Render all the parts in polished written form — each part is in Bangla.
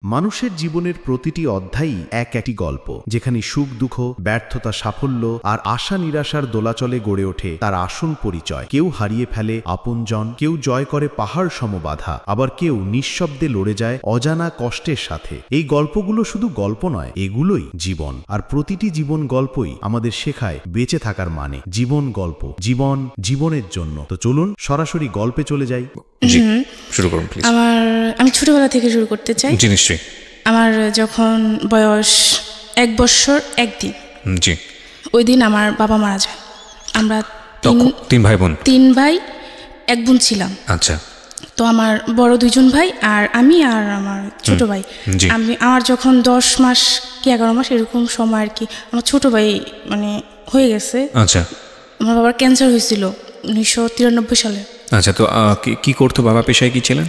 মানুষের জীবনের প্রতিটি অধ্যায়ই এক একটি গল্প, যেখানে সুখ দুঃখ, ব্যর্থতা, সাফল্য আর আশা নিরাশার দোলাচলে গড়ে ওঠে তার আসল পরিচয়। কেউ হারিয়ে ফেলে আপনজন, কেউ জয় করে পাহাড় সম বাধা, আবার কেউ নিঃশব্দে লড়ে যায় অজানা কষ্টের সাথে। এই গল্পগুলো শুধু গল্প নয়, এগুলোই জীবন। আর প্রতিটি জীবন গল্পই আমাদের শেখায় বেঁচে থাকার মানে। জীবন গল্প, জীবন জীবনের জন্য। তো চলুন সরাসরি গল্পে চলে যাই। শুরু করুন প্লিজ। আমি ছোটবেলা থেকে শুরু করতে চাই। জি নিশ্চয়ই। আমার যখন বয়স 1 বছর 1 দিন, জি, ওই দিন আমার বাবা মারা যায়। আমরা তিন ভাই বোন, 3 ভাই 1 বোন ছিলাম। আচ্ছা। তো আমার বড় 2জন ভাই আর আমি আর আমার ছোট ভাই। আমার যখন 10 মাস কি 11 মাস এরকম সময় আর কি, আমার ছোট ভাই মানে হয়ে গেছে। আচ্ছা। আমার বাবার ক্যান্সার হয়েছিল 1993 সালে। আচ্ছা, তো কি করতো বাবা? পেশায় কি ছিলেন?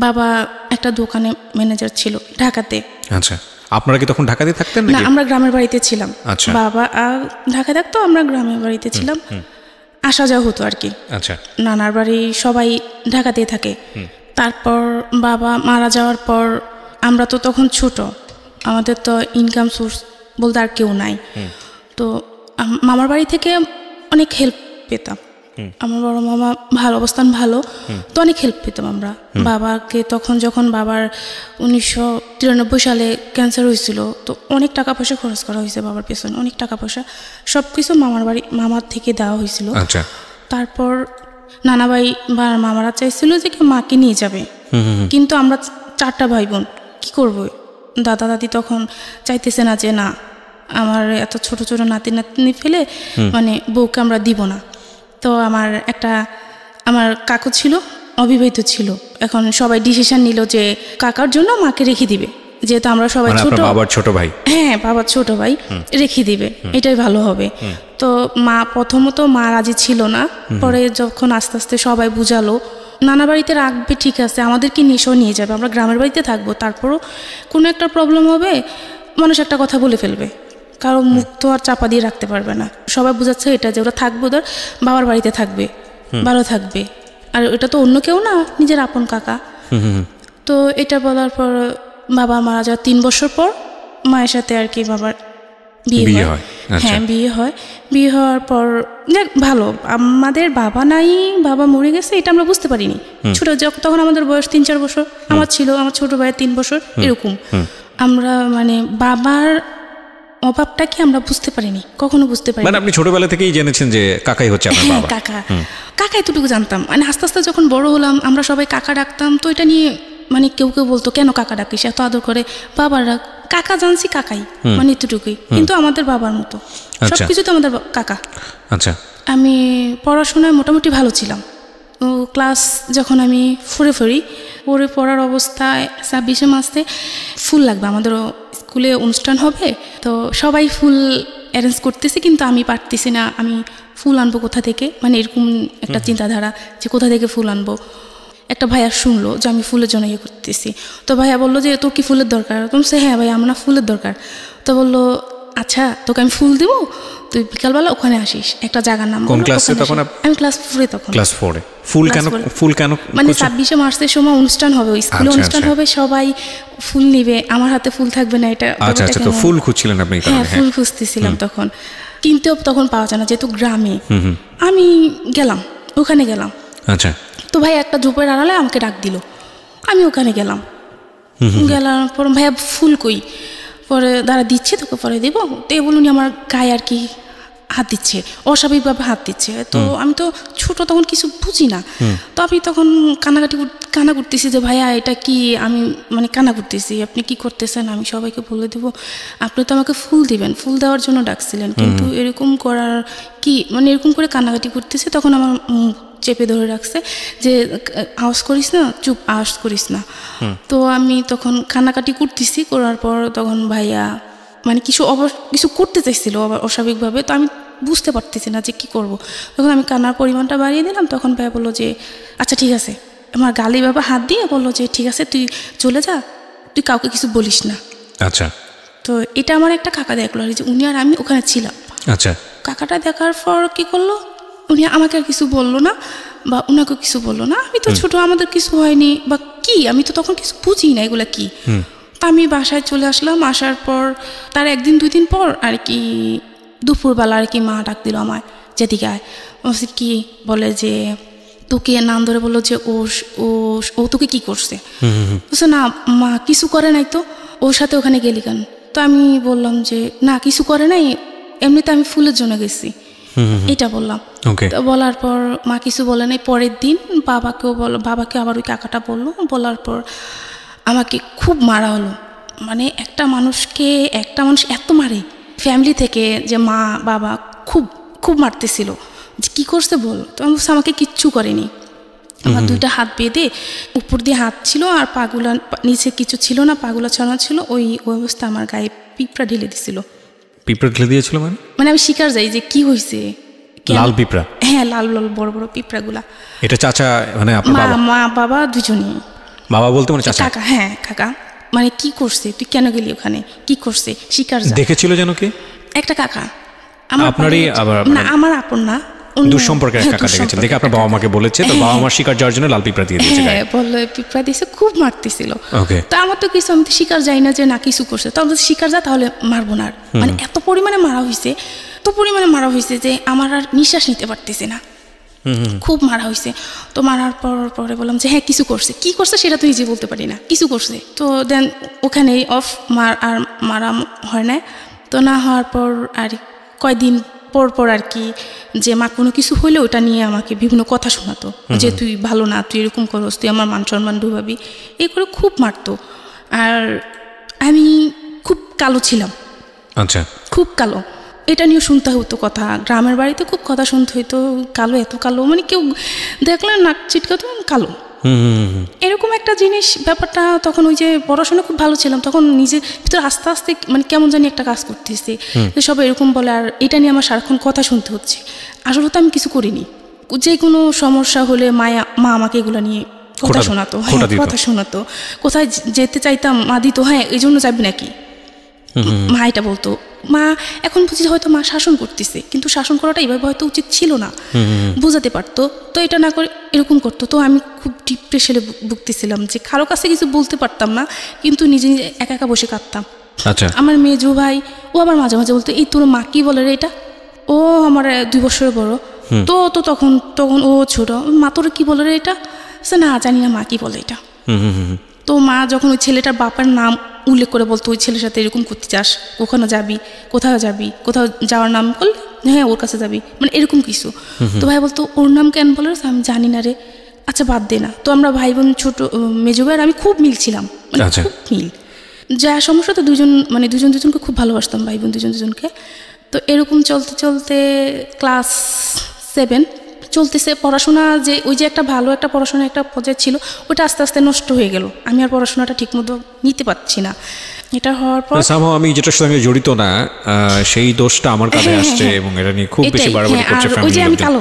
বাবা একটা দোকানে ম্যানেজার ছিল ঢাকাতে। আচ্ছা, আপনারা কি তখন ঢাকাতে থাকতেন না, আমরা গ্রামের বাড়িতে ছিলাম। আচ্ছা। বাবা ঢাকায় থাকতো, আমরা গ্রামের বাড়িতে ছিলাম। আসা যাওয়া হতো আর কি। আচ্ছা। নানার বাড়ি সবাই ঢাকাতেই থাকে। তারপর বাবা মারা যাওয়ার পর আমরা তো তখন ছোট, আমাদের তো ইনকাম সোর্স বলতে আর কেউ নাই। তো মামার বাড়ি থেকে অনেক হেল্প পেতাম। আমার বড় মামা ভালো অবস্থান ভালো, তো অনেক হেল্প পেতাম আমরা। বাবাকে তখন যখন বাবার 1993 সালে ক্যান্সার হয়েছিল, তো অনেক টাকা পয়সা খরচ করা হয়েছে বাবার পেছনে, অনেক টাকা পয়সা সব কিছু মামার থেকে দেওয়া হয়েছিল। আচ্ছা। তারপর নানা ভাই বা মামারা চাইছিল যে মাকে নিয়ে যাবে, কিন্তু আমরা 4টা ভাই বোন কী করবো? দাদা দাদি তখন চাইতেছে না যে না, আমার এত ছোট ছোট নাতি নাতনি ফেলে মানে বউকে আমরা দিব না। তো আমার কাকু ছিল, অবিবাহিত ছিল। এখন সবাই ডিসিশন নিল যে কাকার জন্য মাকে রেখে দিবে, যেহেতু আমরা সবাই ছোট। বাবার ছোট ভাই? হ্যাঁ, বাবার ছোট ভাই রেখে দিবে, এটাই ভালো হবে। তো প্রথমত মা রাজি ছিল না, পরে যখন আস্তে আস্তে সবাই বুঝালো নানা বাড়িতে রাখবে, ঠিক আছে, আমাদেরকে নিয়ে যাবে, আমরা গ্রামের বাড়িতে থাকবো, তারপরও কোনো একটা প্রবলেম হবে, মানুষ একটা কথা বলে ফেলবে, কারো মুখ তো আর চাপা দিয়ে রাখতে পারবে না। সবাই বুঝাচ্ছে এটা যে ওরা থাকবে, ওদের বাবার বাড়িতে থাকবে, ভালো থাকবে, আর এটা তো অন্য কেউ না, নিজের আপন কাকা। তো এটা বলার পর বাবা মারা যাওয়ার 3 বছর পর মায়ের সাথে আর কি বাবার বিয়ে হয়। হ্যাঁ, বিয়ে হওয়ার পর ভালো, আমাদের বাবা নাই, বাবা মরে গেছে, এটা আমরা বুঝতে পারিনি। ছোট তখন আমাদের বয়স 3-4 বছর, আমার ছোট ভাইয়ের 3 বছর এরকম। আমরা মানে বাবার অভাবটা কি আমরা বুঝতে পারিনি, কখনো বুঝতে পারিনি। মানে আপনি ছোটবেলা থেকেই জেনেছেন যে কাকাই হচ্ছে আপনার বাবা? কাকা এতটুকু জানতাম। মানে আস্তে আস্তে যখন বড় হলাম, আমরা সবাই কাকা ডাকতাম, তো এটা নিয়ে মানে কেউ বলতো কেন কাকা ডাকিস, এত আদর করে বাবারা। কাকা জানছি কাকাই, মানে এতটুকুই, কিন্তু আমাদের বাবার মতো সবকিছু তো আমাদের কাকা। আচ্ছা। আমি পড়াশোনায় মোটামুটি ভালো ছিলাম। ক্লাস যখন আমি 4 পড়ার অবস্থায় 26 মাসে ফুল লাগবে, আমাদের স্কুলে অনুষ্ঠান হবে, তো সবাই ফুল অ্যারেঞ্জ করতেছে, কিন্তু আমি পারতেছি না, আমি ফুল আনবো কোথা থেকে, মানে এরকম একটা চিন্তাধারা যে কোথা থেকে ফুল আনবো। একটা ভাইয়া শুনলো যে আমি ফুলের জন্য করতেছি, তো ভাইয়া বললো যে তোর কি ফুলের দরকার? তুমি হ্যাঁ ভাইয়া, আমার ফুলের দরকার। তো বললো আচ্ছা, তোকে আমি ফুল দেবো, তুই বিকালবেলা ওখানে আসিস, একটা জায়গার নাম। কোন ক্লাসে তখন? আমি ক্লাস 4 তখন। ক্লাস 4 এ ফুল কেন? মানে 26 মার্চের সময় অনুষ্ঠান হবে, স্কুলে অনুষ্ঠান হবে, সবাই ফুল নিবে, আমার হাতে ফুল থাকবে না, এটা। আচ্ছা আচ্ছা, তো ফুল খুঁজছিলেন আপনি? হ্যাঁ, ফুল খুঁজতেছিলাম তখন, কিন্তু তখন পাওয়া যায় না, যেহেতু গ্রামে। আমি ওখানে গেলাম। আচ্ছা। তো ভাই একটা ঝোপের আড়ালে আমাকে ডাক দিল, আমি ওখানে গেলাম পর ভাইয়া ফুল কই, পরে দাঁড়া দিচ্ছে, তোকে পরে দেবো, তো বলুন আমার গায়ে আর কি হাত দিচ্ছে, অস্বাভাবিকভাবে হাত দিচ্ছে। তো আমি তো ছোট, তখন কিছু বুঝি না, তো আমি তখন কান্না করতেছি যে ভাইয়া এটা কি, আমি মানে কান্না করতেছি, আপনি কি করতেছেন? আমি সবাইকে বলে দেবো আপনি তো আমাকে ফুল দিবেন, ফুল দেওয়ার জন্য ডাকছিলেন, কিন্তু এরকম করার কি, মানে এরকম করে কান্নাকাটি করতেছে। তখন আমার চেপে ধরে রাখছে যে আওয়াজ করিস না, চুপ, আওয়াজ করিস না। তো আমি তখন কান্নাকাটি করতেছি, করার পর তখন ভাইয়া মানে কিছু করতে চাইছিল আবার অস্বাভাবিকভাবে, তো আমি বুঝতে পারতেছি না যে কি করব। তখন আমি কান্নার পরিমাণটা বাড়িয়ে দিলাম। তখন ভাইয়া বললো যে আচ্ছা ঠিক আছে, আমার গালে বাবা হাত দিয়ে বললো যে ঠিক আছে, তুই চলে যা, তুই কাউকে কিছু বলিস না। আচ্ছা। তো এটা আমার একটা কাকা দেখলো, যে উনি আর আমি ওখানে ছিলাম। আচ্ছা। কাকাটা দেখার পর কি করলো, উনি আমাকে আর কিছু বললো না, বা ওনাকে কিছু বললো না। আমি তো ছোট, আমাদের কিছু হয়নি বা কি, আমি তো তখন কিছু বুঝি না এগুলা কি। আমি বাসায় চলে আসলাম। আসার পর তার 1-2 দিন পর আর কি দুপুরবেলা আর কি মা ডাক দিল আমায়, যেদিকে আয়। বলছি কি, বলে যে তোকে নাম ধরে বললো যে ও ও ও তোকে কি করছে। বলছে না মা কিছু করে নাই তো, ওর সাথে ওখানে গেলি কেন? তো আমি বললাম যে না কিছু করে নাই, এমনিতে আমি ফুলের জন্য গেছি, এটা বললাম। তো বলার পর মা কিছু বলে নাই। পরের দিন বাবাকে আবার ওই কাকাটা বললো, বলার পর আমাকে খুব মারা হলো। মানে একটা মানুষ এত মারে ফ্যামিলি থেকে, যে মা বাবা খুব খুব মারতেছিল, যে কী করছে বল। তো আমি বলছি আমাকে কিচ্ছু করেনি। আমার 2টা হাত বেঁধে, উপর দিয়ে হাত ছিল আর পাগুলা নিচে কিছু ছিল না, পাগুলা ছড়ানো ছিল, ওই অবস্থা আমার গায়ে পিঁপড়া ঢেলে দিছিল। পিঁপড়া ঢেলে দিয়েছিল মানে আমি শিকার যাই যে কি হয়েছে। লাল পিঁপড়া? হ্যাঁ, লাল লাল বড় বড় পিঁপড়াগুলা। এটা চাচা মানে মা বাবা দুজনেই। বাবা বলতে মানে চাচা? কাকা। হ্যাঁ কাকা। মানে কি করছে, তুই কেন গেলি ওখানে, কি করছে, শিকার যা। দেখেছিল যেন কি একটা কাকা, আপনারই আবার না আমার আপন না, দুঃসম্পর্কের কাকা দেখেছেন, দেখে আপনার বাবা মাকে বলেছে, তো বাবা মার শিকার যাওয়ার জন্য লাল পিঁপড়া দিয়ে দিয়েছে। হ্যাঁ বললো পিঁপড়া দিয়েছে, খুব মারতেছিল। তো আমার তো কিছু, আমি তো শিকার যাই না যে না কিছু করছে, তাহলে শিকার যা, তাহলে মারবো না। মানে এত পরিমাণে মারা হয়েছে যে আমার আর নিঃশ্বাস নিতে পারতেছে না, খুব মারা হয়েছে। তো মারার পরে বললাম যে হ্যাঁ কিছু করছে, কি করছে সেটা তো নিজে বলতে পারি না, কিছু করছে। তো দেন ওখানেই মারা হয় না। তো না হওয়ার পর আর কয়দিন পর আর কি, যে মা কোনো কিছু হইলে ওটা নিয়ে আমাকে বিভিন্ন কথা শোনাতো, যে তুই ভালো না, তুই এরকম করস, তুই আমার মান সম্মান ডুবাবি, এই করে খুব মারতো। আর আমি খুব কালো ছিলাম। আচ্ছা, খুব কালো, এটা নিয়ে শুনতে হতো কথা, গ্রামের বাড়িতে খুব কথা শুনতে হইতো, কালো, এত কালো, মানে কেউ দেখলে নাক চিটকাতো, কালো, এরকম একটা জিনিস। ব্যাপারটা তখন ওই যে পড়াশোনা খুব ভালো ছিলাম, তখন নিজের ভিতরে আস্তে আস্তে মানে কেমন জানি একটা কাজ করতেছে, যে সবাই এরকম বলে, আর এটা নিয়ে আমার সারাক্ষণ কথা শুনতে হচ্ছে। আসলে তো আমি কিছু করিনি, যে কোনো সমস্যা হলে মা আমাকে এগুলো নিয়ে কথা শোনাতো। হ্যাঁ কথা শোনাতো, কোথায় যেতে চাইতাম মা দিত, হ্যাঁ এই জন্য যাবি নাকি, মা এটা বলতো। মা এখন বুঝি হয়তো মা শাসন করতেছে, কিন্তু শাসন করাটা এইভাবে হয়তো উচিত ছিল না, বোঝাতে পারতো, তো এটা না করে এরকম করতো। তো আমি খুব ডিপ্রেশনে ভুগতেছিলাম, যে কারো কাছে কিছু বলতে পারতাম না, কিন্তু নিজে নিজে একা একা বসে কাঁদতাম। আচ্ছা, আমার মেজো ভাই ও আবার মাঝে মাঝে বলতো, এই তোর মা কি বলে রে এটা, ও আমার 2 বছরের বড়, তো তখন ও ছোট, মা তোর কি বলে রে এটা, সে না জানি না মা কি বলে এটা। তো মা যখন ওই ছেলেটার বাবার নাম উল্লেখ করে বলতো, ওই ছেলের সাথে এরকম করতে চাস, ওখানে যাবি, কোথাও যাওয়ার নাম করলে হ্যাঁ ওর কাছে যাবি, মানে এরকম কিছু। তো ভাই বলতো ওর নাম কেন বলে, আমি জানি না রে, আচ্ছা বাদ দে না। তো আমরা ভাই বোন, ছোট মেজো ভাই আর আমি খুব মিল ছিলাম, মানে খুব মিল, যা সমস্যা তো দুজন দুজনকে খুব ভালোবাসতাম, ভাই বোন দুজনকে। তো এরকম চলতে চলতে ক্লাস 7 চলতেছে, পড়াশোনা যে ওই যে একটা ভালো একটা পড়াশোনা একটা পর্যায়ে ছিল, ওটা আস্তে আস্তে নষ্ট হয়ে গেল, আমি আর পড়াশোনাটা ঠিকমতো নিতে পারছি না। এটা হওয়ার পর আমি যেটার সঙ্গে জড়িত না সেই দোষটা আমার কাছে আসছে, এবং এটা নিয়ে খুব বেশি বাড়াবাড়ি করছে ফ্যামিলি। ওই যে আমি কালো,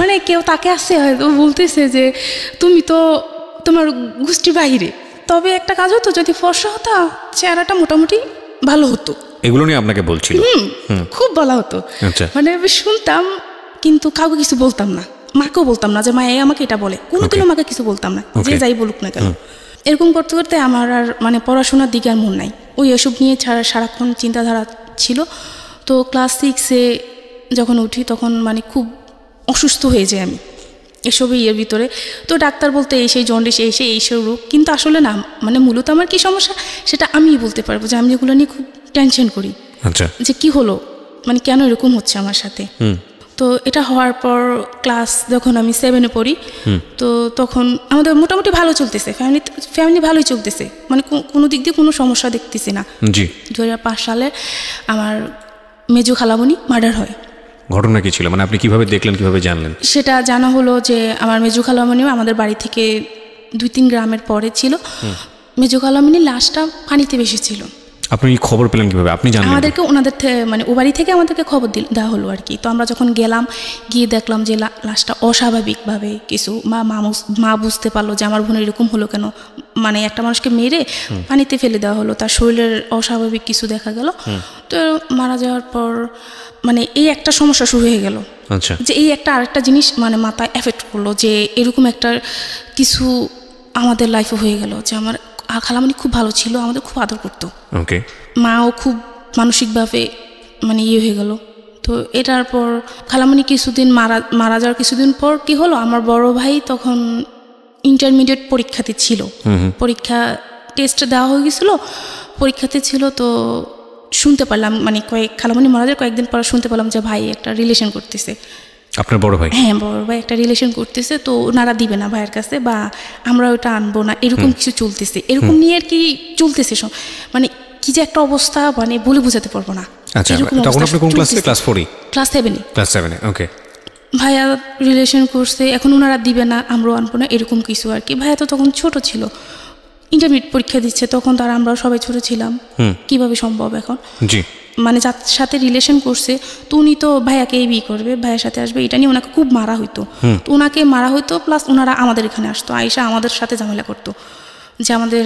মানে কেউ তাকে আসছে হয়তো বলতেছে যে তুমি তো তোমার গোষ্ঠীর বাইরে, তবে একটা কাজ হতো, যদি ফর্সা হতো চেহারাটা মোটামুটি ভালো হতো। এগুলো নিয়ে আপনাকে বলছিল? খুব বলা হতো, মানে আমি শুনতাম, কিন্তু কাউকে কিছু বলতাম না, মাকেও বলতাম না যে মা আমাকে এটা বলে, কোনোদিনও মাকে কিছু বলতাম না, যে যাই বলুক না কেন। এরকম করতে করতে আমার আর মানে পড়াশোনার দিকে আর মন নাই, ওই এসব নিয়ে সারাক্ষণ চিন্তাধারা ছিল। তো ক্লাস 6-এ যখন উঠি তখন মানে খুব অসুস্থ হয়ে যাই আমি এসবই এর ভিতরে। তো ডাক্তার বলতে এই সেই জন্ডিস, এইসব রোগ, কিন্তু আসলে না, মানে মূলত আমার কি সমস্যা সেটা আমিই বলতে পারবো, যে আমি এগুলো নিয়ে খুব টেনশন করি, যে কি হলো, মানে কেন এরকম হচ্ছে আমার সাথে। তো এটা হওয়ার পর ক্লাস যখন আমি 7-এ পড়ি, তো তখন আমাদের মোটামুটি ভালো চলতেছে, ফ্যামিলি ভালোই চলতেছে, মানে কোনো দিক দিয়ে কোনো সমস্যা দেখতেছি না। 2005 সালে আমার মেজো খালামণি মার্ডার হয়। ঘটনা কি ছিল, মানে আপনি কিভাবে দেখলেন, কিভাবে জানলেন? সেটা জানা হলো যে আমার মেজো খালামণিও আমাদের বাড়ি থেকে 2-3 গ্রামের পরে ছিল, মেজো খালামণির লাশটা পানিতে ভেসে ছিল। আপনি খবর পেলেন কিভাবে, আপনি জানলেন? আমাদেরকে ওনাদের মানে ও বাড়ি থেকে আমাদেরকে খবর দেওয়া হলো আর কি। তো আমরা যখন গেলাম, গিয়ে দেখলাম যে লাশটা অস্বাভাবিকভাবে কিছু, মা বুঝতে পারলো যে আমার বোনের এরকম হলো কেন, মানে একটা মানুষকে মেরে পানিতে ফেলে দেওয়া হলো, তার শরীরের অস্বাভাবিক কিছু দেখা গেল। তো মারা যাওয়ার পর মানে এই একটা সমস্যা শুরু হয়ে গেল, যে এই একটা আরেকটা জিনিস মানে মাথায় এফেক্ট করলো, যে এরকম একটা কিছু আমাদের লাইফে হয়ে গেল, যে আমার খালামণি খুব ভালো ছিল, আমাদের খুব আদর করতো। ওকে। মাও খুব মানসিকভাবে মানে ইয়ে হয়ে গেল। তো এটার পর খালামণি কিছুদিন মারা যাওয়ার কিছুদিন পর কি হলো, আমার বড় ভাই তখন ইন্টারমিডিয়েট পরীক্ষাতে ছিল, পরীক্ষা টেস্ট দেওয়া হয়ে গেছিলো, পরীক্ষাতে ছিল। তো শুনতে পারলাম মানে খালামণি মারা যাওয়ার কয়েকদিন পর শুনতে পারলাম যে ভাই একটা রিলেশন করতেছে। আপনার বড় ভাই? হ্যাঁ, বড় ভাই একটা রিলেশন করতেছে, তো ওনারা দিবে না ভাইয়ের কাছে, বা আমরা ওটা আনবো না, এরকম কিছু চলতেছে, এরকম নিয়ে আর কি চলতেছে সব। মানে কি যে একটা অবস্থা, মানে বলে বোঝাতে পারবো না। আচ্ছা, তখন আপনি কোন ক্লাসে? ক্লাস 4? ক্লাস 7-এ। ক্লাস 7-এ, ওকে। ভাইয়া রিলেশন করছে, এখন ওনারা দিবে না, আমরাও আনবো না, এরকম কিছু আর কি। ভাইয়া তো তখন ছোট ছিল, ইন্টারমিডিয়েট পরীক্ষা দিচ্ছে, তখন তার আমরাও সবাই ছোট ছিলাম, কিভাবে সম্ভব এখন? জি। মানে যার সাথে রিলেশন করছে তো উনি তো ভাইয়াকেই বিয়ে করবে, ভাইয়ের সাথে আসবে, এটা নিয়ে ওনাকে খুব মারা হইতো। তো ওনাকে মারা হইতো, প্লাস ওনারা আমাদের এখানে আসতো, আইসা আমাদের সাথে ঝামেলা করতো যে আমাদের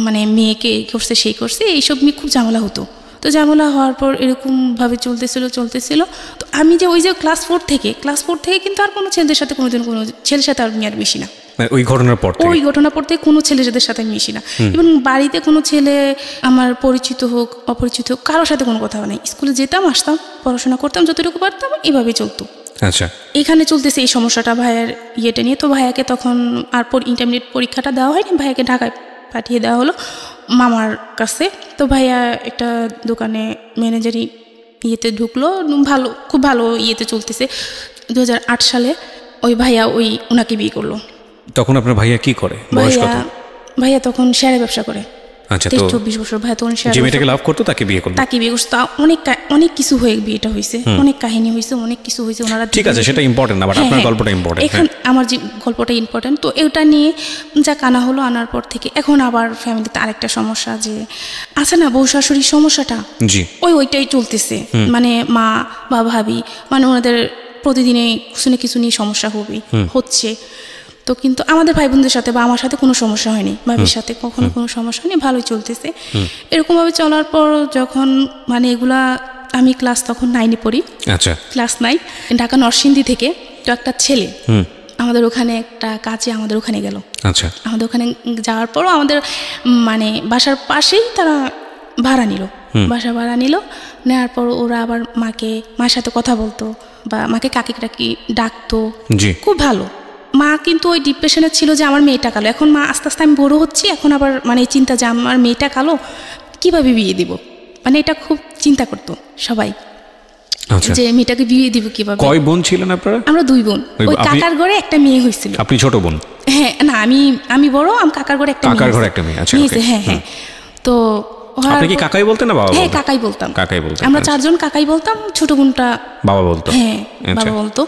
মানে মেয়েকে করছে, সেই করছে, এইসব নিয়ে খুব ঝামেলা হতো। তো ঝামেলা হওয়ার পর এরকমভাবে চলতেছিল। তো আমি যে ওই যে ক্লাস 4 থেকে কিন্তু আর কোনো ছেলেদের সাথে কোনোদিন কোনো ছেলের সাথে আমি আর মিশি না। ওই ঘটনার পর থেকে কোনো ছেলেদের সাথে মিশি না। এবং বাড়িতে কোনো ছেলে আমার পরিচিত হোক অপরিচিত হোক, কারোর সাথে কোনো কথা নেই। স্কুলে যেতাম, আসতাম, পড়াশোনা করতাম, যতটুকু পারতাম, এভাবেই চলতো। আচ্ছা, এখানে চলতেছে এই সমস্যাটা ভাইয়ের ইয়েটা নিয়ে। তো ভাইয়াকে তখন আর ইন্টারমিডিয়েট পরীক্ষাটা দেওয়া হয়নি, ভাইয়াকে ঢাকায় পাঠিয়ে দেওয়া হলো মামার কাছে। তো ভাইয়া একটা দোকানে ম্যানেজারি ইয়েতে ঢুকলো, খুব ভালো ইয়েতে চলতেছে। 2008 সালে ওই ভাইয়া ওনাকে বিয়ে করলো। তখন আপনার ভাইয়া কি করে? ভাইয়া তখন শেয়ারের ব্যবসা করে। আচ্ছা, 24 বছর ভাইয়া তখন যে মেয়েটাকে লাভ করতো তাকে বিয়ে করলো। অনেক কিছু হয়ে বিয়েটা হয়েছে, অনেক কাহিনী হয়েছে, অনেক কিছু হয়েছে। ওনারা ঠিক আছে, সেটা ইম্পর্টেন্ট না, বাট আপনার গল্পটা ইম্পর্টেন্ট। এখন আমার যে গল্পটা ইম্পর্টেন্ট, তো এটা নিয়ে যা কানা হলো, আনার পর থেকে এখন আবার ফ্যামিলিতে আরেকটা সমস্যা যে আছে না, বউ শাশুড়ির সমস্যাটা, জি, ওইটাই চলতেছে। মানে মা বা ভাবি, মানে ওনাদের প্রতিদিনে কিছু নিয়ে সমস্যা হচ্ছে। তো কিন্তু আমাদের ভাই বোনদের সাথে বা আমার সাথে কোনো সমস্যা হয়নি, ভাবির সাথে কখনো কোনো সমস্যা হয়নি, ভালোই চলতেছে। এরকমভাবে চলার পর যখন মানে এগুলা আমি ক্লাস তখন 9-এ পড়ি। আচ্ছা, ক্লাস 9, ঢাকা নরসিংদী থেকে তো একটা ছেলে আমাদের ওখানে একটা কাজে আমাদের ওখানে গেল। আচ্ছা, আমাদের ওখানে যাওয়ার পরও আমাদের মানে বাসার পাশেই তারা বাসা ভাড়া নিল। নেওয়ার পর ওরা আবার মার সাথে কথা বলতো, বা মাকে কাকি ডাকতো, খুব ভালো। মা কিন্তু ওই ডিপ্রেশনে ছিল যে আমার মেয়েটা কালো। এখন মা আস্তে আস্তে আমি বড় হচ্ছি, এখন আবার মানে চিন্তা যে আমার মেয়েটা কালো, কিভাবে বিয়ে দিব, মানে এটা খুব চিন্তা করতো সবাই যে মেয়েটাকে বিয়ে দিব কিভাবে। কয় বোন ছিলেন আপনারা? আমরা 2 বোন। ওই কাকার ঘরে একটা মেয়ে হয়েছিল। আপনি ছোট বোন? হ্যাঁ, না, আমি বড়, আমার কাকার ঘরে একটা মেয়ে। আচ্ছা, হ্যাঁ। তো আপনি কি কাকাই বলতেন না বাবা? হ্যাঁ, কাকাই বলতাম। আমরা 4 জন কাকাই বলতাম, ছোট বোনটা বাবা বলতো। হ্যাঁ, বাবা বলতো।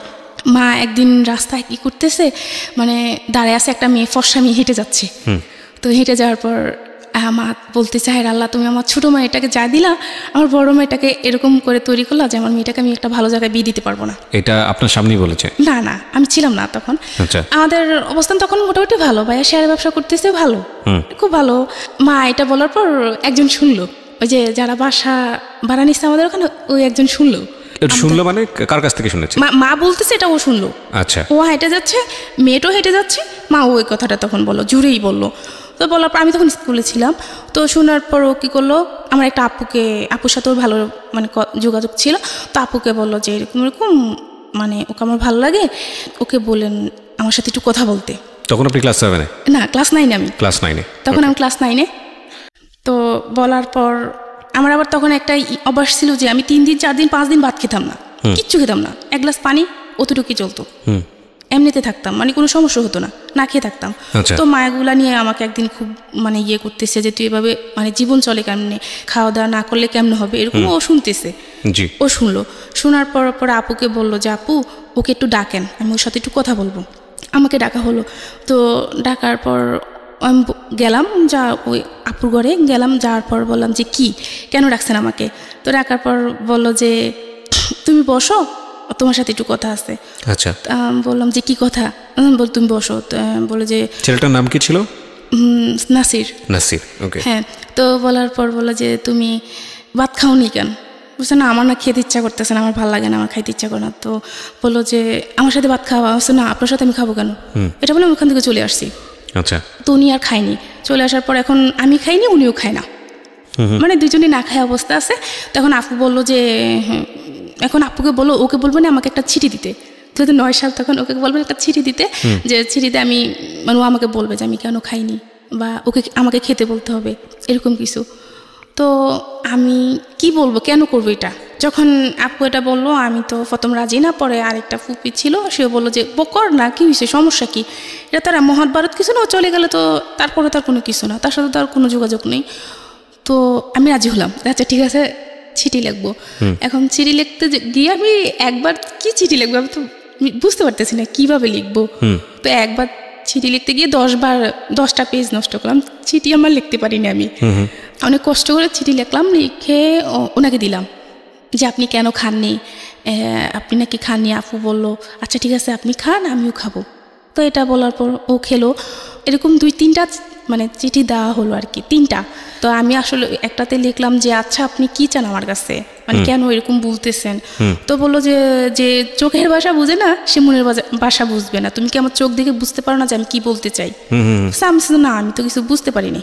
মা একদিন রাস্তায় কি করতেছে, মানে দাঁড়ায় আছে একটা মেয়ে, ফর্সা মেয়ে হেঁটে যাচ্ছে। তো হেঁটে যাওয়ার পর মা বলতে চায়, আল্লাহ তুমি আমার ছোট মেয়েটাকে যা দিলা, আমার বড় মেয়েটাকে এরকম করে তৈরি করলা যে আমার মেয়েটাকে আমি একটা ভালো জায়গায় বিয়ে দিতে পারবো না। এটা আপনার সামনেই বলেছে? না, আমি ছিলাম না তখন। আমাদের অবস্থান তখন মোটামুটি ভালো, ভাইয়া শেয়ার ব্যবসা করতেছে, ভালো, খুব ভালো। মা এটা বলার পর একজন শুনলো, ওই যে যারা বাসা ভাড়া নিচ্ছে আমাদের ওখানে, ওই একজন শুনলো। শুনলো মানে কার কাছ থেকে শুনেছে? মা বলতেছে, এটা ও শুনলো। আচ্ছা, ও হেঁটে যাচ্ছে, মেয়েটাও হেঁটে যাচ্ছে, মা ওই কথাটা তখন বললো, জুড়েই বললো। তো বলার পর আমি তখন স্কুলে ছিলাম। তো শোনার পর ও কী করলো, আমার একটা আপুর সাথেও ভালো মানে যোগাযোগ ছিল। তো আপুকে বললো যে এরকম মানে ওকে আমার ভালো লাগে, ওকে বলেন আমার সাথে একটু কথা বলতে। তখন আপনি ক্লাস 7-এ? না, ক্লাস 9-এ। আমি ক্লাস 9-এ তখন, আমি ক্লাস 9-এ। তো বলার পর আমার আবার তখন একটা অভ্যাস ছিল যে আমি 3 দিন 4 দিন 5 দিন ভাত খেতাম না, কিচ্ছু খেতাম না, 1 গ্লাস পানি অতটুকুই চলতো, এমনিতে থাকতাম, মানে কোনো সমস্যা হতো না খেয়ে থাকতাম। তো মায়াগুলা নিয়ে আমাকে একদিন খুব মানে ইয়ে করতেছে যে তুই এভাবে মানে জীবন চলে কেমনে, খাওয়া দাওয়া না করলে কেমনে হবে, এরকম ও শুনতেছে। ও শুনলো, শোনার পর আপুকে বললো যে আপু ওকে একটু ডাকেন, আমি ওর সাথে একটু কথা বলবো। আমাকে ডাকা হলো। তো ডাকার পর আমি গেলাম, ওই আপুর ঘরে গেলাম। যাওয়ার পর বললাম যে কি, কেন ডাকছেন আমাকে? তো ডাকার পর বললো যে তুমি বসো, তোমার সাথে একটু কথা আছে। আচ্ছা, বললাম যে কি কথা? বল তুমি বসো। বলে যে ছেলেটার নাম কি ছিল? নাসির। ওকে। হ্যাঁ। তো বলার পর বললো যে তুমি ভাত খাওনি কেন? বুঝছে না, আমার না খেতে ইচ্ছা করতেছে না, আমার ভালো লাগে না, আমার খাইতে ইচ্ছা করে না। তো বললো যে আমার সাথে ভাত খাওয়া হচ্ছে না, আপনার সাথে আমি খাবো কেন? এটা বলে আমি ওখান থেকে চলে আসছি। আচ্ছা। তো উনি আর খায়নি, চলে আসার পর এখন আমি খাইনি, উনিও খায় না, মানে দুজনেই না খায় অবস্থা আছে। তখন আপু বললো যে এখন আপুকে বললো, ওকে বলবো না আমাকে একটা চিঠি দিতে, 2009 সাল, তখন ওকে বলবেন একটা চিঠি দিতে, যে চিঠিতে আমি মানে ও আমাকে বলবে যে আমি কেন খাইনি বা ওকে আমাকে খেতে বলতে হবে এরকম কিছু। তো আমি কি বলবো, কেন করবো এটা? যখন আপু এটা বললো আমি তো প্রথম রাজি না, পরে আরেকটা ফুপি ছিল, সেও বললো যে কর না, কি হয়েছে, সমস্যা কি, এটা তার মহাভারত কিছু না, ও চলে গেলে তো তারপরে তার কোনো কিছু না, তার সাথে তার কোনো যোগাযোগ নেই। তো আমি রাজি হলাম, আচ্ছা ঠিক আছে চিঠি লিখবো। এখন চিঠি লিখতে গিয়ে আমি একবার কি চিঠি লিখবো আমি তো বুঝতে পারতেছি না কিভাবে লিখবো। তো একবার চিঠি লিখতে গিয়ে 10টা পেজ নষ্ট করলাম, চিঠি আমার লিখতে পারিনি আমি। অনেক কষ্ট করে চিঠি লিখলাম, লিখে ওনাকে দিলাম যে আপনি কেন খাননি, আপনি নাকি খাননি। আপু বললো আচ্ছা ঠিক আছে আপনি খান, আমিও খাবো। তো এটা বলার পর ও খেলো। এরকম 2-3টা মানে চিঠি দেওয়া হলো আর কি, 3টা। তো আমি আসলে একটাতে লিখলাম যে আচ্ছা আপনি কি চান আমার কাছে, মানে কেন এরকম বলতেছেন। তো বললো যে চোখের ভাষা বুঝে না সে মনের ভাষা বুঝবে না, তুমি কি আমার চোখ দেখে বুঝতে পারো না যে আমি কি বলতে চাই? না আমি তো কিছু বুঝতে পারিনি।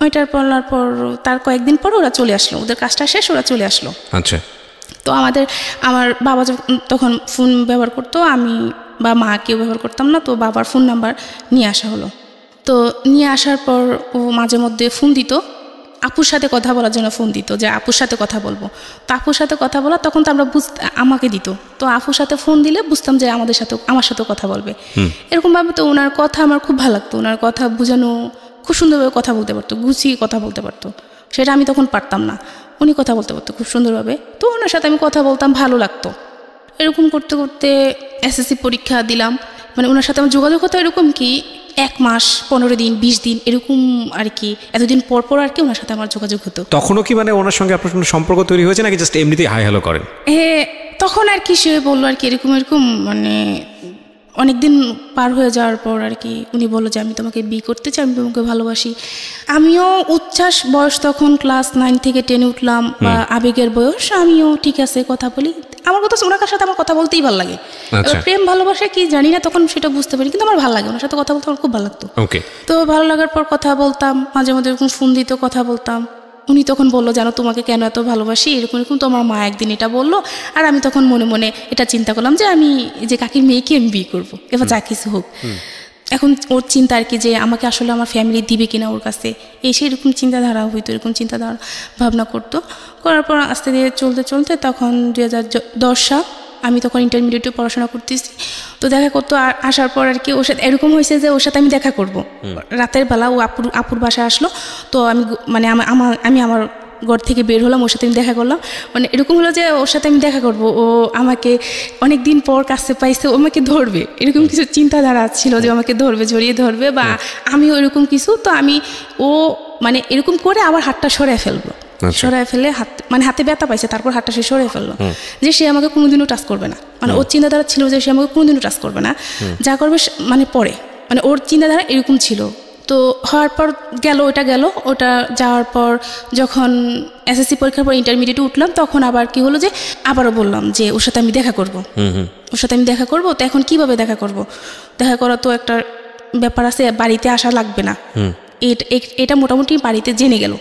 ওইটার বলার পর তার কয়েকদিন পর ওরা চলে আসলো, ওদের কাজটা শেষ, ওরা চলে আসলো। আচ্ছা। তো আমার বাবা তখন ফোন ব্যবহার করতো, আমি বা মা কেউ ব্যবহার করতাম না, তো বাবার ফোন নাম্বার নিয়ে আসা হলো। তো নিয়ে আসার পর ও মাঝে মধ্যে ফোন দিত, আপুর সাথে কথা বলার জন্য ফোন দিত, যে আপুর সাথে কথা বলবো। তো আপুর সাথে কথা বলা তখন তো আমরা আমাকে দিত, তো আপুর সাথে ফোন দিলে বুঝতাম যে আমার সাথেও কথা বলবে এরকমভাবে। তো ওনার কথা আমার খুব ভালো লাগতো, ওনার কথা বোঝানো, খুব সুন্দরভাবে কথা বলতে পারতো, গুছিয়ে কথা বলতে পারতো, সেটা আমি তখন পারতাম না। উনি কথা বলতে পারতো খুব সুন্দরভাবে, তো ওনার সাথে আমি কথা বলতাম, ভালো লাগতো। এরকম করতে করতে এসএসসি পরীক্ষা দিলাম, মানে ওনার সাথে আমার যোগাযোগ হতো এরকম কি 1 মাস 15 দিন 20 দিন এরকম আর কি, এতদিন পর পর আর কি ওনার সাথে আমার যোগাযোগ হতো। তখনও কি মানে ওনার সঙ্গে আপনার কোনো সম্পর্ক তৈরি হয়েছে নাকি জাস্ট এমনিতেই হাই হ্যালো করেন? তখন আর কি সে বললো আর কি এরকম মানে অনেকদিন পার হয়ে যাওয়ার পর আর কি উনি বললো যে আমি তোমাকে বিয়ে করতে চাই, আমি তোমাকে ভালোবাসি। আমিও উচ্ছ্বাস বয়স, তখন ক্লাস 9 থেকে 10 উঠলাম, বা আবেগের বয়স, আমিও ঠিক আছে কথা বলি। আমার কথা ওনার সাথে আমার কথা বলতেই ভালো লাগে। প্রেম ভালোবাসা কি জানি না তখন সেটা বুঝতে পারি, কিন্তু আমার ভালো লাগে, ওনার সাথে কথা বলতে আমার খুব ভালো লাগতো। তো ভালো লাগার পর কথা বলতাম, মাঝে মধ্যে এরকম ফোন দিত, কথা বলতাম। উনি তখন বললো জানো তোমাকে কেন এত ভালোবাসি, এরকম তোমার মা একদিন এটা বললো। আর আমি তখন মনে মনে এটা চিন্তা করলাম যে আমি যে কাকির মেয়েকে আমি বিয়ে করবো, এবার যা কিছু হোক। এখন ওর চিন্তা আর কি যে আমাকে আসলে আমার ফ্যামিলি দিবে কিনা ওর কাছে, এসে এরকম চিন্তাধারা হইতো, এরকম চিন্তাধারা ভাবনা করতো। করার পর আস্তে ধীরে চলতে চলতে তখন 2010 সাল, আমি তখন ইন্টারমিডিয়েটে পড়াশোনা করতেছি। তো দেখা করতো আসার পর আর কি ওর সাথে এরকম হয়েছে যে ওর সাথে আমি দেখা করব রাতের বেলা, ও আপুর বাসায় আসলো। তো আমি মানে আমার ঘর থেকে বের হলাম, ওর সাথে আমি দেখা করলাম, মানে এরকম হলো যে ওর সাথে আমি দেখা করব, ও আমাকে অনেক দিন পর কাছে পাইছে, ও আমাকে ধরবে, এরকম কিছু চিন্তাধারা ছিল যে আমাকে ধরবে, জড়িয়ে ধরবে, বা আমিও এরকম কিছু। তো ও মানে এরকম করে আবার হাতটা সরায় ফেলবো, সরাই ফেলে হাতে ব্যথা পাইছে, তারপর হাতটা সে সরে ফেললো, যে সে আমাকে কোনোদিনও টাচ করবে না। মানে ওর চিন্তাধারা ছিল যে সে আমাকে কোনোদিনও টাচ করবে না, যা করবে মানে পরে, মানে ওর চিন্তাধারা এরকম ছিল। তো হওয়ার পর ওটা গেল, ওটা যাওয়ার পর যখন এসএসসি পরীক্ষার পর ইন্টারমিডিয়েটে উঠলাম, তখন আবার কি হলো যে আবারও বললাম যে ওর সাথে আমি দেখা করব, ওর সাথে আমি দেখা করব। তো এখন কিভাবে দেখা করব? দেখা করা তো একটা ব্যাপার আছে, বাড়িতে আসা লাগবে না, এটা মোটামুটি বাড়িতে জেনে গেল,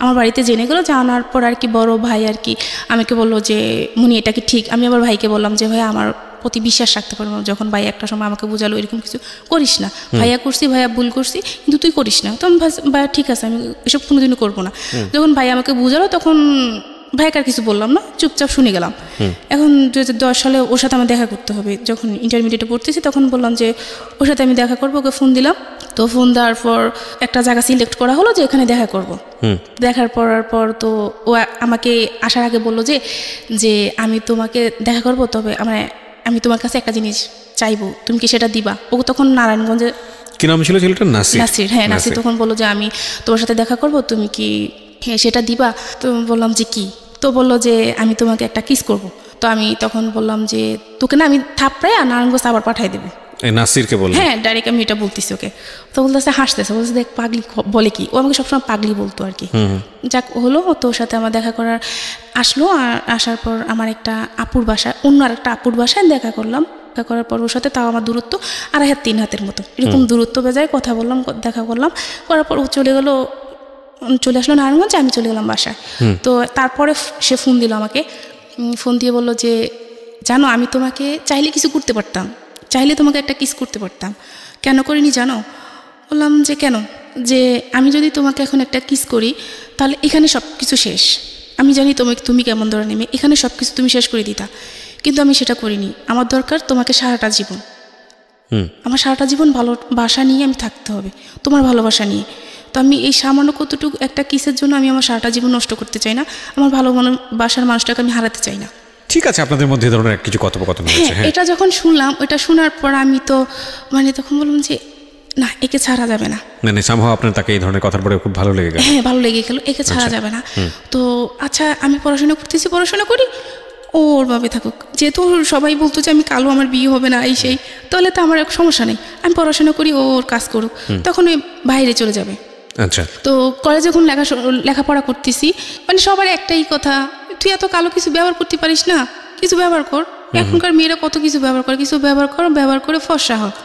আমার বাড়িতে জেনে গেলো। জানার পর আর কি বড় ভাই আর কি আমাকে বললো যে মুনি এটা কি ঠিক? আমি আবার ভাইকে বললাম যে ভাই আমার প্রতি বিশ্বাস রাখতে পারবো। যখন ভাই একটা সময় আমাকে বোঝালো এরকম কিছু করিস না, ভাইয়া করছি, ভাইয়া ভুল করছি, কিন্তু তুই করিস না। তো আমি ভাইয়া ঠিক আছে, আমি এসব কোনোদিনও করবো না। যখন ভাই আমাকে বোঝালো তখন ভাইকে আর কিছু বললাম না, চুপচাপ শুনে গেলাম। এখন 2010 সালে ওর সাথে আমার দেখা করতে হবে, যখন ইন্টারমিডিয়েটে পড়তেছি তখন বললাম যে ওর সাথে আমি দেখা করবো, ওকে ফোন দিলাম। তো ফোন দেওয়ার পর একটা জায়গা সিলেক্ট করা হলো যে এখানে দেখা করব। দেখার পর তো ও আমাকে আসার আগে বললো যে আমি তোমাকে দেখা করব, তবে আমি তোমার কাছে একটা জিনিস চাইবো, তুমি কি সেটা দিবা? ও তখন নারায়ণগঞ্জে, কি নাম ছিল ছেলেটা? নাসির। হ্যাঁ, নাসির তখন বললো যে আমি তোমার সাথে দেখা করব, তুমি কি সেটা দিবা? তো বললাম যে কি? তো বললো যে আমি তোমাকে একটা কিস করব। তো আমি তখন বললাম যে তোকে না আমি থাপড়াই আর নারায়ণগঞ্জ আবার পাঠাই দেবো। নাসিরকে বললাম, হ্যাঁ ডাইরেক্ট আমি এটা বলতেছি ওকে। তো বলতেছে, হাসতেছে, বলতেছে দেখ পাগলি বলে কি, ও আমাকে সবসময় পাগলি বলতো আর কি। যাক হলো, তো ওর সাথে আমার দেখা করার আসলো। আর আসার পর আমার একটা আপুর বাসায়, অন্য আর একটা আপুর বাসায় দেখা করলাম। দেখা করার পর ওর সাথে তাও আমার দূরত্ব 2.5 হাত 3 হাতের মতো এরকম দূরত্ব বেজায় কথা বললাম, দেখা করলাম, করার পর ও চলে আসলো নারায়ণগঞ্জে, আমি চলে গেলাম বাসায়। তো তারপরে সে ফোন দিল আমাকে, ফোন দিয়ে বললো যে জানো আমি তোমাকে চাইলে কিছু করতে পারতাম, চাইলে তোমাকে একটা কিস করতে পারতাম, কেন করিনি জানো? বললাম যে কেন? যে আমি যদি তোমাকে এখন একটা কিস করি তাহলে এখানে সব কিছু শেষ, আমি জানি তুমি কেমন ধরনের মেয়ে, এখানে সব কিছু তুমি শেষ করে দিতা, কিন্তু আমি সেটা করিনি। আমার দরকার তোমাকে সারাটা জীবন, আমার সারাটা জীবন ভালোবাসা নিয়ে আমি থাকতে হবে, তোমার ভালোবাসা নিয়ে। তো আমি এই সামান্য কতটুকু একটা কিসের জন্য আমি আমার সারাটা জীবন নষ্ট করতে চাই না, আমার ভালোবাসার মানুষটাকে আমি হারাতে চাই না। ঠিক আছে, আপনাদের মধ্যে এই ধরনের কিছু কথোপকথন হয়েছে। হ্যাঁ, এটা যখন শুনলাম, ওটা শোনার পর আমি তো তখন বললাম যে না, একে ছাড়া যাবে না। মানে সামহাও আপনার তাকে এই ধরনের কথার পরে খুব ভালো লেগে গেল? হ্যাঁ, ভালো লেগে গেল, একে ছাড়া যাবে না। তো আচ্ছা, আমি পড়াশোনা করি, ওর ভাবে থাকুক, যেহেতু সবাই বলতো যে আমি কালো, আমার বিয়ে হবে না এই সেই, তাহলে তো আমার সমস্যা নেই, আমি পড়াশোনা করি, ওর কাজ করুক, তখন ওই বাইরে চলে যাবে। আচ্ছা। তো কলেজে যখন লেখাপড়া করতেছি, সবার একটাই কথা, তুই এত কালো কিছু ব্যবহার করতে পারিস না, কিছু ব্যবহার কর, এখনকার মেয়েরা কত কিছু ব্যবহার করে ফর্সা হয়,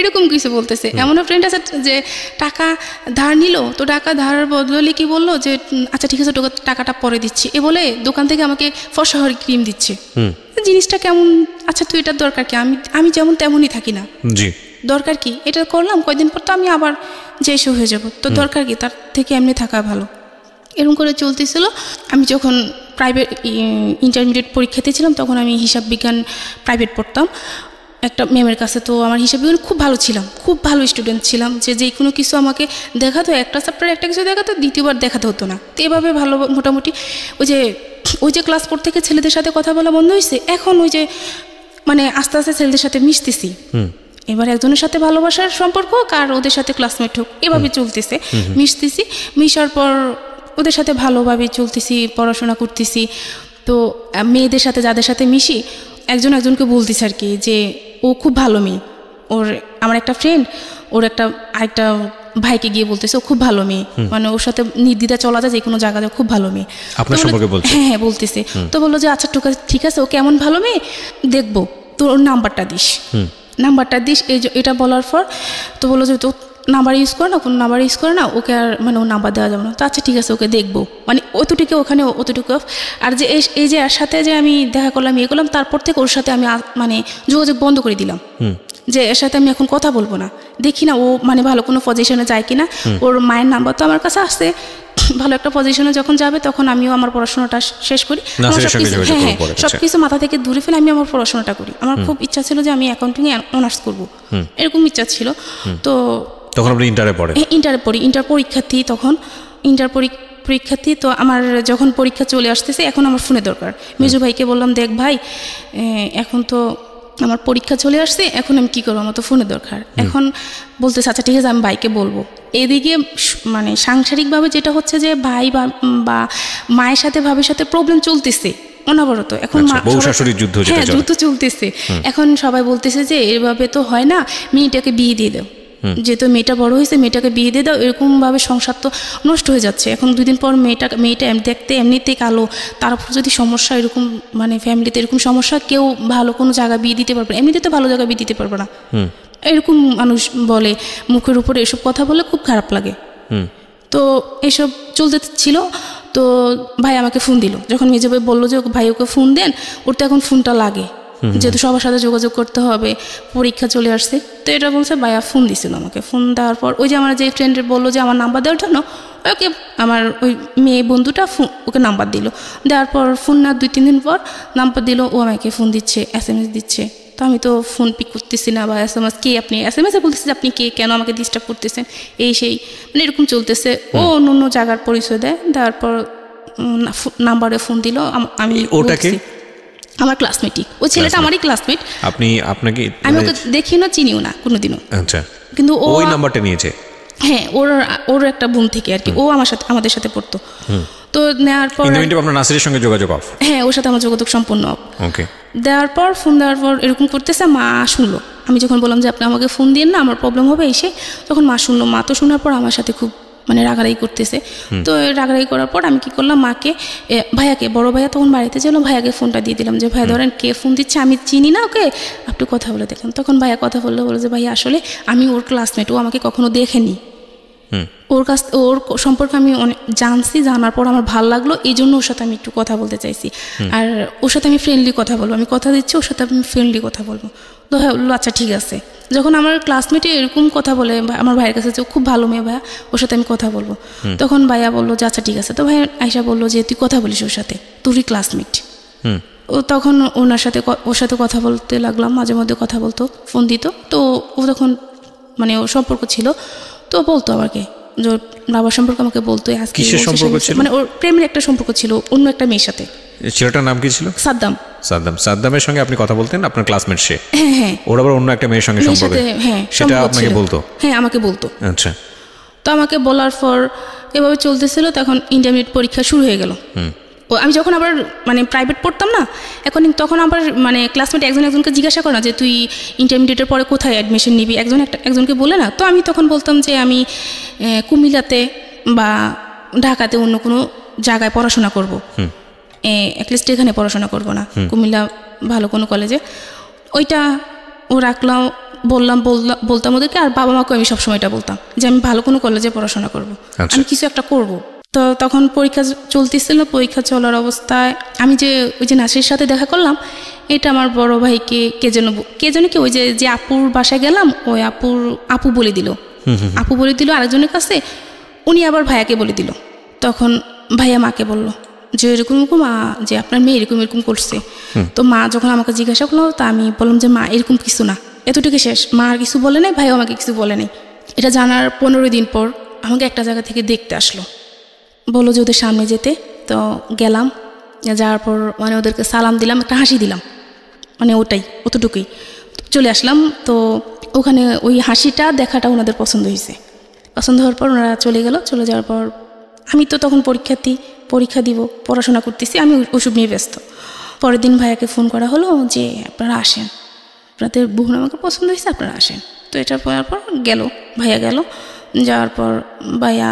এরকম কিছু বলতেছে। এমনও ফ্রেন্ড আছে যে টাকা ধার নিল, তো টাকা ধারের বদলে কি বললো যে আচ্ছা ঠিক আছে টাকাটা পরে দিচ্ছি, এ বলে দোকান থেকে আমাকে ফর্সা হওয়ার ক্রিম দিচ্ছে। জিনিসটা কেমন? আচ্ছা তুই এটার দরকার কি? আমি যেমন তেমনই থাকি না, জি দরকার কি? এটা করলাম, কয়েকদিন পর তো আমি আবার যে এসে হয়ে যাব, তো দরকার কি? তার থেকে এমনি থাকা ভালো। এরকম করে চলতেছিল। আমি যখন প্রাইভেট ইন্টারমিডিয়েট পরীক্ষাতে ছিলাম, তখন আমি হিসাব বিজ্ঞান প্রাইভেট পড়তাম একটা ম্যামের কাছে। তো আমার হিসাব বিজ্ঞান খুব ভালো ছিলাম, খুব ভালো স্টুডেন্ট ছিলাম, যে কোনো কিছু আমাকে দেখাতো, একটা চ্যাপ্টার একটা কিছু দেখাতো, দ্বিতীয়বার দেখাতে হতো না। তো এভাবে ভালো মোটামুটি ওই যে ক্লাস 4 থেকে ছেলেদের সাথে কথা বলা বন্ধ হয়েছে, এখন আস্তে আস্তে ছেলেদের সাথে মিশতেছি। এবার একজনের সাথে ভালোবাসার সম্পর্ক হোক আর ওদের সাথে ক্লাসমেট হোক, এভাবে চলতেছে, মিশতেছি। মিশার পর ওদের সাথে ভালোভাবে চলতেছি, পড়াশোনা করতেছি। তো মেয়েদের সাথে যাদের সাথে মিশি, একজনকে বলতেছে আর কি যে ও খুব ভালো মেয়ে। আমার একটা ফ্রেন্ড ওর আরেকটা ভাইকে গিয়ে বলতেছে ও খুব ভালো মেয়ে, ওর সাথে নির্দ্বিধা চলা যায়, যে কোনো জায়গায় খুব ভালো মেয়ে। হ্যাঁ বলতেছে। তো বললো যে আচ্ছা ঠিক আছে, ও কেমন ভালো মেয়ে দেখবো, তো ওর নাম্বারটা দিস। এটা বলার পর তো বললো যে তো নাম্বার ইউজ করে না, কোনো নাম্বার ইউজ করে না, ওকে আর ওর নাম্বার দেওয়া যাবে না। তো আচ্ছা ঠিক আছে, ওকে দেখবো, অতটুকু ওখানে অতটুকু। আর যে এই যে এর সাথে যে আমি দেখা করলাম, ইয়ে করলাম, তারপর থেকে ওর সাথে আমি যোগাযোগ বন্ধ করে দিলাম, যে এর সাথে আমি এখন কথা বলবো না, দেখি না ও ভালো কোনো পজিশনে যায় কিনা। ওর মায়ের নাম্বার তো আমার কাছে আসছে, ভালো একটা পজিশনে যখন যাবে তখন আমিও আমার পড়াশোনাটা শেষ করি, সবকিছু মাথা থেকে দূরে ফেলে আমি আমার পড়াশোনাটা করি। আমার খুব ইচ্ছা ছিল যে আমি অ্যাকাউন্টিংয়ে অনার্স করবো, এরকম ইচ্ছা ছিল। তো তখন আপনি ইন্টারে পড়ি, ইন্টার পরীক্ষার্থী, তখন ইন্টার পরীক্ষার্থী। তো আমার যখন পরীক্ষা চলে আসতেছে, এখন আমার ফোনে দরকার। মেজু ভাইকে বললাম, দেখ ভাই, এখন তো আমার পরীক্ষা চলে আসছে, এখন আমি কী করবো, আমার তো ফোনে দরকার। এখন বলতেছে আচ্ছা ঠিক আছে, আমি ভাইকে বলবো। এদিকে সাংসারিকভাবে যেটা হচ্ছে যে ভাই বা মায়ের সাথে ভাবের সাথে প্রবলেম চলতেছে অনবরত। এখন যুদ্ধ চলতেছে। এখন সবাই বলতেছে যে এভাবে তো হয় না, মেয়েটাকে বিয়ে দিয়ে দাও, যেহেতু মেয়েটা বড় হয়েছে, মেয়েটাকে বিয়ে দিয়ে দাও। এরকমভাবে সংসার তো নষ্ট হয়ে যাচ্ছে। এখন 2 দিন পর মেয়েটা দেখতে এমনিতেই কালো, তারপর যদি সমস্যা এরকম ফ্যামিলিতে এরকম সমস্যা, কেউ ভালো কোনো জায়গা বিয়ে দিতে পারবে না, এমনিতে তো ভালো জায়গা বিয়ে দিতে পারবে না, এরকম মানুষ বলে, মুখের উপরে এসব কথা বলে, খুব খারাপ লাগে। তো এসব চলতে ছিল। তো ভাই আমাকে ফোন দিল, যখন মেজো ভাই বললো যে ভাই ওকে ফোন দেন, ওর তো এখন ফোনটা লাগে, যেহেতু সবার সাথে যোগাযোগ করতে হবে, পরীক্ষা চলে আসছে। তো এটা বলছে, ভাইয়া ফোন দিছিল আমাকে। ফোন দেওয়ার পর ওই যে আমার যে ফ্রেন্ডের বললো যে আমার নাম্বার দেওয়ার জন্য, ওকে আমার ওই মেয়ে বন্ধুটা ওকে নাম্বার দিল। দেওয়ার পর ফোন না 2-3 দিন পর নাম্বার দিল, ও আমাকে ফোন দিচ্ছে, SMS দিচ্ছে। তো আমি তো ফোন পিক করতেছি না, বা SMS কে আপনি, SMS-এ বলতেছি যে আপনি কে, কেন আমাকে ডিস্টার্ব করতেছেন, এই সেই এরকম চলতেছে। ও অন্য জায়গার পরিচয় দেওয়ার পর নাম্বারে ফোন দিল। আমি ওটাকে আমার ক্লাসমেটই, ওই ছেলেটা আমারই ক্লাসমেট। আমি ওকে দেখি না, চিনিও না কোনোদিনও। আচ্ছা, কিন্তু ওই নাম্বারটা নিয়েছে। হ্যাঁ, ওর একটা বোন থেকে আর কি, ও আমাদের সাথে পড়তো। তো নেওয়ার পর আপনার নাসিরের সঙ্গে যোগাযোগ অফ? হ্যাঁ, ওর সাথে আমার যোগাযোগ সম্পূর্ণ অফ। ওকে। ফোন দেওয়ার পর এরকম করতেছে, মা শুনলো। আমি যখন বললাম যে আপনি আমাকে ফোন দিন না, আমার প্রবলেম হবে এসে, তখন মা শুনলো। মা তো শোনার পর আমার সাথে খুব মানে রাগারাগি করতেছে। তো রাগারাগি করার পর আমি কি করলাম, মাকে ভাইয়াকে, বড় ভাইয়া তখন বাড়িতে ছিল, ভাইয়াকে ফোনটা দিয়ে দিলাম যে ভাইয়া ধরেন কে ফোন দিচ্ছে, আমি চিনি না ওকে, একটু কথা বলে দেখেন। তখন ভাইয়া কথা বললো, বলে যে ভাইয়া আসলে আমি ওর ক্লাসমেট, ও আমাকে কখনো দেখেনি, ওর সম্পর্কে আমি অনেক জানছি, জানার পর আমার ভালো লাগলো, এই জন্য ওর সাথে আমি একটু কথা বলতে চাইছি, আর ওর সাথে আমি ফ্রেন্ডলি কথা বলবো, আমি কথা দিচ্ছি ওর সাথে আমি ফ্রেন্ডলি কথা বলবো। তো ভাইয়া বললো আচ্ছা ঠিক আছে। যখন আমার ক্লাসমেটে এরকম কথা বলে, আমার ভাইয়ের কাছে যে খুব ভালো মেয়ে ভাইয়া, ওর সাথে আমি কথা বলবো, তখন ভাইয়া বললো যে আচ্ছা ঠিক আছে। তো ভাইয়া আয়শা বললো যে তুই কথা বলিস ওর সাথে, তোরই ক্লাসমেট। ও তখন ওর সাথে কথা বলতে লাগলাম, মাঝে মধ্যে কথা বলতো, ফোন দিত। তো ও তখন মানে ওর সম্পর্ক ছিল, তো বলতো আমাকে যে বাবার সম্পর্কে আমাকে বলতো, কিসের সম্পর্ক ছিল? মানে ওর প্রেমের একটা সম্পর্ক ছিল অন্য একটা মেয়ের সাথে। ছেলেটার নাম কি ছিল? সাদ্দাম। সাদ্দামের সঙ্গে আপনি কথা বলতেন, আপনার ক্লাসমেট সে? হ্যাঁ। ওর আবার অন্য একটা মেয়ের সঙ্গে সম্পর্ক? হ্যাঁ, সেটা আপনাকে বলতো? হ্যাঁ, আমাকে বলতো। আচ্ছা। তো আমাকে বলার পর এভাবে চলতেছিল, তখন ইন্টারমিডিয়েট পরীক্ষা শুরু হয়ে গেল। আমি যখন আবার মানে প্রাইভেট পড়তাম না, তখন আবার মানে ক্লাসমেট একজনকে জিজ্ঞাসা করে না যে তুই ইন্টারমিডিয়েটের পরে কোথায় অ্যাডমিশন নিবি, একজনকে বলে না। তো আমি তখন বলতাম যে আমি কুমিল্লাতে বা ঢাকাতে অন্য কোনো জায়গায় পড়াশোনা করব, অ্যাটলিস্ট এখানে পড়াশোনা করব না, কুমিল্লা ভালো কোনো কলেজে। ওইটা ও রাখলাম, বলতাম ওদেরকে, আর বাবা মাকে আমি সবসময় এটা বলতাম যে আমি ভালো কোনো কলেজে পড়াশোনা করব, আমি কিছু একটা করব। তো তখন পরীক্ষা চলতেছিল, পরীক্ষা চলার অবস্থায় আমি যে ওই যে নাসির সাথে দেখা করলাম, এটা আমার বড় ভাইকে কে যেন কি ওই যে আপুর বাসায় গেলাম, ওই আপু বলে দিল, আরেকজনের কাছে, উনি আবার ভাইয়াকে বলে দিল। তখন ভাইয়া মাকে বলল যে এরকম যে আপনার মেয়ে এরকম করছে। তো মা যখন আমাকে জিজ্ঞাসা করলো, তা আমি বললাম যে মা এরকম কিছু না, এতটুকু শেষ, মা আর কিছু বলে নাই, ভাইও আমাকে কিছু বলে নাই। এটা জানার 15 দিন পর আমাকে একটা জায়গা থেকে দেখতে আসলো, বললো যে ওদের সামনে যেতে। তো গেলাম, যাওয়ার পর মানে ওদেরকে সালাম দিলাম, একটা হাসি দিলাম, মানে অতটুকুই চলে আসলাম। তো ওখানে ওই হাসিটা দেখাটা ওনাদের পছন্দ হয়েছে, পছন্দ হওয়ার পর ওনারা চলে গেল। চলে যাওয়ার পর আমি তো তখন পরীক্ষা দিব, পড়াশোনা করতেছি, আমি ওষুধ নিয়ে ব্যস্ত। পরের দিন ভাইয়াকে ফোন করা হলো যে আপনারা আসেন, আপনাদের বোন আমাকে পছন্দ হয়েছে, আপনারা আসেন। তো এটা পড়ার পর ভাইয়া গেল, যাওয়ার পর ভাইয়া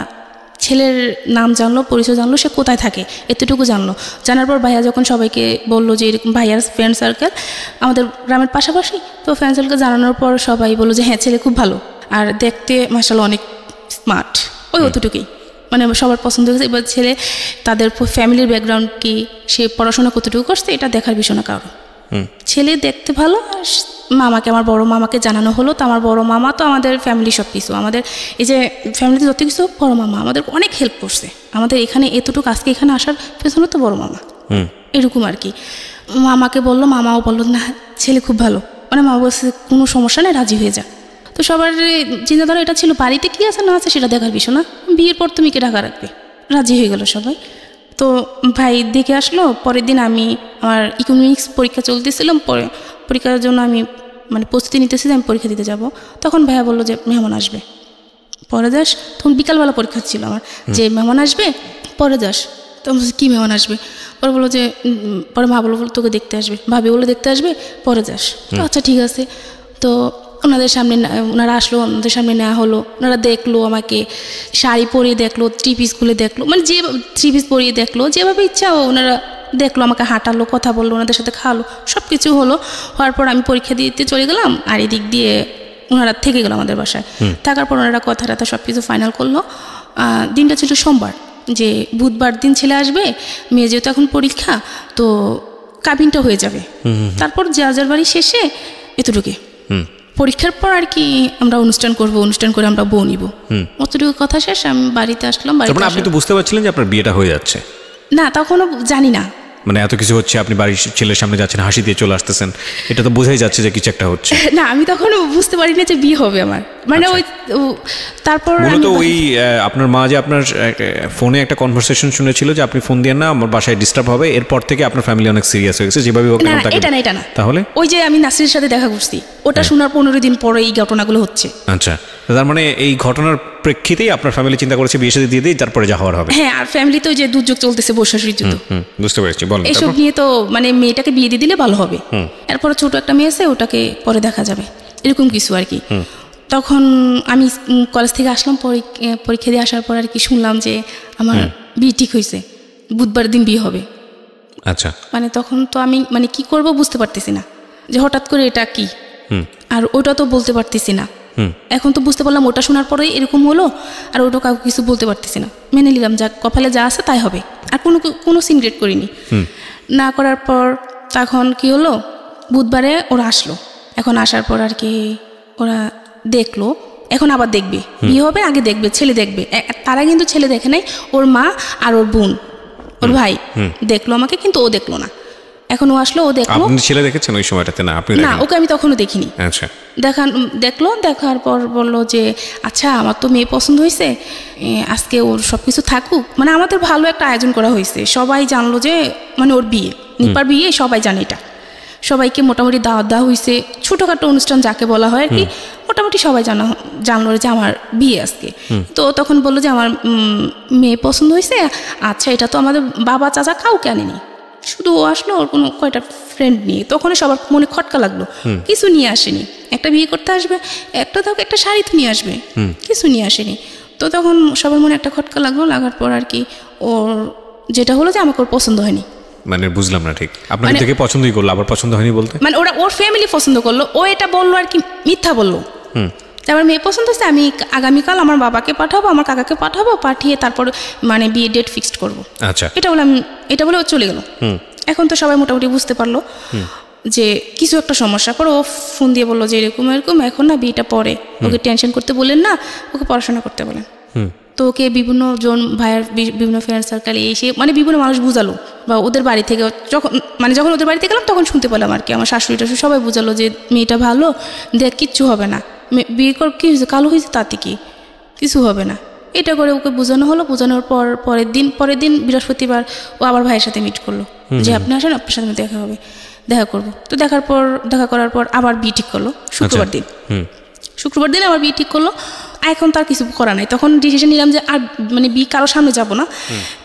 ছেলের নাম জানলো, পরিচয় জানলো, সে কোথায় থাকে এতটুকু জানলো। জানার পর ভাইয়া যখন সবাইকে বললো যে এরকম ভাইয়ার ফ্রেন্ড সার্কেল আমাদের গ্রামের পাশাপাশি, তো ফ্রেন্ড সার্কেল জানানোর পর সবাই বললো যে হ্যাঁ ছেলে খুব ভালো, আর দেখতে মাশাআল্লাহ অনেক স্মার্ট, অতটুকুই মানে সবার পছন্দ হয়েছে। এবার ছেলে তাদের ফ্যামিলির ব্যাকগ্রাউন্ড কি, সে পড়াশোনা কতটুকু করছে, এটা দেখার বিষয় না কারো। ছেলে দেখতে ভালো। আমার বড় মামাকে জানানো হলো, তো আমার বড় মামা তো আমাদের ফ্যামিলি সব কিছু, আমাদের এই যে ফ্যামিলিতে যত কিছু, বড় মামা আমাদের অনেক হেল্প করছে, আমাদের এখানে এতটুকু আজকে এখানে আসার পেছনে তো বড় মামা, এরকম আর কি। মামাকে বললো, মামাও বললো না ছেলে খুব ভালো, মানে মা বলছে কোনো সমস্যা নেই, রাজি হয়ে যা। তো সবার চিন্তাধারা এটা ছিল বাড়িতে কী আছে না আছে সেটা দেখার বিষয় না, বিয়ের পর তুমি কে ঢাকা রাখবে, রাজি হয়ে গেল সবাই। তো ভাই দেখে আসলো। পরের দিন আমার ইকোনমিক্স পরীক্ষা চলতেছিলাম, পরীক্ষার জন্য আমি মানে প্রস্তুতি নিতেছি, আমি পরীক্ষা দিতে যাব। তখন ভাইয়া বললো যে মেহমান আসবে, পরে যাস। তখন বিকালবেলা পরীক্ষা ছিল আমার, যে মেহমান আসবে পরে যাস। তখন কী মেহমান আসবে? পরে বললো যে, পরে মা বললো তোকে দেখতে আসবে, ভাবি বলে দেখতে আসবে, পরে যাস। আচ্ছা ঠিক আছে। তো ওনারা আসলো, ওনাদের সামনে নেওয়া হলো, ওনারা দেখলো আমাকে, শাড়ি পরিয়ে দেখলো, 3 পিস খুলে দেখলো, মানে যে 3 পিস পরিয়ে দেখলো, যেভাবে ইচ্ছা ওনারা দেখলো, আমাকে হাঁটালো, কথা বললো, ওনাদের সাথে খাওয়ালো, সব কিছু হলো। হওয়ার পর আমি পরীক্ষা দিতে চলে গেলাম, আর এদিক দিয়ে ওনারা থেকে গেলো আমাদের বাসায়। থাকার পর ওনারা কথা সব কিছু ফাইনাল করলো। দিনটা ছিল সোমবার, যে বুধবার দিন ছেলে আসবে, মেয়ে যেহেতু এখন পরীক্ষা, তো কাবিনটা হয়ে যাবে। তারপর যার বাড়ি শেষে এতটুকু, পরীক্ষার পর আর কি আমরা অনুষ্ঠান করে আমরা বউ নিব, অতটুকু কথা শেষ। আমি বাড়িতে আসলাম। আপনি তো বুঝতে পারছিলেন যে আপনার বিয়েটা হয়ে যাচ্ছে? না, তখনও জানি না, মানে এত কিছু হচ্ছে, আপনি বাড়ির ছেলের সামনে যাচ্ছেন, হাসি দিয়ে চলে আসতেছেন, এটা তো বোঝাই যাচ্ছে যে কিছু একটা হচ্ছে। না, আমি তখনও বুঝতে পারি না যে বিয়ে হবে আমার, মানে ওই তারপর মূলত ওই আপনার মা যে আপনার ফোনে একটা কনভারসেশন শুনেছিল যে আপনি ফোন দিয়ে না, আমার বাসায় ডিস্টার্ব হবে, এরপর থেকে আপনার ফ্যামিলি অনেক সিরিয়াস হয়ে গেছে, যেভাবে হোক। এটা না। তাহলে ওই যে আমি নাসিরের সাথে দেখা করছি, ওটা শোনার 15 দিন পরে এই ঘটনাগুলো হচ্ছে। আচ্ছা, তার মানে এই ঘটনার প্রেক্ষিতেই আপনার ফ্যামিলি চিন্তা করেছে বিয়ে সাথে দিয়ে দিই, তারপরে যা হওয়ার হবে। হ্যাঁ, আর ফ্যামিলিতে ওই যে দুর্যোগ চলতেছে, বর্ষাশুর যুদ্ধ, বুঝতে পেরেছি। বলেন, এসব নিয়ে তো মানে মেয়েটাকে বিয়ে দিয়ে দিলে ভালো হবে, এরপরে ছোট একটা মেয়ে আছে, ওটাকে পরে দেখা যাবে, এরকম কিছু আর কি। তখন আমি কলেজ থেকে আসলাম, পরীক্ষা দিয়ে আসার পর আর কি শুনলাম যে আমার বিয়ে ঠিক হয়েছে, বুধবার দিন বিয়ে হবে। আচ্ছা, মানে তখন তো আমি মানে কি করব বুঝতে পারতেছি না, যে হঠাৎ করে এটা কি, আর ওটা তো বলতে পারতেছি না। এখন তো বুঝতে পারলাম ওটা শোনার পরেই এরকম হলো, আর ওটা কাউকে কিছু বলতে পারতেছি না, মেনে নিলাম যা কপালে যা আছে তাই হবে, আর কোনো সিনক্রেট করিনি। না করার পর তখন কি হলো, বুধবারে ওরা আসলো। এখন আসার পর আর কি ওরা দেখলো, এখন আবার দেখবে, বিয়ে হবে আগে দেখবে, ছেলে দেখবে। তারা কিন্তু ছেলে দেখে নাই, ওর মা আর ওর বোন, ওর ভাই দেখলো আমাকে, কিন্তু ও দেখলো না। এখন ও আসলো, ও দেখলো। আপনি ছেলে দেখেছেন ওই সময়টাতে? না, আপনি না, ওকে আমি তখনও দেখিনি। আচ্ছা, দেখলো, দেখার পর বললো যে আচ্ছা আমার তো মেয়ে পছন্দ হয়েছে, আজকে ওর সব কিছু থাকুক। মানে আমাদের ভালো একটা আয়োজন করা হয়েছে, সবাই জানলো যে মানে ওর বিয়ে, নিপার বিয়ে, সবাই জানে এটা। সবাইকে মোটামুটি দাওয়াত দেওয়া হয়েছে, ছোটোখাটো অনুষ্ঠান যাকে বলা হয় আর কি, মোটামুটি সবাই জানলো যে আমার বিয়ে আজকে। তো তখন বললো যে আমার মেয়ে পছন্দ হয়েছে। আচ্ছা, এটা তো আমাদের বাবা চাচা কাউকে আনেনি, শুধু ও আসলো ওর কোনো কয়টা ফ্রেন্ড নিয়ে। তখন সবার মনে খটকা লাগলো, কিছু নিয়ে আসেনি। একটা বিয়ে করতে আসবে, একটা শাড়ি তো নিয়ে আসবে, কিছু নিয়ে আসেনি। তো তখন সবার মনে একটা খটকা লাগলো, লাগার পর আর কি ওর যেটা হলো যে আমাকে ওর পছন্দ হয়নি। মানে বুঝলাম না ঠিক, আপনাকে দেখে পছন্দই করলো, আবার পছন্দ হয়নি বলতে? মানে ওর ফ্যামিলি পছন্দ করলো, ও এটা বললো আর কি, মিথ্যা বললো। আমার মেয়ে পছন্দ হচ্ছে, আমি আগামীকাল আমার বাবাকে পাঠাবো, আমার কাকাকে পাঠাবো, পাঠিয়ে তারপর মানে বিয়ে ডেট ফিক্সড করবো। আচ্ছা, এটা বলে ও চলে গেল। এখন তো সবাই মোটামুটি বুঝতে পারলো যে কিছু একটা সমস্যা। পর ও ফোন দিয়ে বললো যে এরকম এরকম, এখন না বিয়েটা পরে, ওকে টেনশন করতে বলেন না, ওকে পড়াশোনা করতে বলেন। তো ওকে বিভিন্ন জন ভাইয়ের বিভিন্ন ফ্রেন্ড সার্কেলে এসে মানে বিভিন্ন মানুষ বুঝালো, বা ওদের বাড়ি থেকে যখন ওদের বাড়িতে গেলাম তখন শুনতে পেলাম আর কি, আমার শাশুড়ি টাশুড়ি সবাই বুঝালো যে মেয়েটা ভালো, দেখ কিচ্ছু হবে না, বিয়ে কর, কী হয়েছে, কালো হয়েছে তাতে কি, কিছু হবে না। এটা করে ওকে বোঝানো হলো। বোঝানোর পর পরের দিন বৃহস্পতিবার ও আবার ভাইয়ের সাথে মিট করলো যে আপনি আসেন, আপনার সাথে দেখা করবো। তো দেখা করার পর আবার বিয়ে ঠিক করলো শুক্রবার দিন আবার বিয়ে ঠিক করলো। এখন তার কিছু করা নাই, তখন ডিসিশন নিলাম যে আর মানে বিয়ে কারোর সামনে যাব না,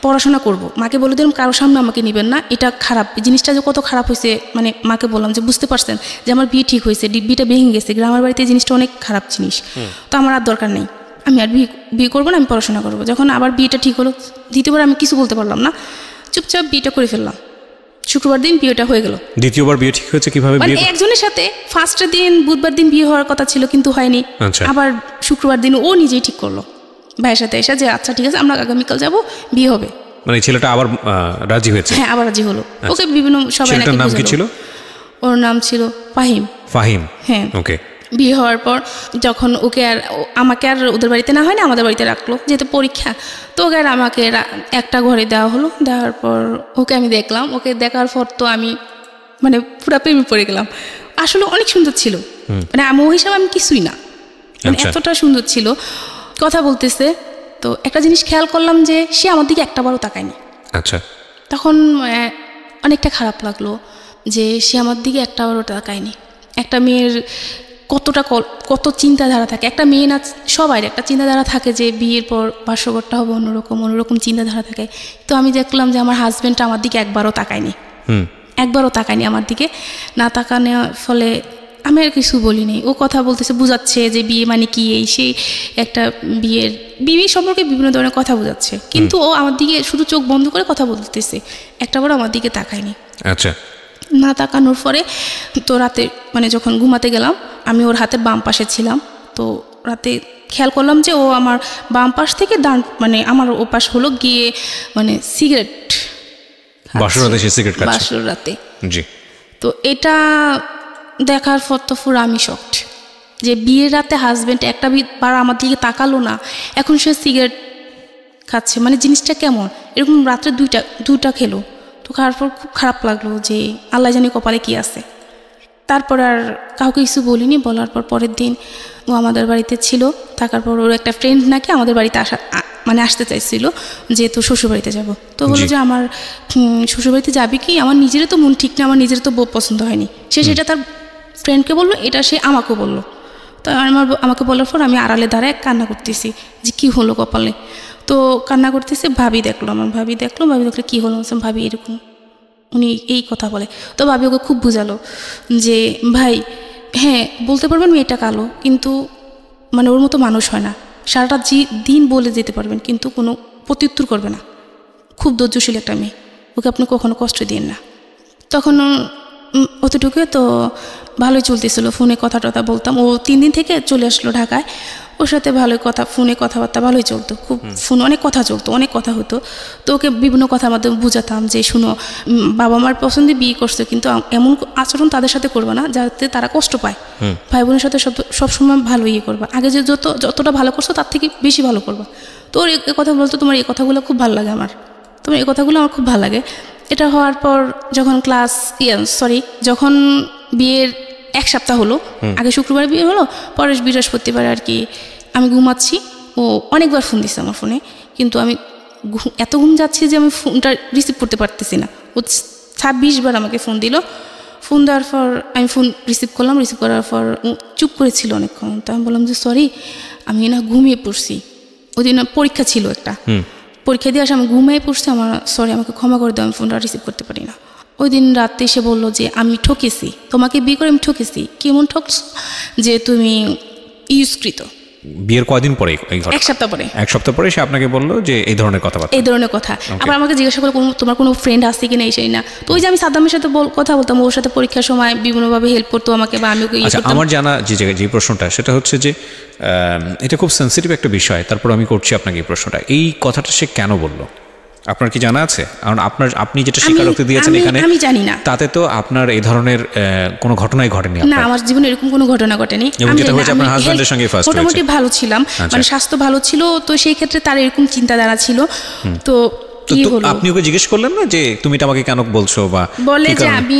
পড়াশোনা করব। মাকে বলে দিলাম কারোর সামনে আমাকে নেবেন না, এটা খারাপ, জিনিসটা যে কত খারাপ হয়েছে। মানে মাকে বললাম যে বুঝতে পারছেন যে আমার বিয়ে ঠিক হয়েছে, বিয়েটা ভেঙে গেছে, গ্রামের বাড়িতে জিনিসটা অনেক খারাপ জিনিস, তো আমার আর দরকার নেই, আমি আর বিয়ে করবো না, আমি পড়াশোনা করবো। যখন আবার বিয়েটা ঠিক হলো, দ্বিতীয়বার আমি কিছু বলতে পারলাম না, চুপচাপ বিয়েটা করে ফেললাম। শুক্রবার দিন বিয়েটা হয়ে গেল। দ্বিতীয়বার বিয়ে ঠিক হয়েছে কিভাবে? মানে একজনের সাথে ফার্স্টের দিন বুধবার দিন বিয়ে হওয়ার কথা ছিল কিন্তু হয়নি। আবার শুক্রবার দিন ও নিজেই ঠিক করলো ভাইয়ের সাথে এসে যে আচ্ছা ঠিক আছে আমরা আগামীকাল যাব, বিয়ে হবে। মানে ছেলেটা আবার রাজি হয়েছে? হ্যাঁ, আবার রাজি হলো। ওকে বিভিন্ন সবাই নাকি নাম কি ছিল? ওর নাম ছিল ফাহিম। হ্যাঁ, ওকে। বিয়ে হওয়ার পর যখন আমাকে আর ওদের বাড়িতে না হয় না, আমাদের বাড়িতে রাখলো, যেহেতু পরীক্ষা। তো ওকে আর আমাকে একটা ঘরে দেওয়া হলো। দেওয়ার পর ওকে আমি দেখলাম, ওকে দেখার পর তো আমি মানে পুরো প্রেমে পড়ে গেলাম। আসলে অনেক সুন্দর ছিল, মানে আমি ও হিসাবে আমি কিছুই না, মানে এতটা সুন্দর ছিল। কথা বলতেছে তো একটা জিনিস খেয়াল করলাম যে সে আমার দিকে একটাবারও তাকায়নি। আচ্ছা, তখন অনেকটা খারাপ লাগলো যে সে আমার দিকে একটাবারও তাকায়নি। একটা মেয়ের কত চিন্তাধারা থাকে, একটা মেয়ে না সবাই একটা চিন্তাধারা থাকে যে বিয়ের পর বাসঘরটা হবে অন্যরকম চিন্তাধারা থাকে। তো আমি দেখলাম যে আমার হাজব্যান্ডটা আমার দিকে একবারও তাকায়নি আমার দিকে। না তাকানোর ফলে আমি আর কিছু বলিনি। ও কথা বলতেছে, বুঝাচ্ছে যে বিয়ে মানে কি, এই সেই একটা বিয়ে সম্পর্কে বিভিন্ন ধরনের কথা বোঝাচ্ছে, কিন্তু ও আমার দিকে শুধু চোখ বন্ধ করে কথা বলতেছে, একটাবারও আমার দিকে তাকায়নি। আচ্ছা। না তাকানোর পরে তো রাতে মানে যখন ঘুমাতে গেলাম, আমি ওর হাতের বাম পাশে ছিলাম। তো রাতে খেয়াল করলাম যে ও আমার বাম পাশ থেকে ডান মানে আমার ও পাশ হলো গিয়ে মানে সিগারেট বাসরাতে। জি। তো এটা দেখার পর তো পুরো আমি শকড যে বিয়ের রাতে হাজব্যান্ড একটা বার আমার দিকে তাকালো না, এখন সে সিগারেট খাচ্ছে, মানে জিনিসটা কেমন। এরকম রাত্রে দুইটা খেলো। তো খাওয়ার পর খুব খারাপ লাগলো যে আল্লাহ জানি কপালে কি আছে। তারপর আর কাউকে কিছু বলিনি। বলার পর পরের দিন ও আমাদের বাড়িতে ছিল, থাকার পর ওর একটা ফ্রেন্ড নাকি আমাদের বাড়িতে আসতে চাইছিল, যেহেতু শ্বশুরবাড়িতে যাব। তো বললো যে আমার শ্বশুরবাড়িতে যাবি কি, আমার নিজেরও তো মন ঠিক না, আমার নিজেরও তো বউ পছন্দ হয়নি। সেটা তার ফ্রেন্ডকে বললো, এটা সে আমাকেও বললো। তো আমাকে বলার পর আমি আড়ালে দাঁড়ায় কান্না করতেছি যে কি হলো কপালে। তো কান্না করতেছে, ভাবি দেখলো কি হলো, ভাবি এরকম উনি এই কথা বলে। তো ভাবি ওকে খুব বুঝালো যে ভাই হ্যাঁ বলতে পারবেন মেয়েটা কালো, কিন্তু মানে ওর মতো মানুষ হয় না, সারাটা দিন বলে যেতে পারবেন কিন্তু কোনো প্রত্যুত্তর করবে না। খুব ধৈর্যশীল একটা মেয়ে, ওকে আপনি কখনো কষ্ট দিন না। তখন অতটুকু তো ভালোই চলতেছিল, ফোনে কথা টথা বলতাম। ও 3 দিন থেকে চলে আসলো ঢাকায়, ওর সাথে ভালোই কথা, ফোনে কথাবার্তা ভালোই চলতো, খুব ফোনে অনেক কথা চলতো, অনেক কথা হতো। তো ওকে বিভিন্ন কথার মাধ্যমে বুঝাতাম যে শুনো, বাবা মার পছন্দে বিয়ে করছো কিন্তু এমন আচরণ তাদের সাথে করবে না যাতে তারা কষ্ট পায়। ভাই বোনের সাথে সবসময় ভালো ইয়ে করবা, আগে যে যতটা ভালো করছো তার থেকে বেশি ভালো করবা। তো ওর এই কথা বলতো, তোমার এই কথাগুলো খুব ভালো লাগে আমার, তোমার এই কথাগুলো আমার খুব ভালো লাগে। এটা হওয়ার পর যখন যখন বিয়ের 1 সপ্তাহ হলো, আগে শুক্রবার বিয়ে হলো, পরে বৃহস্পতিবার আর কি আমি ঘুমাচ্ছি, ও অনেকবার ফোন দিচ্ছে আমার ফোনে, কিন্তু আমি এত ঘুম যাচ্ছি যে আমি ফোনটা রিসিভ করতে পারতেছি না। ও 26 বার আমাকে ফোন দিল। ফোন দেওয়ার পর আমি ফোন রিসিভ করলাম, রিসিভ করার পর চুপ করেছিল অনেকক্ষণ। তো আমি বললাম যে সরি, আমি না ঘুমিয়ে পড়ছি, ওই দিন পরীক্ষা ছিল একটা, পরীক্ষা দিয়ে আসে আমি ঘুমিয়ে পড়ছি, আমার সরি, আমাকে ক্ষমা করে দাও, আমি ফোনটা রিসিভ করতে পারি না। ওই দিন রাতে এসে বললো যে আমি ঠকেছি, তোমাকে বিয়ে করে আমি ঠকেছি। কেমন ঠকছো? যে তুমি ইউজকৃত। বিয়ের কয়দিন পরে? 1 সপ্তাহ পরে। 1 সপ্তাহ পরে সে আপনাকে বললো যে এই ধরনের কথাবার্তা, এই ধরনের কথা। আবার আমাকে জিজ্ঞাসা করলো তোমার কোনো ফ্রেন্ড আছে কি না, এই সেই না। তো ওই যে আমি সাদ্দামের সাথে কথা বলতাম, ওর সাথে পরীক্ষার সময় বিভিন্নভাবে হেল্প করতো আমাকে, বা আমি ওকে ইয়ে করতাম। আমার জানা যে প্রশ্নটা, সেটা হচ্ছে যে এটা খুব সেন্সিটিভ একটা বিষয়, তারপর আমি করছি আপনাকে এই প্রশ্নটা, এই কথাটা সে কেন বললো আপনার কি জানা আছে? কারণ আপনি যেটা স্বীকারোক্তি দিয়েছেন এখানে, আমি জানি না, তাতে তো আপনার এই ধরনের কোনো ঘটনাই ঘটেনি। না, আমার জীবনে এরকম কোনো ঘটনা ঘটেনি। মোটামুটি ভালো ছিলাম, মানে স্বাস্থ্য ভালো ছিল, তো সেই ক্ষেত্রে তার এরকম চিন্তাধারা ছিল। তো আপনি ওকে জিজ্ঞেস করলেন না যে তুমি এটা আমাকে কেন বলছো? বা বলে যে আমি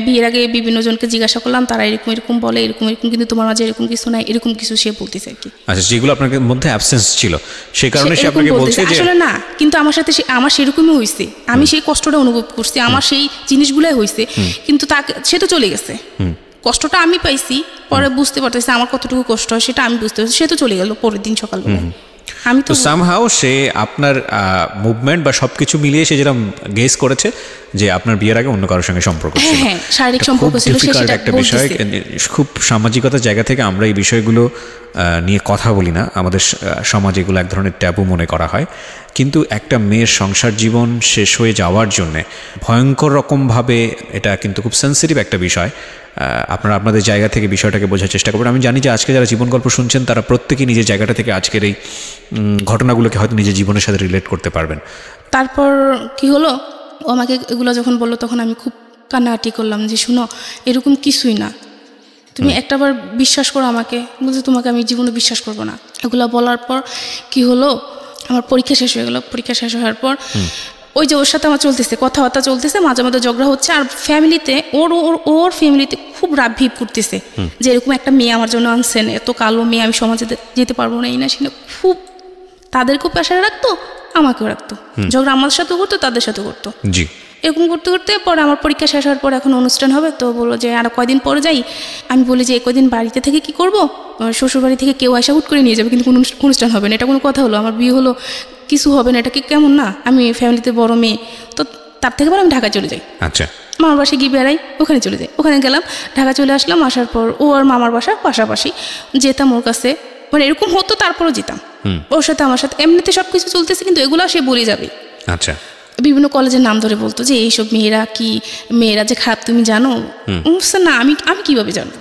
বিয়ের আগে বিভিন্ন জনকে জিজ্ঞাসা করলাম, তারা এরকম এরকম বলে, এরকম এরকম, কিন্তু তোমার মাঝে এরকম কিছু নাই, এরকম কিছু সে বলতেছে আর কি। আচ্ছা, যেগুলো আপনার মধ্যে অ্যাবসেন্স ছিল সেই কারণে সে আপনাকে বলছে যে আসলে না, কিন্তু আমার সাথে আমার সেরকমই হয়েছে, আমি সেই কষ্টটা অনুভব করছি, আমার সেই জিনিসগুলাই হয়েছে, কিন্তু তাকে সে তো চলে গেছে, কষ্টটা আমি পাইছি, পরে বুঝতে পারতেছি আমার কতটুকু কষ্ট হয় সেটা আমি বুঝতে পারছি। সে তো চলে গেল পরের দিন সকালবেলা। আমি তো সামহাও সে আপনার মুভমেন্ট বা সবকিছু মিলিয়ে সে যেরকম গেস করেছে যে আপনার বিয়ের আগে অন্য কারোর সঙ্গে সম্পর্ক ছিল, হ্যাঁ, শারীরিক সম্পর্ক ছিল, সেটা একটা বিষয়। খুব সামাজিকতার জায়গা থেকে আমরা এই বিষয়গুলো নিয়ে কথা বলি না, আমাদের সমাজে এগুলো এক ধরনের ট্যাবু মনে করা হয়। কিন্তু একটা মেয়ের সংসার জীবন শেষ হয়ে যাওয়ার জন্যে ভয়ঙ্কর রকমভাবে এটা কিন্তু খুব সেন্সিটিভ একটা বিষয়। আপনারা আপনাদের জায়গা থেকে বিষয়টাকে বোঝার চেষ্টা করবেন। আমি জানি যে আজকে যারা জীবন গল্প শুনছেন তারা প্রত্যেকেই নিজের জায়গাটা থেকে আজকের এই ঘটনাগুলোকে হয়তো নিজের জীবনের সাথে রিলেট করতে পারবেন। তারপর কি হলো, ও আমাকে এগুলো যখন বললো তখন আমি খুব কান্নাকাটি করলাম যে শুনো, এরকম কিছুই না, তুমি একটাবার বিশ্বাস করো আমাকে। বলছে তোমাকে আমি জীবনে বিশ্বাস করবো না। এগুলো বলার পর কি হলো, আমার পরীক্ষা শেষ হয়ে গেল। পরীক্ষা শেষ হওয়ার পর ওই যে ওর সাথে আমার চলতেছে, কথাবার্তা চলতেছে, মাঝে মাঝে ঝগড়া হচ্ছে, আর ফ্যামিলিতে ওর ফ্যামিলিতে খুব রাগ ভিপ করতেছে যে এরকম একটা মেয়ে আমার জন্য আনছেন, এত কালো মেয়ে, আমি সমাজে যেতে পারবো না, এই না সেটা। খুব তাদেরকেও প্রেশারে রাখতো, আমাকেও রাখতো, ঝগড়া আমার সাথেও করতো, তাদের সাথেও করতো। জি, এরকম করতে করতে পরে আমার পরীক্ষা শেষ হওয়ার পর এখন অনুষ্ঠান হবে, তো বললো যে আর কয়দিন পরে যাই। আমি বলি যে কয়দিন বাড়িতে থেকে কি করবো, শ্বশুর বাড়ি থেকে কেউ আসা হুট করে নিয়ে যাবে, কিন্তু কোনো অনুষ্ঠান হবে না, এটা কোনো কথা হলো? আমার বিয়ে হলো, কিছু হবে না, এটা কি কেমন না? আমি ফ্যামিলিতে বড় মেয়ে, তো তার থেকে বলে আমি ঢাকা চলে যাই। আচ্ছা, মামার বাসায় গিয়ে বেড়াই, ওখানে চলে যাই। ওখানে গেলাম, ঢাকা চলে আসলাম। আসার পর ও আর মামার বাসা পাশাপাশি, যেতাম ওর কাছে, মানে এরকম হতো, তারপরও যেতাম ওর সাথে। আমার সাথে এমনিতে সব কিছু চলতেছে, কিন্তু এগুলো সে বলে যাবে। আচ্ছা, বিভিন্ন কলেজের নাম ধরে বলতো যে এইসব মেয়েরা যে খারাপ তুমি জানো? না, আমি কিভাবে জানবো?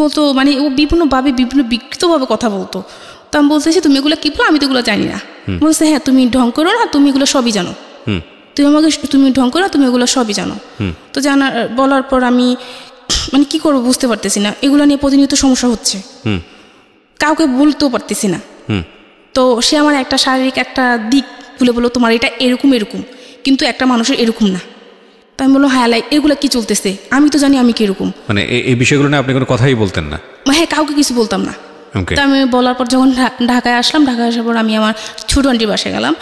বলতো, মানে ও বিভিন্নভাবে বিভিন্ন বিকৃতভাবে কথা বলতো। তো আমি বলতেছি তুমি এগুলো কি বলো, আমি তো এগুলো জানি না। বলছে হ্যাঁ, তুমি ঢং করো না, তুমি এগুলো সবই জানো, তুমি ঢং করো না, তুমি এগুলো সবই জানো। তো বলার পর আমি মানে কি করবো বুঝতে পারতেছি না, এগুলো নিয়ে প্রতিনিয়ত সমস্যা হচ্ছে, কাউকে বলতেও পারতেছি না। তো সে আমার একটা শারীরিক একটা দিক তুলে বললো তোমার এটা এরকম এরকম, কিন্তু একটা মানুষের এরকম না। তো আমি বললো হ্যাঁ, এগুলো কি চলতেছে, আমি তো জানি আমি কিরকম। মানে এই বিষয়গুলো না আপনি কোনো কথাই বলতেন না? হ্যাঁ, কাউকে কিছু বলতাম না। তো আমি বলার পর যখন ঢাকায় আসলাম, ঢাকায় আসার পর আমি আমার ছোটো আন্টির বাসায় গেলাম।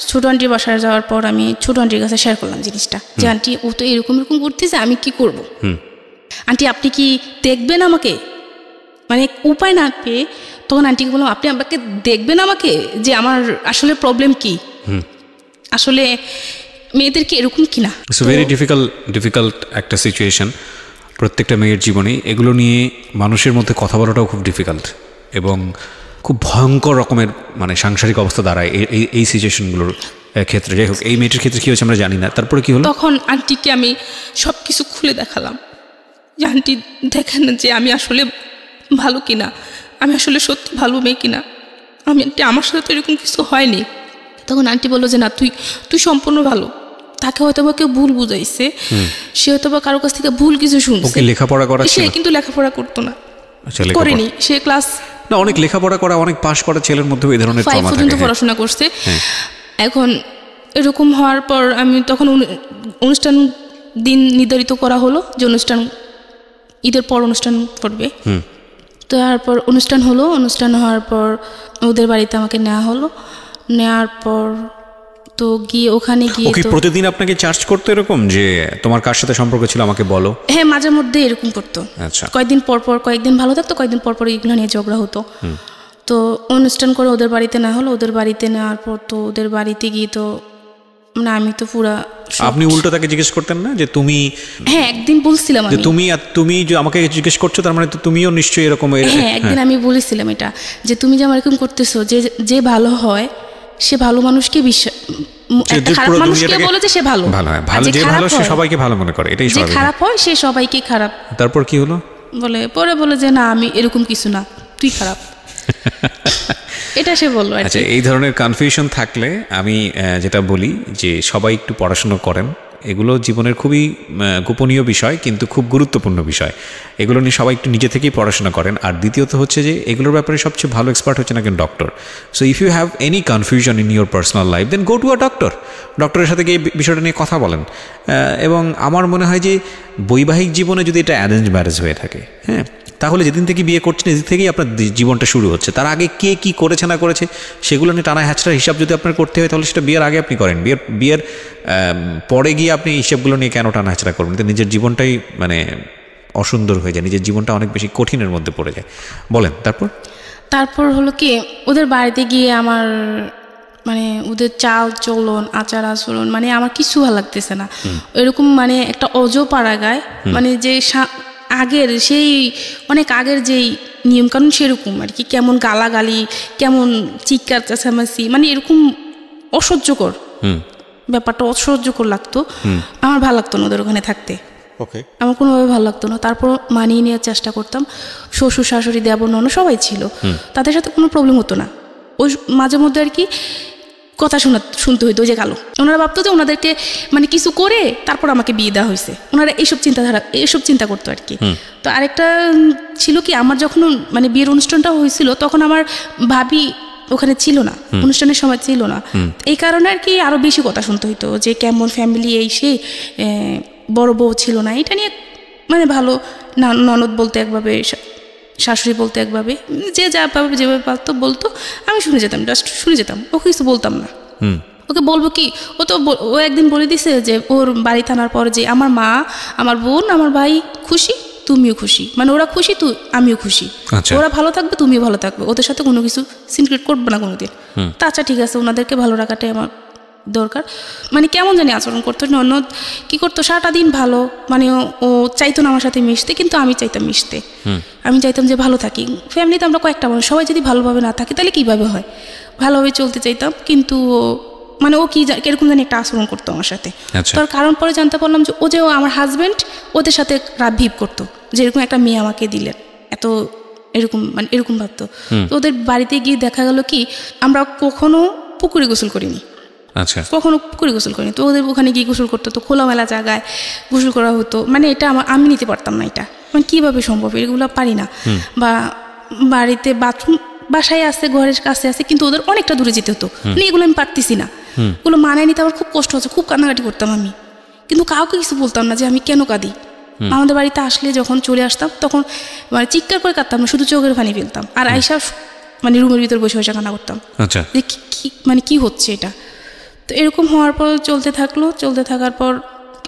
ছোটো আন্টির বাসায় যাওয়ার পর আমি ছোটো আন্টির কাছে শেয়ার করলাম জিনিসটা, যে আন্টি ও তো এরকম এরকম করতেছে, আমি কি করব? আন্টি আপনি কি দেখবেন আমাকে? মানে উপায় না পেয়ে তখন আন্টিকে বললাম আপনি আমাকে দেখবেন আমাকে, যে আমার আসলে প্রবলেম কি, আসলে মেয়েদের কি এরকম কিনা। ইটস ভেরি ডিফিকাল্ট একটা সিচুয়েশন প্রত্যেকটা মেয়ের জীবনেই। এগুলো নিয়ে মানুষের মধ্যে কথা বলাটাও খুব ডিফিকাল্ট, এবং খুব ভয়ঙ্কর রকমের মানে সাংসারিক অবস্থা দাঁড়ায় এই সিচুয়েশনগুলোর ক্ষেত্রে। যাই হোক, এই মেয়েটির ক্ষেত্রে কী হয়েছে আমরা জানি না, তারপরে কি হলো? তখন আন্টিকে আমি সব কিছু খুলে দেখালাম যে আন্টি দেখেন যে আমি আসলে ভালো কিনা, আমি আসলে সত্যি ভালো মেয়ে কিনা, আন্টি আমার সাথে তো এরকম কিছু হয়নি। তখন আন্টি বললো যে না, তুই সম্পূর্ণ ভালো, তাকে হয়তো বা কেউ ভুল বুঝাইছে, সে হয়তো বা কারো কাছ থেকে ভুল কিছু শুনছে। লেখাপড়া করা সে কিন্তু লেখাপড়া করতো না, আচ্ছা, করেনি, সে ক্লাস না, অনেক লেখাপড়া করা, অনেক পাশ করা ছেলের মধ্যে এই ধরনের 5 পর্যন্ত পড়াশোনা করছে। এখন এরকম হওয়ার পর আমি তখন অনুষ্ঠান দিন নির্ধারিত করা হলো যে অনুষ্ঠান ঈদের পর অনুষ্ঠান করবে। তো তারপর অনুষ্ঠান হলো, অনুষ্ঠান হওয়ার পর ওদের বাড়িতে আমাকে নেওয়া হলো। নেওয়ার পর তো গিয়ে ওখানে গিয়ে তো প্রতিদিন আপনাকে চার্জ করতে এরকম যে তোমার কার সাথে সম্পর্ক ছিল আমাকে বলো? হ্যাঁ, মাঝে মধ্যে এরকম করতো। আচ্ছা, কয়েকদিন পর পর, কয়েকদিন ভালো থাকতো, কয়েকদিন পর পর এগুলো নিয়ে ঝগড়া হতো। তো অনুষ্ঠান করে ওদের বাড়িতে না হলো, ওদের বাড়িতে নেওয়ার পর তো ওদের বাড়িতে গিয়ে তো মানে আমি তো পুরা। আপনি উল্টো তাকে জিজ্ঞেস করতেন না যে তুমি? হ্যাঁ, একদিন বলছিলাম যে তুমি যে আমাকে জিজ্ঞেস করছো, তার মানে তো তুমিও নিশ্চয়ই এরকম। হ্যাঁ, একদিন আমি বলেছিলাম এটা, যে তুমি যে আমার এরকম করতেছো, যে ভালো হয় সে ভালো মানুষকে বিশ্বাস, খারাপ মানুষকে বলে যে সে ভালো, যে ভালো সে সবাইকে ভালো মনে করে, এটাই স্বাভাবিক। খারাপ হয় সে সবাইকে খারাপ। তারপর কি হলো? বলে যে না, আমি এরকম কিছু না, তুই খারাপ। এটা সে বললো। আচ্ছা, এই ধরনের কনফিউশন থাকলে আমি যেটা বলি যে সবাই একটু পড়াশোনা করেন। এগুলো জীবনের খুবই গোপনীয় বিষয়, কিন্তু খুব গুরুত্বপূর্ণ বিষয়। এগুলো নিয়ে সবাই একটু নিজে থেকেই পড়াশোনা করেন। আর দ্বিতীয়ত হচ্ছে যে এগুলোর ব্যাপারে সবচেয়ে ভালো এক্সপার্ট হচ্ছে নাকি doctor. So if you have any confusion in your personal life, then go to a doctor. ডক্টরের সাথে গিয়ে বিষয়টা নিয়ে কথা বলেন। এবং আমার মনে হয় যে বৈবাহিক জীবনে যদি এটা অ্যারেঞ্জ ম্যারেজ হয়ে থাকে, হ্যাঁ, তাহলে যেদিন থেকে বিয়ে করছেন এদিন থেকেই আপনার জীবনটা শুরু হচ্ছে। তার আগে কে কি করেছে না করেছে সেগুলো নিয়ে টানা হ্যাচড়ার হিসাব যদি আপনার করতে হয়, তাহলে সেটা বিয়ের আগে আপনি করেন। বিয়ের পরে গিয়ে আপনি হিসাবগুলো নিয়ে কেন টানা হ্যাচড়া করবেন? নিজের জীবনটাই মানে অসুন্দর হয়ে যায়, নিজের জীবনটা অনেক বেশি কঠিনের মধ্যে পড়ে যায়। বলেন তারপর হলো কি, ওদের বাড়িতে গিয়ে আমার মানে ওদের চাল চলন, আচার আচরণ, মানে আমার কিছু ভালো লাগতেছে না। এরকম মানে একটা অজপাড়া গায়, মানে যে আগের সেই অনেক আগের যেই নিয়মকানুন সেরকম আর কি, কেমন গালাগালি, কেমন চিৎকার চেঁচামেচি, মানে এরকম অসহ্যকর ব্যাপারটা, অসহ্যকর লাগতো। আমার ভালো লাগতো না ওদের ওখানে থাকতে, আমার কোনোভাবে ভালো লাগতো না। তারপর মানিয়ে নেওয়ার চেষ্টা করতাম। শ্বশুর শাশুড়ি দেবর ননদ সবাই ছিল, তাদের সাথে কোনো প্রবলেম হতো না। ওই মাঝে মধ্যে আর কি কথা শুনতে হইতো যে কালো। ওনারা ভাবতো যে ওনাদেরকে মানে কিছু করে তারপর আমাকে বিয়ে দেওয়া হয়েছে, ওনারা এইসব চিন্তা করতো আর কি। তো আরেকটা ছিল কি, আমার যখন মানে বিয়ের অনুষ্ঠানটা হয়েছিল তখন আমার ভাবি ওখানে ছিল না, অনুষ্ঠানের সময় ছিল না। এই কারণে আর কি আরো বেশি কথা শুনতে হইতো যে কেমন ফ্যামিলি, এই সেই বড় বউ ছিল না, এটা নিয়ে মানে ভালো ননদ বলতে একভাবে, শাশুড়ি বলতে একভাবে, যে যেভাবে পারতো বলতো, আমি শুনে যেতাম, জাস্ট শুনে যেতাম, ওকে কিছু বলতাম না। ওকে বলবো কি, ও একদিন বলে দিছে যে ওর বাড়িতে আনার পর যে আমার মা, আমার বোন, আমার ভাই খুশি, তুমিও খুশি, মানে ওরা খুশি তো আমিও খুশি, ওরা ভালো থাকবে তুমিও ভালো থাকবে, ওদের সাথে কোনো কিছু সিক্রেট করবে না কোনোদিন। তা আচ্ছা ঠিক আছে, ওনাদেরকে ভালো রাখাটাই আমার দরকার। মানে কেমন জানি আচরণ করতো, ননদ কি করতো সারাটা দিন ভালো, মানে ও চাইতো না আমার সাথে মিশতে, কিন্তু আমি চাইতাম মিশতে, আমি চাইতাম যে ভালো থাকি। ফ্যামিলিতে আমরা কয়েকটা মানুষ, সবাই যদি ভালোভাবে না থাকে তাহলে কীভাবে হয়, ভালোভাবে চলতে চাইতাম। কিন্তু মানে ও কিরকম জানি একটা আচরণ করতো আমার সাথে। তার কারণ পরে জানতে পারলাম যে ও যে আমার হাজব্যান্ড ওদের সাথে রাত ভিপ করতো, যে এরকম একটা মেয়ে আমাকে দিলেন, এত এরকম মানে এরকম ভাবতো। তো ওদের বাড়িতে গিয়ে দেখা গেল কি, আমরা কখনো পুকুরে গোসল করিনি, কখনো পুকুরে গোসল করিনি। তো ওদের ওখানে গিয়ে গোসল করতো, তো খোলামেলা জায়গায় গোসল করা হতো, মানে এটা আমি নিতে পারতাম না, এটা মানে কীভাবে সম্ভব, এগুলো পারি না। বা বাড়িতে বাথরুম বাসায় আসে, ঘরের কাছে আসে, কিন্তু ওদের অনেকটা দূরে যেতে হতো, মানে এগুলো আমি পারতেছি না, এগুলো মানায় নিতে আমার খুব কষ্ট হচ্ছে, খুব কান্নাকাটি করতাম আমি, কিন্তু কাউকে কিছু বলতাম না যে আমি কেন কাঁদি। আমাদের বাড়িতে আসলে যখন চলে আসতাম তখন মানে চিৎকার করে কাঁদতাম না, শুধু চোখের পানি ফেলতাম, আর আইসা মানে রুমের ভিতর বসে বসে কান্না করতাম যে মানে কি হচ্ছে এটা। তো এরকম হওয়ার পর চলতে থাকার পর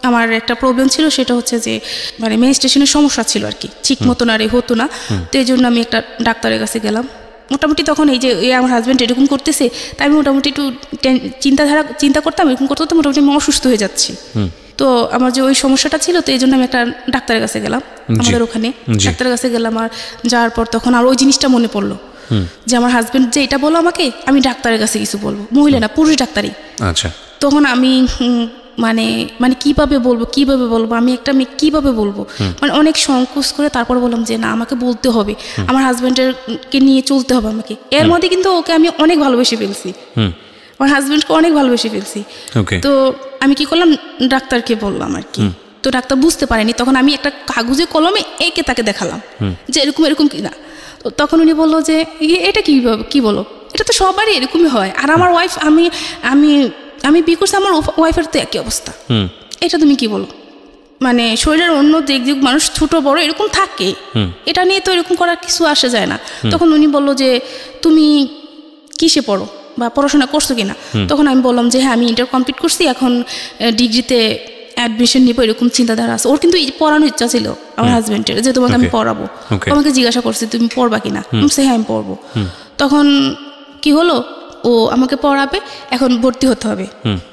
আমার একটা প্রবলেম ছিল, সেটা হচ্ছে যে মানে মেনস্ট্রুয়েশনের সমস্যা ছিল আর কি, ঠিক মতন আর হতো না। তো এই জন্য আমি একটা ডাক্তারের কাছে গেলাম। মোটামুটি তখন এই যে আমার হাজব্যান্ড এরকম করতেছে, তাই আমি মোটামুটি একটু চিন্তা করতাম, এরকম করতে করতে মোটামুটি আমি অসুস্থ হয়ে যাচ্ছি। তো আমার যে ওই সমস্যাটা ছিল, তো এই জন্য আমি একটা ডাক্তারের কাছে গেলাম, আমাদের ওখানে ডাক্তারের কাছে গেলাম। আর যাওয়ার পর তখন আর ওই জিনিসটা মনে পড়লো যে আমার হাজব্যান্ড যে এটা বলো আমাকে, আমি ডাক্তারের কাছে কিছু বলবো, মহিলা না পুরুষ ডাক্তারই। আচ্ছা, তখন আমি মানে মানে কিভাবে বলবো আমি একটা মেয়ে কিভাবে বলবো, মানে অনেক সংকোচ করে তারপর বললাম যে না আমাকে বলতে হবে, আমার হাজব্যান্ডকে নিয়ে চলতে হবে আমাকে। এর মধ্যে কিন্তু ওকে আমি অনেক ভালোবেসে ফেলছি, আমার হাজব্যান্ডকে অনেক ভালোবেসে ফেলছি। তো আমি কি করলাম, ডাক্তারকে বললাম আর কি। তো ডাক্তার বুঝতে পারেনি, তখন আমি একটা কাগজে কলমে একে তাকে দেখালাম যে এরকম এরকম কি না। তো তখন উনি বললো যে এটা কি বলো, এটা তো সবারই এরকমই হয়, আর আমার ওয়াইফ আমি আমি আমি বিয়ে করছি, আমার ওয়াইফের তো একই অবস্থা, এটা তুমি কি বলো। মানে শরীরের অন্য দিক মানুষ ছোট বড় এরকম থাকে, এটা নিয়ে তো এরকম করার কিছু আসে যায় না। তখন উনি বললো যে তুমি কিসে পড়ো বা পড়াশোনা করছো কিনা। তখন আমি বললাম যে হ্যাঁ আমি ইন্টার কমপ্লিট করছি, এখন ডিগ্রিতে অ্যাডমিশন নিবো, এরকম চিন্তাধারা আছে। ওর কিন্তু পড়ানোর ইচ্ছা ছিল আমার হাজব্যান্ডের, যে তোমাকে আমি পড়াবো। আমাকে জিজ্ঞাসা করছে তুমি পড়বা কিনা, হ্যাঁ আমি পড়বো। তখন কি হলো, ও আমাকে পড়াবে, এখন ভর্তি হতে হবে।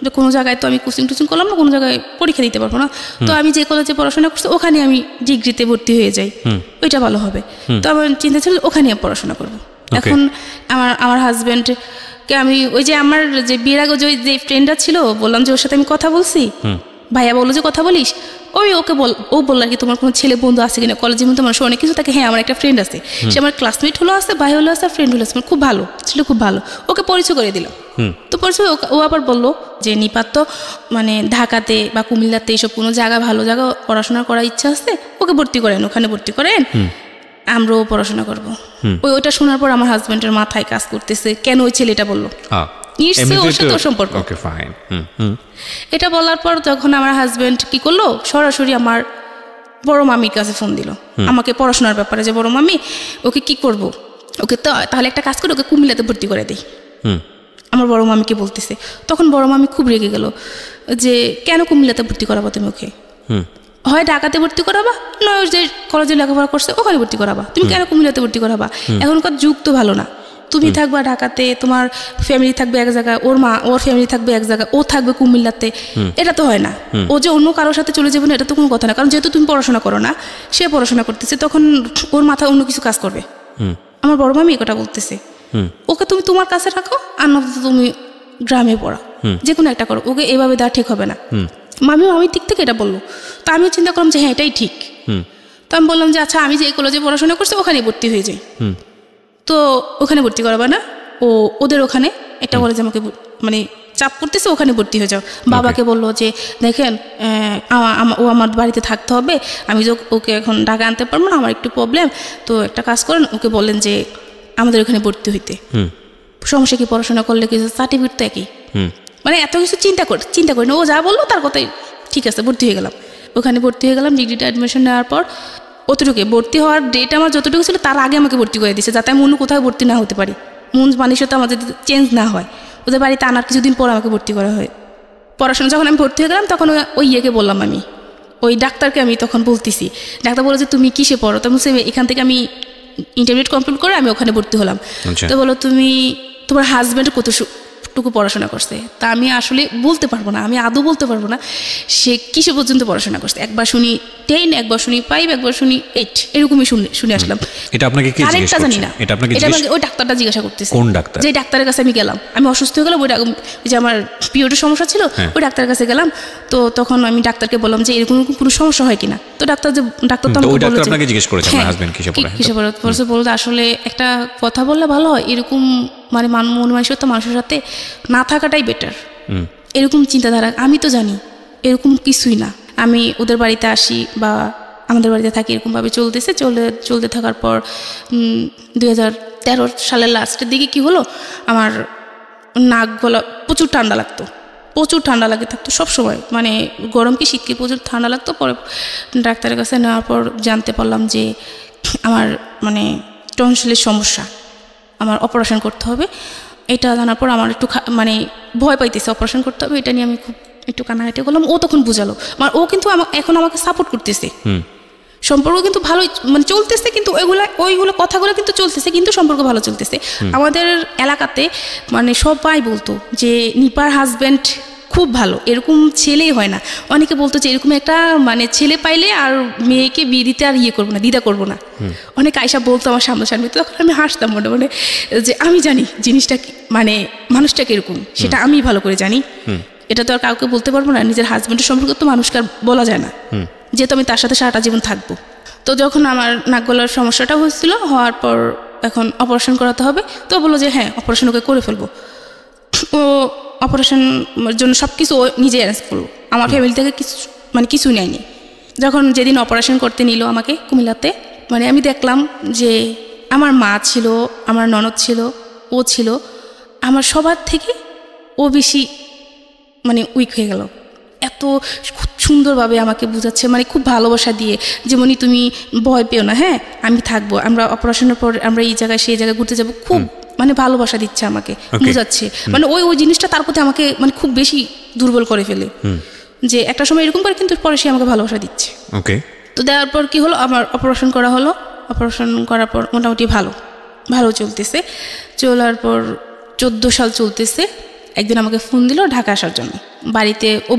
যে কোনো জায়গায় তো আমি কোচিং টোচিং করলাম না, কোনো জায়গায় পরীক্ষা দিতে পারবো না। তো আমি যে কলেজে পড়াশোনা করছি ওখানে আমি ডিগ্রিতে ভর্তি হয়ে যাই, ওইটা ভালো হবে। তো আমার চিন্তা ছিল ওখানে আমি পড়াশোনা করবো। এখন আমার হাজব্যান্ডকে আমি ওই যে আমার যে বিয়ের আগে যে ফ্রেন্ডটা ছিল বললাম যে ওর সাথে আমি কথা বলছি, ভাইয়া বললো যে কথা বলিস, ও বললো আর কি তোমার কোনো ছেলে বন্ধু আছে কিনা কলেজের মধ্যে, মানুষ অনেক কিছু থাকে। হ্যাঁ আমার একটা ফ্রেন্ড আছে, সে আমার ক্লাসমেট হলো আছে, ভাই হলো আছে, ফ্রেন্ড হলো আছে, খুব ভালো ছিল, খুব ভালো। ওকে পরিচয় করে দিল। তো পরিচয় ও আবার বললো যে নিপাত তো মানে ঢাকাতে বা কুমিল্লাতে এইসব কোনো জায়গা ভালো জায়গা পড়াশোনা করার ইচ্ছা আছে, ওকে ভর্তি করেন, ওখানে ভর্তি করেন, আমরাও পড়াশোনা করবো। ওইটা শোনার পর আমার হাজব্যান্ডের মাথায় কাজ করতেছে, কেন ওই ছেলেটা বললো, এটা বলার পর তখন আমার হাজব্যান্ড কি করলো, সরাসরি আমার বড় মামির কাছে ফোন দিল আমাকে পড়াশোনার ব্যাপারে, যে বড় মামি ওকে কি করব, ওকে তো তাহলে একটা কাজ করে ওকে কুমিল্লাতে ভর্তি করে দিই, আমার বড় মামিকে বলতেছে। তখন বড় মামি খুব রেগে গেল যে কেন কুমিল্লাতে ভর্তি করাবো তুমি ওকে, হয় ঢাকাতে ভর্তি করাবা, নয় যে কলেজে লেখাপড়া করছে ওখানে ভর্তি করাবা, তুমি কেন কুমিল্লাতে ভর্তি করাবা, এখনকার যুগ তো ভালো না, তুমি থাকবা ঢাকাতে, তোমার ফ্যামিলি থাকবে এক জায়গায়, ওর ফ্যামিলি থাকবে এক জায়গায়, ও থাকবে কুমিল্লাতে, এটা তো হয় না। ও যে অন্য কারোর সাথে চলে যাবে না এটা তো কোনো কথা না, কারণ যেহেতু তুমি পড়াশোনা করো না, সে পড়াশোনা করতেছে, তখন ওর মাথায় অন্য কিছু কাজ করবে। আমার বড় মামি এটা বলতেছে, ওকে তুমি তোমার কাছে রাখো, আর না তুমি গ্রামে পড়া, যে কোনো একটা করো, ওকে এভাবে দেওয়া ঠিক হবে না। মামিও আমি দিক থেকে এটা বললো। তো আমিও চিন্তা করলাম যে হ্যাঁ এটাই ঠিক। তো আমি বললাম যে আচ্ছা আমি যে কলেজে পড়াশোনা করছি ওখানে ভর্তি হয়ে যাই। তো ওখানে ভর্তি করাবা না, ওদের ওখানে একটা কলেজে আমাকে মানে চাপ করতেছে, ওখানে ভর্তি হয়ে যাও। বাবাকে বললো যে দেখেন ও আমার বাড়িতে থাকতে হবে, আমি ওকে এখন ঢাকা আনতে পারবো না, আমার একটু প্রবলেম, তো একটা কাজ করেন, ওকে বললেন যে আমাদের ওখানে ভর্তি হইতে, সমস্যা কি, পড়াশোনা করলে কিছু সার্টিফিকেট তো একই, মানে এত কিছু চিন্তা করি না, ও যা বললো তার কথাই ঠিক আছে, ভর্তি হয়ে গেলাম। ওখানে ভর্তি হয়ে গেলাম, ডিগ্রিটা অ্যাডমিশন নেওয়ার পর অতটুকু ভর্তি হওয়ার ডেট আমার যতটুকু ছিল তার আগে আমাকে ভর্তি করে দিয়েছে, যাতে আমি অন্য কোথাও ভর্তি না হতে পারি, মন মানসিকতা আমাদের চেঞ্জ না হয়, ওদের বাড়িতে আনার কিছুদিন পর আমাকে ভর্তি করা হয়। পড়াশোনা যখন আমি ভর্তি হয়ে গেলাম তখন ওই ইয়েকে বললাম, আমি ওই ডাক্তারকে আমি তখন বলতেছি, ডাক্তার বলে যে তুমি কিসে পড়ো, তখন সে এখান থেকে আমি ইন্টারমিডিয়েট কমপ্লিট করে আমি ওখানে ভর্তি হলাম। তো বলো তুমি তোমার হাজব্যান্ড কতটুকু পড়াশোনা করছে, তা আমি আসলে বলতে পারবো না, আমি আদৌ বলতে পারবো না সে কিসে পর্যন্ত পড়াশোনা করছে। একবার শুনি 10, একবার শুনি 5, একবার শুনি 8, এরকমই শুনে আসলাম। এটা আপনাকে কে জিজ্ঞেস করছে? জানি না, এটা ওই ডাক্তারটা জিজ্ঞাসা করতেছে। কোন ডাক্তার? যে ডাক্তারের কাছে আমি গেলাম, আমি অসুস্থ হয়ে গেলাম, ওই যে আমার পিরিয়ডের সমস্যা ছিল, ওই ডাক্তারের কাছে গেলাম। তো তখন আমি ডাক্তারকে বললাম যে এরকম কোনো সমস্যা হয় কিনা। তো ডাক্তার তো আমাকে আপনাকে জিজ্ঞেস করেছে আপনার হাজবেন্ড কিসে পড়ে, বলতে আসলে একটা কথা বললে ভালো হয়, এরকম মানে মন মানসিকতা মানুষের সাথে না থাকাটাই বেটার, এরকম চিন্তাধারা। আমি তো জানি এরকম কিছুই না, আমি ওদের বাড়িতে আসি বা আমাদের বাড়িতে থাকি, এরকমভাবে চলতে থাকার পর 2013 সালের লাস্টের দিকে কি হলো, আমার নাক গলা প্রচুর ঠান্ডা লাগে থাকতো সবসময়, মানে গরম কি শীতকে প্রচুর ঠান্ডা লাগতো। পরে ডাক্তারের কাছে নেওয়ার পর জানতে পারলাম যে আমার মানে টনসিলের সমস্যা, আমার অপারেশন করতে হবে। এটা জানার পর আমার একটু মানে ভয় পাইতেছে, অপারেশন করতে হবে, এটা নিয়ে আমি খুব একটু কান্নাকাটি করলাম। ও তখন বুঝালো, মানে ও কিন্তু এখন আমাকে সাপোর্ট করতেছে, সম্পর্ক কিন্তু ভালো মানে চলতেছে, কিন্তু ওইগুলো কথাগুলো কিন্তু চলতেছে, কিন্তু সম্পর্ক ভালো চলতেছে। আমাদের এলাকাতে মানে সবাই বলতো যে নিপার হাজব্যান্ড খুব ভালো, এরকম ছেলেই হয় না। অনেকে বলতো যে এরকম একটা মানে ছেলে পাইলে আর মেয়েকে বিয়ে দিতে আর করবো না, দ্বিধা করবো না। অনেক আয়সা বলতো আমার সামনাসামনি, তো তখন আমি হাসতাম মনে মনে যে আমি জানি জিনিসটা মানে মানুষটা কিরকম সেটা আমি ভালো করে জানি। এটা তো আর কাউকে বলতে পারবো না, নিজের হাজব্যান্ডের সম্পর্কে তো মানুষকে আর বলা যায় না, যেহেতু আমি তার সাথে সারাটা জীবন থাকবো। তো যখন আমার নাক গলার সমস্যাটা হয়েছিল, হওয়ার পর এখন অপারেশন করাতে হবে, তো বললো যে হ্যাঁ অপারেশন ওকে করে ফেলবো। ও অপারেশনের জন্য সব কিছু ও নিজে অ্যারেঞ্জ করলো, আমার ফ্যামিলি থেকে কিছু মানে কিছুই নেয়নি। যখন যেদিন অপারেশন করতে নিল আমাকে কুমিল্লাতে, মানে আমি দেখলাম যে আমার মা ছিল, আমার ননদ ছিল, ও ছিল, আমার সবার থেকে ও বেশি মানে উইক হয়ে গেল। এত খুব সুন্দরভাবে আমাকে বোঝাচ্ছে, মানে খুব ভালোবাসা দিয়ে, যেমনই তুমি ভয় পেও না, হ্যাঁ আমি থাকবো, আমরা অপারেশনের পর আমরা এই জায়গায় সেই জায়গায় ঘুরতে যাবো, খুব মানে ভালোবাসা দিচ্ছে আমাকে, বোঝাচ্ছে। মানে ওই জিনিসটা তার প্রতি আমাকে মানে খুব বেশি দুর্বল করে ফেলে, যে একটা সময় এরকম করে, কিন্তু পরে সে আমাকে ভালোবাসা দিচ্ছে। তো দেওয়ার পর কি হলো, আমার অপারেশন করা হলো। অপারেশন করার পর মোটামুটি ভালো চলতেছে। চলার পর 14 সাল চলতেছে। একদিন আমাকে ফোন দিল ঢাকা আসার জন্য।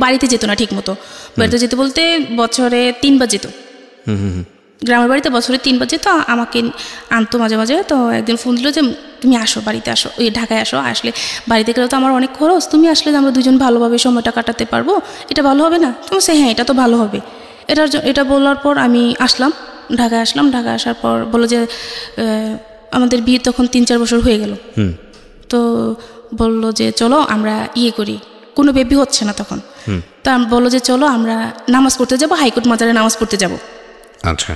বাড়িতে যেত না ঠিক মতো, বাড়িতে যেতে বলতে বছরে 3 বার যেত, গ্রামের বাড়িতে বছরে 3 বার যেত, আমাকে আনতো মাঝে মাঝে। তো একদিন ফোন দিল যে তুমি আসো, বাড়িতে আসো, ওই ঢাকায় আসো, আসলে বাড়িতে গেলে তো আমার অনেক খরচ, তুমি আসলে আমরা দুজন ভালোভাবে সময়টা কাটাতে পারবো, এটা ভালো হবে না? তুমি সে হ্যাঁ এটা তো ভালো হবে। এটা বলার পর আমি আসলাম, ঢাকায় আসলাম। ঢাকায় আসার পর বললো যে আমাদের বিয়ে তখন 3-4 বছর হয়ে গেল। তো বললো যে চলো আমরা করি, কোনো বেবি হচ্ছে না তখন। তো বললো যে চলো আমরা নামাজ পড়তে যাবো, হাইকোর্ট মাজারে নামাজ পড়তে যাবো। আচ্ছা।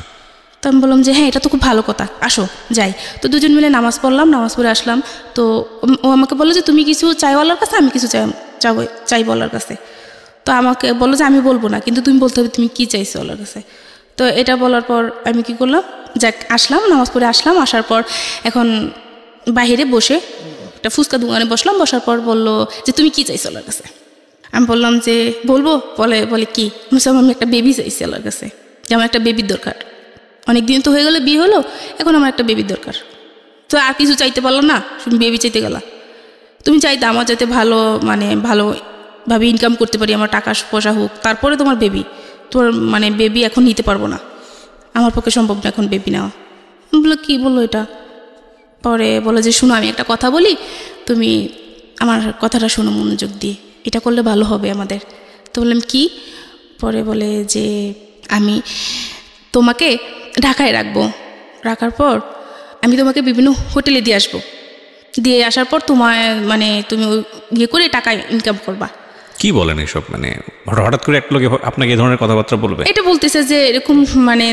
তো আমি বললাম যে হ্যাঁ এটা তো খুব ভালো কথা, আসো যাই। তো দুজন মিলে নামাজ পড়লাম, নামাজ পড়ে আসলাম। তো ও আমাকে বললো যে তুমি কিছু চাইওয়ালার কাছে, আমি কিছু চাইবো আল্লাহর কাছে। তো আমাকে বললো যে আমি বলবো না, কিন্তু তুমি বলতে হবে তুমি কী চাইছো আল্লাহর কাছে। তো এটা বলার পর আমি কি করলাম, যাক আসলাম, নামাজ পড়ে আসলাম। আসার পর এখন বাহিরে বসে একটা ফুচকা দোকানে বসলাম। বসার পর বললো যে তুমি কি চাইছো আল্লাহর কাছে। আমি বললাম যে বলবো। বলে কি? আমি একটা বেবি চাইছি আল্লাহর কাছে, যে আমার একটা বেবির দরকার, অনেক দিন তো হয়ে গেলো বিয়ে হলো, এখন আমার একটা বেবির দরকার। তো আর কিছু চাইতে পারলো না, শুধু বেবি চাইতে গেলা। তুমি চাইতে আমার যাতে ভালোভাবে ইনকাম করতে পারি, আমার টাকা পয়সা হোক, তারপরে তোমার বেবি। তোর মানে বেবি এখন নিতে পারবো না, আমার পক্ষে সম্ভব না এখন বেবি নেওয়া। বললো কি বললো এটা? পরে বলে যে শোনো আমি একটা কথা বলি, তুমি আমার কথাটা শোনো মনোযোগ দিয়ে, এটা করলে ভালো হবে আমাদের। তো বললাম কি? পরে বলে যে আমি তোমাকে ঢাকায় রাখার পর আমি তোমাকে বিভিন্ন হোটেলে দিয়ে আসবো, দিয়ে আসার পর মানে তুমি করে টাকা ইনকাম করবা। কি বলেন এসব? মানে হঠাৎ করে একটা লোক আপনাকে এই ধরনের কথাবার্তা বলবে? এটা বলতেছে যে এরকম মানে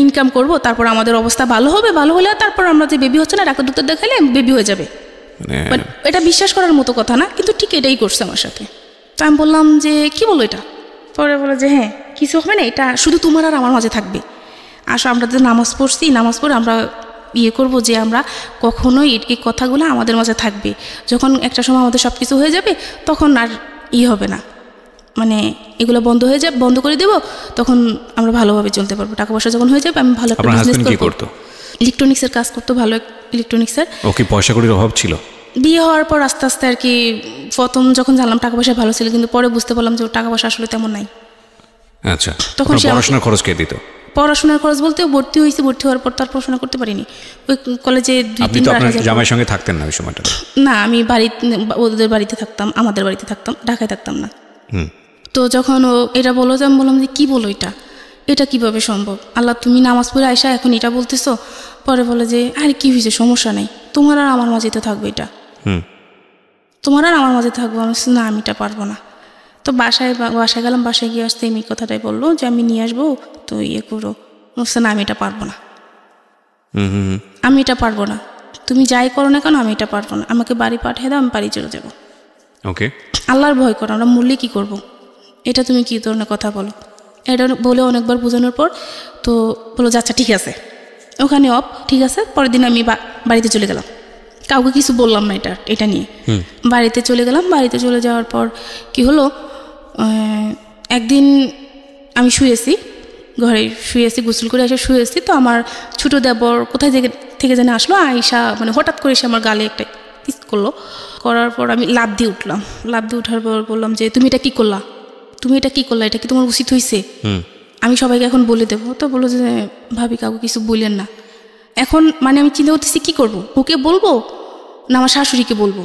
ইনকাম করব, তারপর আমাদের অবস্থা ভালো হলে তারপর আমরা যে বেবি হচ্ছে না ডাক্তার দেখালে বেবি হয়ে যাবে। এটা বিশ্বাস করার মতো কথা না, কিন্তু ঠিক এটাই করছে আমার সাথে। তো আমি বললাম যে কি বলো এটা? পরে বলে যে হ্যাঁ কিছু হবে না, এটা শুধু তোমার আর আমার মাঝে থাকবে। আসো আমরা তো নামাজ পড়ে আমরা করবো যে আমরা কখনোই এই কথাগুলো আমাদের মাঝে থাকবে। যখন একটা সময় আমাদের সব কিছু হয়ে যাবে তখন আর হবে না, মানে এগুলো বন্ধ করে দেবো, তখন আমরা ভালোভাবে চলতে পারবো। টাকা পয়সা যখন হয়ে যাবে আমি ভালো একটা বিজনেস করবো। ইলেকট্রনিক্সের কাজ করতো, ভালো ইলেকট্রনিক্সের। ওকে পয়সা কড়ির অভাব ছিল? বিয়ে হওয়ার পর আস্তে আস্তে আর কি, প্রথম যখন জানলাম টাকা পয়সা ভালো ছিল, কিন্তু পরে বুঝতে পারলাম যে ওর টাকা পয়সা আসলে তেমন নাই। আচ্ছা, তখন পড়াশোনার খরচ কে দিত? পড়াশোনার খরচ বলতে ভর্তি হওয়ার পর তার পড়াশোনা করতে পারিনি। ওই কলেজে 2-3 বার। আপনার জামাইয়ের সঙ্গে থাকতেন না ওই সময়টা? না, আমি ওদের বাড়িতে থাকতাম, আমাদের বাড়িতে থাকতাম, ঢাকায় থাকতাম না। তো যখন ও এটা বললো, আমি বললাম যে কি বলো এটা কিভাবে সম্ভব? আল্লাহ, তুমি নামাজ পড়ে আয়সা এখন এটা বলতেছো? পরে বলে যে আরে কি হয়েছে, সমস্যা নেই, তোমার আর আমার মাঝে তো থাকবে, এটা তোমার আর আমার মাঝে থাকবো। আমি না, আমি এটা পারবো না। তো বাসায় গেলাম, বাসায় গিয়ে আসতে এই কথাটাই বললো যে আমি নিয়ে আসবো, তো করো। না, আমি এটা পারবো না, তুমি যাই করো না কেন, আমি এটা পারবো না, আমাকে বাড়ি পাঠিয়ে দাও, আমি বাড়ি চলে যাবো। ওকে, আল্লাহর ভয় করো, আমরা মরলে কি করবো, এটা তুমি কি ধরনের কথা বলো? এটা বলে অনেকবার বোঝানোর পর তো বলো যে আচ্ছা ঠিক আছে, ওখানে ঠিক আছে। পরের দিন আমি বাড়িতে চলে গেলাম, কাউকে কিছু বললাম না এটা নিয়ে। বাড়িতে চলে গেলাম। বাড়িতে চলে যাওয়ার পর কি হলো, একদিন আমি ঘরে শুয়েছি, গোসল করে এসে শুয়েছি। তো আমার ছোটো দেবর কোথায় থেকে যেন আসলো, আয়সা মানে হঠাৎ করে এসে আমার গালে একটা করলো, করার পর আমি লাফ দিয়ে উঠলাম। লাফ দিয়ে উঠার পর বললাম যে তুমি এটা কী করলা, তুমি এটা কী করলা, এটা কি তোমার উচিত হয়েছে? আমি সবাইকে এখন বলে দেবো। তো বললো যে ভাবি কাউকে কিছু বললেন না। এখন মানে আমি চিন্তা করতেছি কী করবো, ওকে বলবো না আমার শাশুড়িকে বলবো।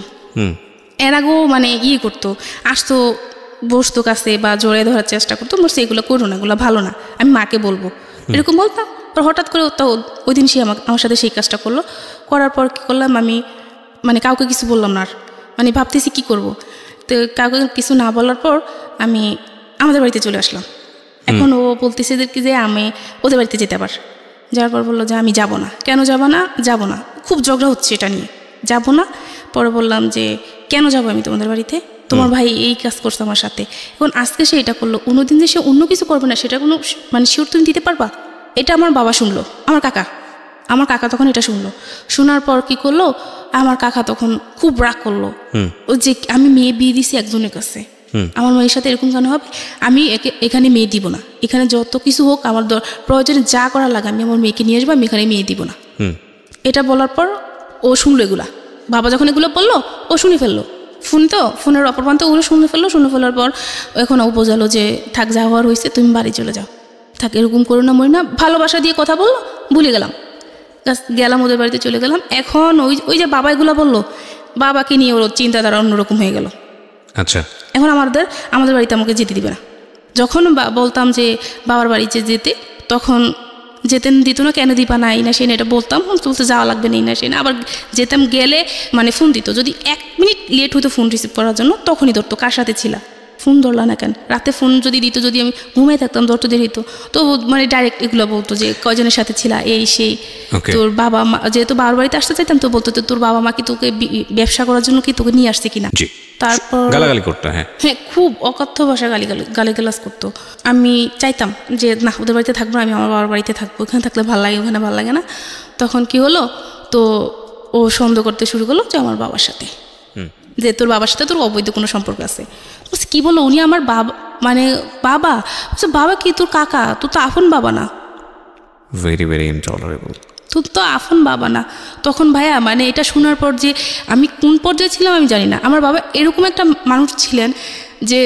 এর আগেও মানে করতো, আসতো বসতো কাছে বা জড়িয়ে ধরার চেষ্টা করতো, বলছে এগুলো করো না, এগুলো ভালো না, আমি মাকে বলবো, এরকম বলতাম। আর হঠাৎ করে তো ওই দিন সে আমার সাথে সেই কাজটা করলো। করার পর কী করলাম, আমি মানে কাউকে কিছু বললাম না আর, মানে ভাবতেছি কী করব। তো কাউকে কিছু না বলার পর আমি আমাদের বাড়িতে চলে আসলাম। এখন ও বলতেছে কি যে আমি ওদের বাড়িতে যেতে পার। যাওয়ার পর বললো যে আমি যাব না। কেন যাব না, খুব ঝগড়া হচ্ছে এটা নিয়ে, যাব না। পরে বললাম যে কেন যাবো আমি তোমাদের বাড়িতে, তোমার ভাই এই কাজ করছে আমার সাথে, এখন আজকে সে এটা করলো, অন্যদিন যে সে অন্য কিছু করবে না সেটা কোনো মানে শিওর তুমি দিতে পারবা? এটা আমার বাবা শুনলো, আমার কাকা তখন এটা শুনলো। শোনার পর কি করলো, আমার কাকা তখন খুব রাগ করলো, ও যে আমি মেয়ে বিয়ে দিছি একজনের কাছে, আমার মেয়ের সাথে এরকম কেন হবে, আমি এখানে মেয়ে দিব না, এখানে যত কিছু হোক আমার প্রয়োজনে যা করা লাগে আমি আমার মেয়েকে নিয়ে আসবো, আমি এখানে মেয়ে দিব না। এটা বলার পর ও শুনলো এগুলা, বাবা যখন এগুলো বললো ও শুনে ফেললো, ফোনের অপর প্রান্তে ওগুলো শুনে ফেলার পর এখন ও বোঝালো যে থাক, যা হওয়ার হয়েছে তুমি বাড়ি চলে যাও, থাক এরকম করো না, মরি না, ভালোবাসা দিয়ে কথা বললো, ভুলে গেলাম ওদের বাড়িতে চলে গেলাম। এখন ওই যে বাবা এগুলো বললো, বাবাকে নিয়ে ওর চিন্তাধারা অন্যরকম হয়ে গেল। আচ্ছা, এখন আমাদের বাড়িতে আমাকে যেতে দিবে না। যখন বলতাম যে বাবার বাড়িতে যেতে, তখন যেতে দিত না, কেন দিবা না, এই না সেই না, এটা বলতাম, বলতে যাওয়া লাগবে না, এই না সেই না। আবার যেতাম, গেলে মানে ফোন দিত, যদি 1 মিনিট লেট হইতো ফোন রিসিভ করার জন্য তখনই ধরতো, কার সাথে ছিলা, ফোন ধরলা না কেন, রাতে ফোন যদি দিত, যদি আমি ঘুমিয়ে থাকতাম ধরতো দেরি হতো, তো মানে ডাইরেক্ট এগুলো বলতো যে কয়জনের সাথে ছিলা, এই সেই। তোর বাবা মা, যেহেতু বাবার বাড়িতে আসতে চাইতাম, তো বলতো তোর বাবা মা কি তোকে ব্যবসা করার জন্য কি তোকে নিয়ে আসছে কিনা। তারপর গালাগালি করতো, হ্যাঁ, খুব অকথ্য ভাষা গালিগালাজ করতো। আমি চাইতাম যে না, ওদের বাড়িতে থাকবো না, আমি আমার বাবার বাড়িতে থাকবো, ওখানে থাকলে ভালো লাগে, ওখানে ভালো লাগে না। তখন কি হলো, তো ও সন্দেহ করতে শুরু করলো যে আমার বাবার সাথে, যে তোর বাবার সাথে তোর অবৈধ কোনো সম্পর্ক আছে। কি বললো, উনি আমার বাবা, মানে বাবা কি, তোর কাকা, তোর তো আপন বাবা না, ভেরি ভেরি ইনটলারেবল, তোর তো আপন বাবা না। তখন ভাইয়া মানে এটা শোনার পর যে আমি কোন পর্যায়ে ছিলাম আমি জানি না। আমার বাবা এরকম একটা মানুষ ছিলেন যে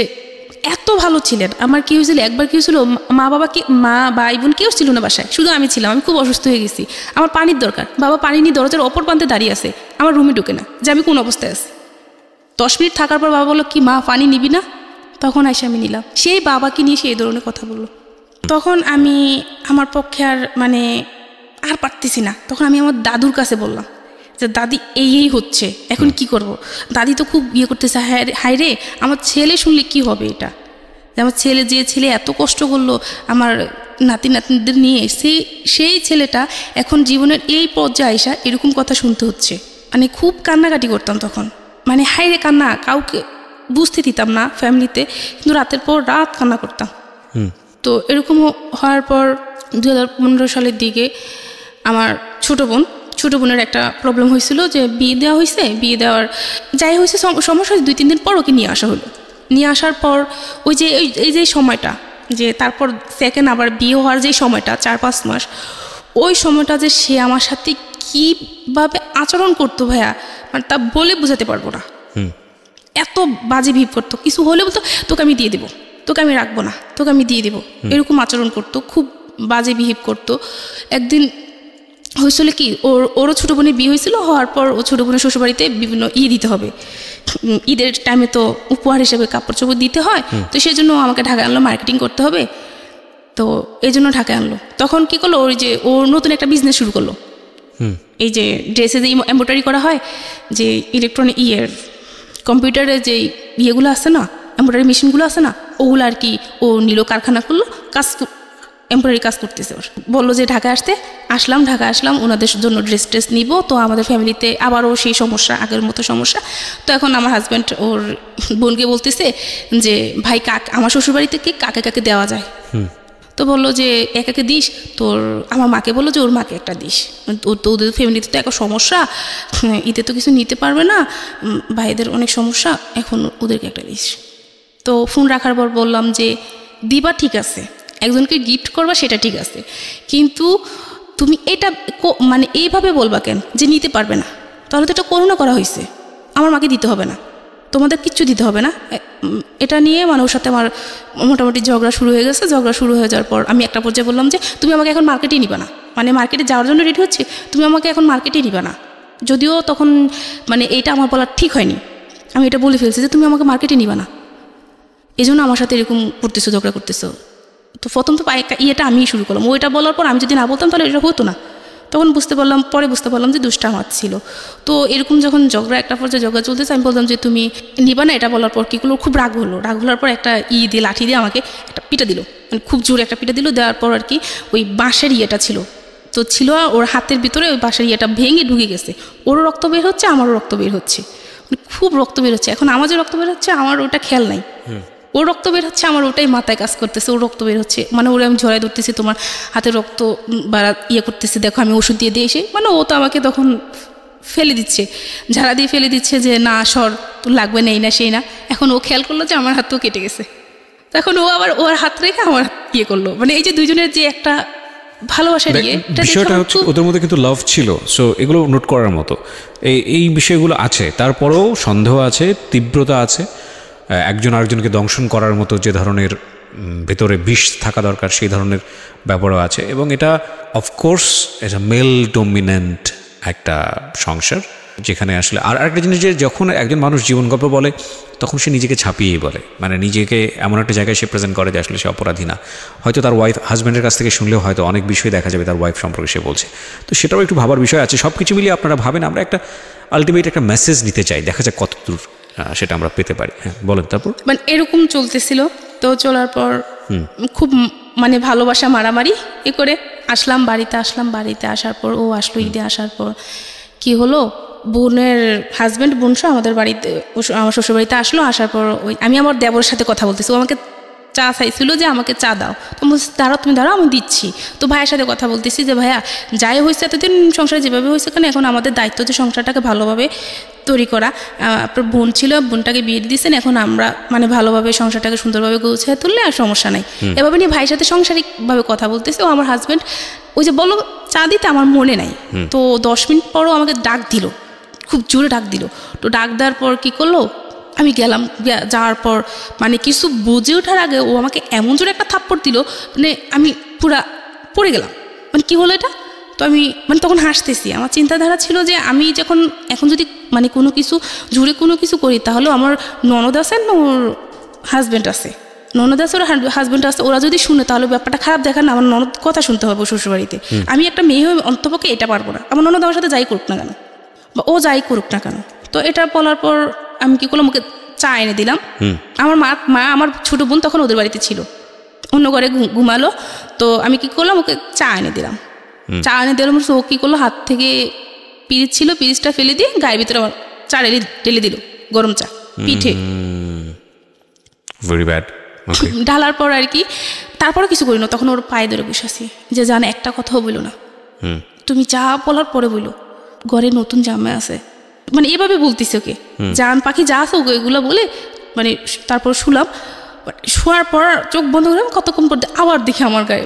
এত ভালো ছিলেন। আমার কি হয়েছিল, একবার কি হয়েছিল, মা ভাই বোন কেউ ছিল না বাসায়, শুধু আমি ছিলাম। আমি খুব অসুস্থ হয়ে গেছি, আমার পানির দরকার, বাবা পানি নিয়ে দরজার অপর প্রান্তে দাঁড়িয়ে আছে, আমার রুমে ঢুকে না যে আমি কোন অবস্থায় আছি। 10 মিনিট থাকার পর বাবা বললো কি, মা পানি নিবি না? তখন এসে আমি নিলাম। সেই বাবাকে নিয়ে সেই ধরনের কথা বললো। তখন আমি আমার পক্ষে আর পারতেছি না। তখন আমি আমার দাদুর কাছে বললাম যে দাদি এই হচ্ছে, এখন কি করব। দাদি তো খুব করতেছে, হায় রে, আমার ছেলে শুনলে কি হবে, এটা আমার ছেলে এত কষ্ট করলো আমার নাতিদের নিয়ে, সেই ছেলেটা এখন জীবনের এই পর্যায়ে আসা এরকম কথা শুনতে হচ্ছে। মানে খুব কান্নাকাটি করতাম তখন, মানে হায় রে কান্না, কাউকে বুঝতে দিতাম না ফ্যামিলিতে, কিন্তু রাতের পর রাত কান্না করতাম। তো এরকম হওয়ার পর 2015 সালের দিকে আমার ছোটো বোনের একটা প্রবলেম হয়েছিল, যে বিয়ে দেওয়া হয়েছে, বিয়ে দেওয়ার যাই হয়েছে সমস্যা, 2-3 দিন পর ওকে নিয়ে আসা হলো। নিয়ে আসার পর এই যে সময়টা, যে তারপর সেকেন্ড আবার বিয়ে হওয়ার যে সময়টা 4-5 মাস, ওই সময়টা যে সে আমার সাথে কীভাবে আচরণ করতো ভাইয়া, মানে তা বলে বোঝাতে পারবো না। এত বাজে বিহেভ করতো, কিছু হলে বলতো তোকে আমি দিয়ে দেবো, তোকে আমি রাখবো না, তোকে আমি দিয়ে দেবো, এরকম আচরণ করতো, খুব বাজে বিহেভ করতো। একদিন হয়েছিল কি, ওরও ছোটো বোনের বিয়ে হয়েছিল, হওয়ার পর ও ছোটো বোনের শ্বশুরবাড়িতে বিভিন্ন দিতে হবে, ঈদের টাইমে তো উপহার হিসেবে কাপড় চোপড় দিতে হয়, তো সেই জন্য আমাকে ঢাকায় আনলো, মার্কেটিং করতে হবে, তো এই জন্য ঢাকায় আনলো। তখন কি করলো, ওর নতুন একটা বিজনেস শুরু করলো, এই যে ড্রেসে যে এমব্রয়ডারি করা হয়, যে ইলেকট্রনিক কম্পিউটারে যে ইয়েগুলো আছে না, এমব্রয়ডারি মেশিনগুলো আছে না, ওগুলো আর কি ও নিল, কারখানা করলো, এমব্রয়ডারি কাজ করতেছে। ওর বললো যে ঢাকায় আসলাম, ওনাদের জন্য ড্রেস নিব, তো আমাদের ফ্যামিলিতে আবারও সেই সমস্যা, আগের মতো সমস্যা। তো এখন আমার হাজব্যান্ড ওর বোনকে বলতেছে যে ভাই আমার শ্বশুরবাড়ি থেকে কাকে দেওয়া যায়, তো বললো যে একাকে দিস, আমার মাকে বললো যে ওর মাকে একটা দিস, ওদের ফ্যামিলিতে তো একটা সমস্যা, ঈদে তো কিছু নিতে পারবে না, ভাইদের অনেক সমস্যা, এখন ওদেরকে একটা দিস। তো ফোন রাখার পর বললাম যে দিবা ঠিক আছে, একজনকে গিফট করবা সেটা ঠিক আছে, কিন্তু তুমি এটা মানে এইভাবে বলবা কেন যে নিতে পারবে না, তাহলে তো এটা করোনা করা হয়েছে, আমার মাকে দিতে হবে না, তোমাদের কিচ্ছু দিতে হবে না। এটা নিয়ে মানে ওর সাথে আমার মোটামুটি ঝগড়া শুরু হয়ে গেছে। ঝগড়া শুরু হয়ে যাওয়ার পর আমি একটা পর্যায়ে বললাম যে তুমি আমাকে এখন মার্কেটে নিবে না, মানে মার্কেটে যাওয়ার জন্য রেডি হচ্ছে, তুমি আমাকে এখন মার্কেটে নিবে না। যদিও তখন মানে এইটা আমার বলা ঠিক হয়নি, আমি এটা বলে ফেলছি যে তুমি আমাকে মার্কেটে নিবে না, এই জন্য আমার সাথে এরকম করতেছো, ঝগড়া করতেছো। তো প্রথম তো ইয়েটা আমিই শুরু করলাম। ওইটা বলার পর আমি যদি না বলতাম তাহলে এটা হতো না। তখন পরে বুঝতে পারলাম যে দুষ্টা আমার ছিল। তো এরকম যখন একটা পর্যায়ে ঝগড়া চলতেছে, আমি বললাম যে তুমি নিবা না। এটা বলার পর কী করলো, খুব রাগ হওয়ার পর একটা দিয়ে লাঠি দিয়ে আমাকে একটা পিটা দিল, মানে খুব জোরে একটা পিটা দিল। দেওয়ার পর আর কি ওই বাঁশের ইয়েটা ছিল ওর হাতের ভিতরে, ওই বাঁশের ইয়েটা ভেঙে ঢুকে গেছে। ওরও রক্ত বের হচ্ছে, আমারও রক্ত বের হচ্ছে, খুব রক্ত বের হচ্ছে। এখন আমার যে রক্ত বের হচ্ছে আমার ওটা খেয়াল নাই, ওর রক্ত বের হচ্ছে, আমার ওটাই মাথায় কাজ করতেছে, ওর রক্ত বের হচ্ছে। মানে ওরে আমি ঝরাই ধরতেছি, তোমার হাতে রক্ত বাড়া করতেছি, দেখো আমি ওষুধ দিয়ে এসে, মানে ও তো আমাকে তখন ফেলে দিচ্ছে, ঝাড়া দিয়ে ফেলে দিচ্ছে যে না সর, তোর লাগবে না, এই না সেই না। এখন ও খেয়াল করলো যে আমার হাতও কেটে গেছে, তখন ও আবার ওর হাত রেখে আমার করলো। মানে এই যে দুইজনের যে একটা ভালোবাসার বিষয়টা হচ্ছে ওদের মধ্যে কিন্তু লাভ ছিল। সো এগুলো নোট করার মতো এই বিষয়গুলো আছে, তারপরেও সন্দেহ আছে, তীব্রতা আছে, একজন আরেকজনকে দংশন করার মতো যে ধরনের ভেতরে বিষ থাকা দরকার সেই ধরনের ব্যাপারও আছে। এবং এটা অফকোর্স এটা মেল ডমিনেন্ট একটা সংসার, যেখানে আসলে আর একটা জিনিস যে যখন একজন মানুষ জীবন গল্প বলে তখন সে নিজেকে ছাপিয়েই বলে, মানে নিজেকে এমন একটা জায়গায় সে প্রেজেন্ট করে যে আসলে সে অপরাধী না। হয়তো তার হাজব্যান্ডের কাছ থেকে শুনলেও হয়তো অনেক বিষয় দেখা যাবে তার ওয়াইফ সম্পর্কে সে বলছে। তো সেটাও একটু ভাবার বিষয় আছে। সব কিছু মিলিয়ে আপনারা ভাবেন আমরা একটা আলটিমেট একটা মেসেজ নিতে চাই, দেখা যাক কতদূর সেটা আমরা পেতে পারি। হ্যাঁ বলেন। তারপর মানে এরকম চলতেছিল, তো চলার পর খুব মানে ভালোবাসা মারামারি করে বাড়িতে আসার পর ও আসলো। ঈদে আসার পর কি হলো, বোনের হাজব্যান্ড বোনসহ আমাদের বাড়িতে, আমার শ্বশুর বাড়িতে আসলো। আসার পর আমি আমার দেবরের সাথে কথা বলতেছি, ও আমাকে চা চাইছিল যে আমাকে চা দাও, তো তুমি দাঁড়াও আমি দিচ্ছি। তো ভাইয়ের সাথে কথা বলতেছি যে ভাইয়া যাই হয়েছে এতদিন সংসারে যেভাবে হয়েছে, কেন এখন আমাদের দায়িত্ব যে সংসারটাকে ভালোভাবে তৈরি করা। আপনার বোন ছিল, বোনটাকে বিয়ে দিয়েছেন, এখন আমরা মানে ভালোভাবে সংসারটাকে সুন্দরভাবে গুছিয়ে তুললে আর সমস্যা নাই। এভাবে নিয়ে ভাইয়ের সাথে সাংসারিকভাবে কথা বলতেছে। ও আমার হাজব্যান্ড ওই যে বলো চা দিতে, আমার মনে নাই। তো 10 মিনিট পরও আমাকে ডাক দিল, খুব জোরে ডাক দিল। তো ডাক দেওয়ার পর কী করলো, আমি গেলাম। যাওয়ার পর মানে কিছু বুঝে ওঠার আগে ও আমাকে এমন জোরে একটা থাপ্পড় দিল, মানে আমি পুরা পড়ে গেলাম। মানে কী হলো এটা, তো আমি মানে তখন হাসতেছি। আমার চিন্তাধারা ছিল যে আমি এখন যদি মানে কোনো কিছু করি, তাহলে আমার ননদ আছে না ওর হাজব্যান্ড আছে, ওরা যদি শুনে তাহলে ব্যাপারটা খারাপ দেখান না, আমার ননদ কথা শুনতে হবে শ্বশুরবাড়িতে। আমি একটা মেয়ে হয়ে অন্তপক্ষে এটা পারবো না, আমার ননদ আমার সাথে যাই করুক না কেন বা ও যাই করুক না কেন। তো এটা বলার পর আমি কি করলাম, ওকে চা এনে দিলাম। আমার মা আমার ছোটো বোন তখন ওদের বাড়িতে ছিল, অন্য ঘরে ঘুমালো। তো আমি কি করলাম, ওকে চা এনে দিলাম। ও কী করলো, হাত থেকে পিরিচ ছিল, পিরিচটা ফেলে দিয়ে গায়ের ভিতরে আমার চা ঢেলে দিল, গরম চা পিঠে। Very bad. ঢালার পর আর কি, তারপরে কিছু করি না, তখন ওর পায়ে ধরে বসে আছি যে জানে একটা কথাও বলো না, তুমি যা বলার পরে বলো, ঘরে নতুন জামাই আছে, মানে এভাবে বলতেছে ওকে, জান পাখি যা আছে ওকে এগুলো বলে। মানে তারপর শুলাম, শোয়ার পর চোখ বন্ধ করে কতক্ষণ পর আবার দেখি আমার গায়ে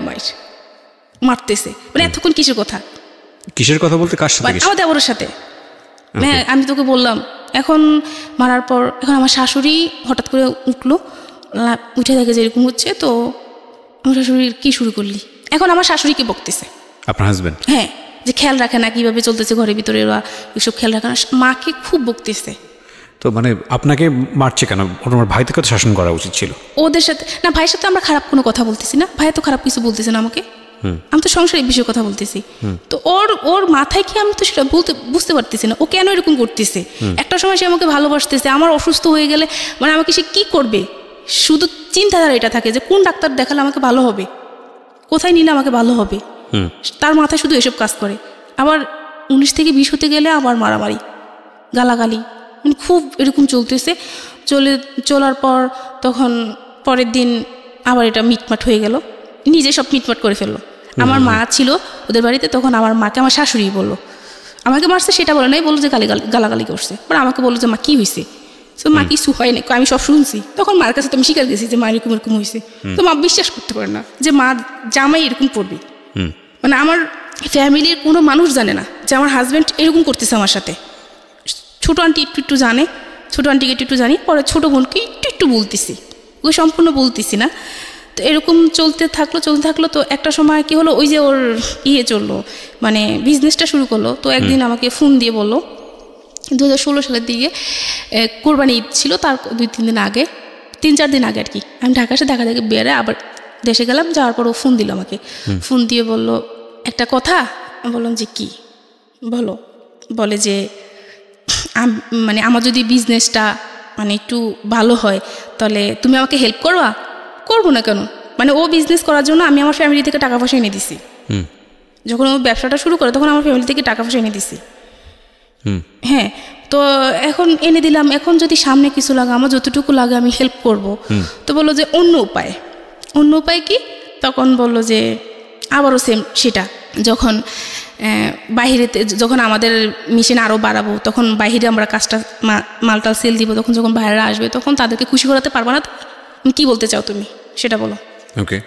মারতেছে। মানে এতক্ষণ কিসের কথা বলতে, কার সাথে? আমার দেবরের সাথে। হ্যাঁ আমি তোকে বললাম। এখন মারার পর এখন আমার শাশুড়ি হঠাৎ করে উঠে দেখে যে এরকম হচ্ছে। তো আমার শাশুড়ির কি শুরু করলি, এখন আমার শাশুড়িকে বকতেছে, আপনার হাজবেন্ড? হ্যাঁ, যে খেয়াল রাখে না কিভাবে চলতেছে ঘরের ভিতরে, ওরা এসব খেয়াল রাখে না, মাকে খুব বকতেছে। তো মানে আপনাকে মারছে কেন? তোমার ভাই থেকে তো শাসন করা উচিত ছিল। ওদের সাথে না, ভাইয়ের সাথে আমরা খারাপ কোনো কথা বলতেছি না, ভাই তো খারাপ কিছু বলতেছে না আমাকে, আমি তো সংসারের বিষয়ে কথা বলতেছি। তো ওর মাথায় কি, আমি তো সেটা বুঝতে পারতেছি না ও কেন এরকম করতেছে। একটা সময় সে আমাকে ভালোবাসতেছে, আমার অসুস্থ হয়ে গেলে মানে আমাকে সে কি করবে, শুধু চিন্তাধারা এটা থাকে যে কোন ডাক্তার দেখালে আমাকে ভালো হবে, কোথায় নিলে আমাকে ভালো হবে, তার মাথায় শুধু এসব কাজ করে। আবার 19 থেকে 20 হতে গেলে আবার মারামারি, গালাগালি, মানে খুব এরকম চলতেছে। চলার পর তখন পরের দিন আবার এটা মিটমাট হয়ে গেল, নিজে সব মিটমাট করে ফেললো। আমার মা ছিল ওদের বাড়িতে, তখন আমার মাকে আমার শাশুড়ি বললো, আমাকে মারছে সেটা বলে নাই, বললো যে গালাগালি করছে। পরে আমাকে বললো যে মা কী হয়েছে, তো মা কিছু হয় না, আমি সব শুনছি। তখন মার কাছে তো আমি স্বীকার গেছি যে মা এরকম হয়েছে। তো মা বিশ্বাস করতে পারে না যে মা জামাই এরকম করবে। মানে আমার ফ্যামিলির কোনো মানুষ জানে না যে আমার হাজব্যান্ড এরকম করতেছে আমার সাথে, ছোটো আন্টি একটু একটু জানে, ছোটো আন্টিকে একটু একটু জানি, পরে ছোটো বোনকে একটু একটু বলতেছি, ওই সম্পূর্ণ বলতেছি না। তো এরকম চলতে থাকলো। তো একটা সময় কি হলো, ওই যে ওর চললো, মানে বিজনেসটা শুরু করলো। তো একদিন আমাকে ফোন দিয়ে বললো, 2016 সালের দিকে কোরবানি ঈদ ছিল, তার 2-3 দিন আগে, 3-4 দিন আগে আর কি। আমি ঢাকা এসে দেখা বেড়ে আবার দেশে গেলাম, যাওয়ার পর ও ফোন দিল আমাকে। ফোন দিয়ে বলল একটা কথা। বললাম যে কি? বলে যে মানে আমার যদি বিজনেসটা মানে একটু ভালো হয় তাহলে তুমি আমাকে হেল্প করবা। করবো না কেন, মানে ও বিজনেস করার জন্য আমি আমার ফ্যামিলি থেকে টাকা পয়সা এনে দিছি। যখন ও ব্যবসাটা শুরু করে তখন আমার ফ্যামিলি থেকে টাকা পয়সা এনে দিছি। হ্যাঁ, তো এখন এনে দিলাম, এখন যদি সামনে কিছু লাগে, আমার যতটুকু লাগে আমি হেল্প করব। তো বললো যে অন্য উপায় কি? তখন বললো যে আবারও সেম সেটা, যখন বাহিরেতে, যখন আমাদের মিশন আরও বাড়াবো, তখন বাহিরে আমরা কাজটা মালটাল সেল দিব, তখন যখন বাইরেরা আসবে তখন তাদেরকে খুশি করাতে পারবা না। কি বলতে চাও তুমি সেটা বলো। ওকে।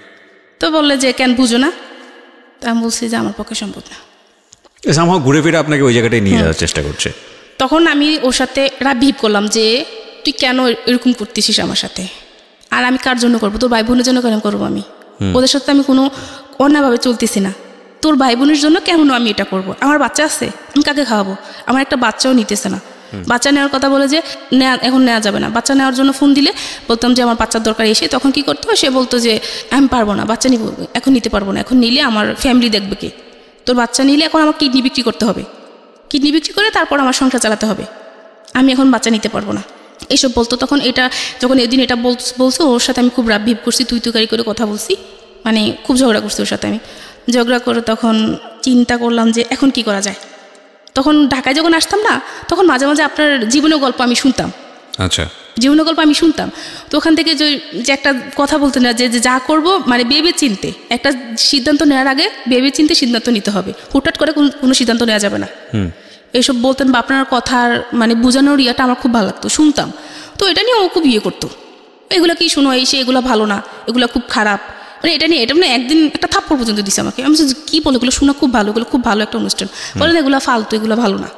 তো বললে যে কেন বুঝো না? তা আমি বলছি যে আমার পক্ষে সম্ভব না। সামহাও ঘুরে ফিরে আপনাকে ওই জায়গাটায় নিয়ে যাওয়ার চেষ্টা করছে। তখন আমি ওর সাথে রাবিভ করলাম যে তুই কেন এরকম করতেছিস আমার সাথে, আর আমি কার জন্য করবো? তোর ভাই বোনের জন্য কেন করবো? আমি ওদের সাথে আমি কোনো অন্যায়ভাবে চলতেছি না। তোর ভাই বোনের জন্য কেন আমি এটা করব? আমার বাচ্চা আছে, আমি কাকে খাওয়াবো? আমার একটা বাচ্চাও নিতেছে না। বাচ্চা নেওয়ার কথা বলে যে এখন নেওয়া যাবে না। বাচ্চা নেওয়ার জন্য ফোন দিলে বলতাম যে আমার বাচ্চার দরকার, এসে তখন কি করতো, সে বলতো যে আমি পারবো না, বাচ্চা নিব, এখন নিতে পারবো না, এখন নিলে আমার ফ্যামিলি দেখবে কে? তোর বাচ্চা নিলে এখন আমার কিডনি বিক্রি করতে হবে, কিডনি বিক্রি করে তারপর আমার সংসার চালাতে হবে, আমি এখন বাচ্চা নিতে পারবো না, এইসব বলতো। তখন এটা যখন এদিন এটা বলছে, ওর সাথে আমি খুব রাবিভ করছি, তুই তুকারি করে কথা বলছি, মানে খুব ঝগড়া করছি ওর সাথে। আমি ঝগড়া করে তখন চিন্তা করলাম যে এখন কি করা যায়। তখন ঢাকায় যখন আসতাম না, তখন মাঝে মাঝে আপনার জীবনের গল্প আমি শুনতাম। আচ্ছা, জীবনের গল্প আমি শুনতাম। তো ওখান থেকে যে একটা কথা বলতেন না, যে যা করব মানে ভেবে চিনতে, একটা সিদ্ধান্ত নেওয়ার আগে ভেবে চিনতে সিদ্ধান্ত নিতে হবে, হুটহাট করে কোনো সিদ্ধান্ত নেওয়া যাবে না, এইসব বলতেন। বা আপনার কথার মানে বোঝানোর ইয়াটা আমার খুব ভালো লাগতো, শুনতাম। তো এটা নিয়ে ও খুব করতো, এগুলো কি শুনো, এগুলো ভালো না, এগুলো খুব খারাপ, মানে এটা মানে একদিন একটা থাপ্পড় পর্যন্ত দিছে আমাকে। আমি কি বলো, এগুলো শোনা খুব ভালো, এগুলো খুব ভালো একটা অনুষ্ঠান, বলেন এগুলো ফালতু, এগুলো ভালো না,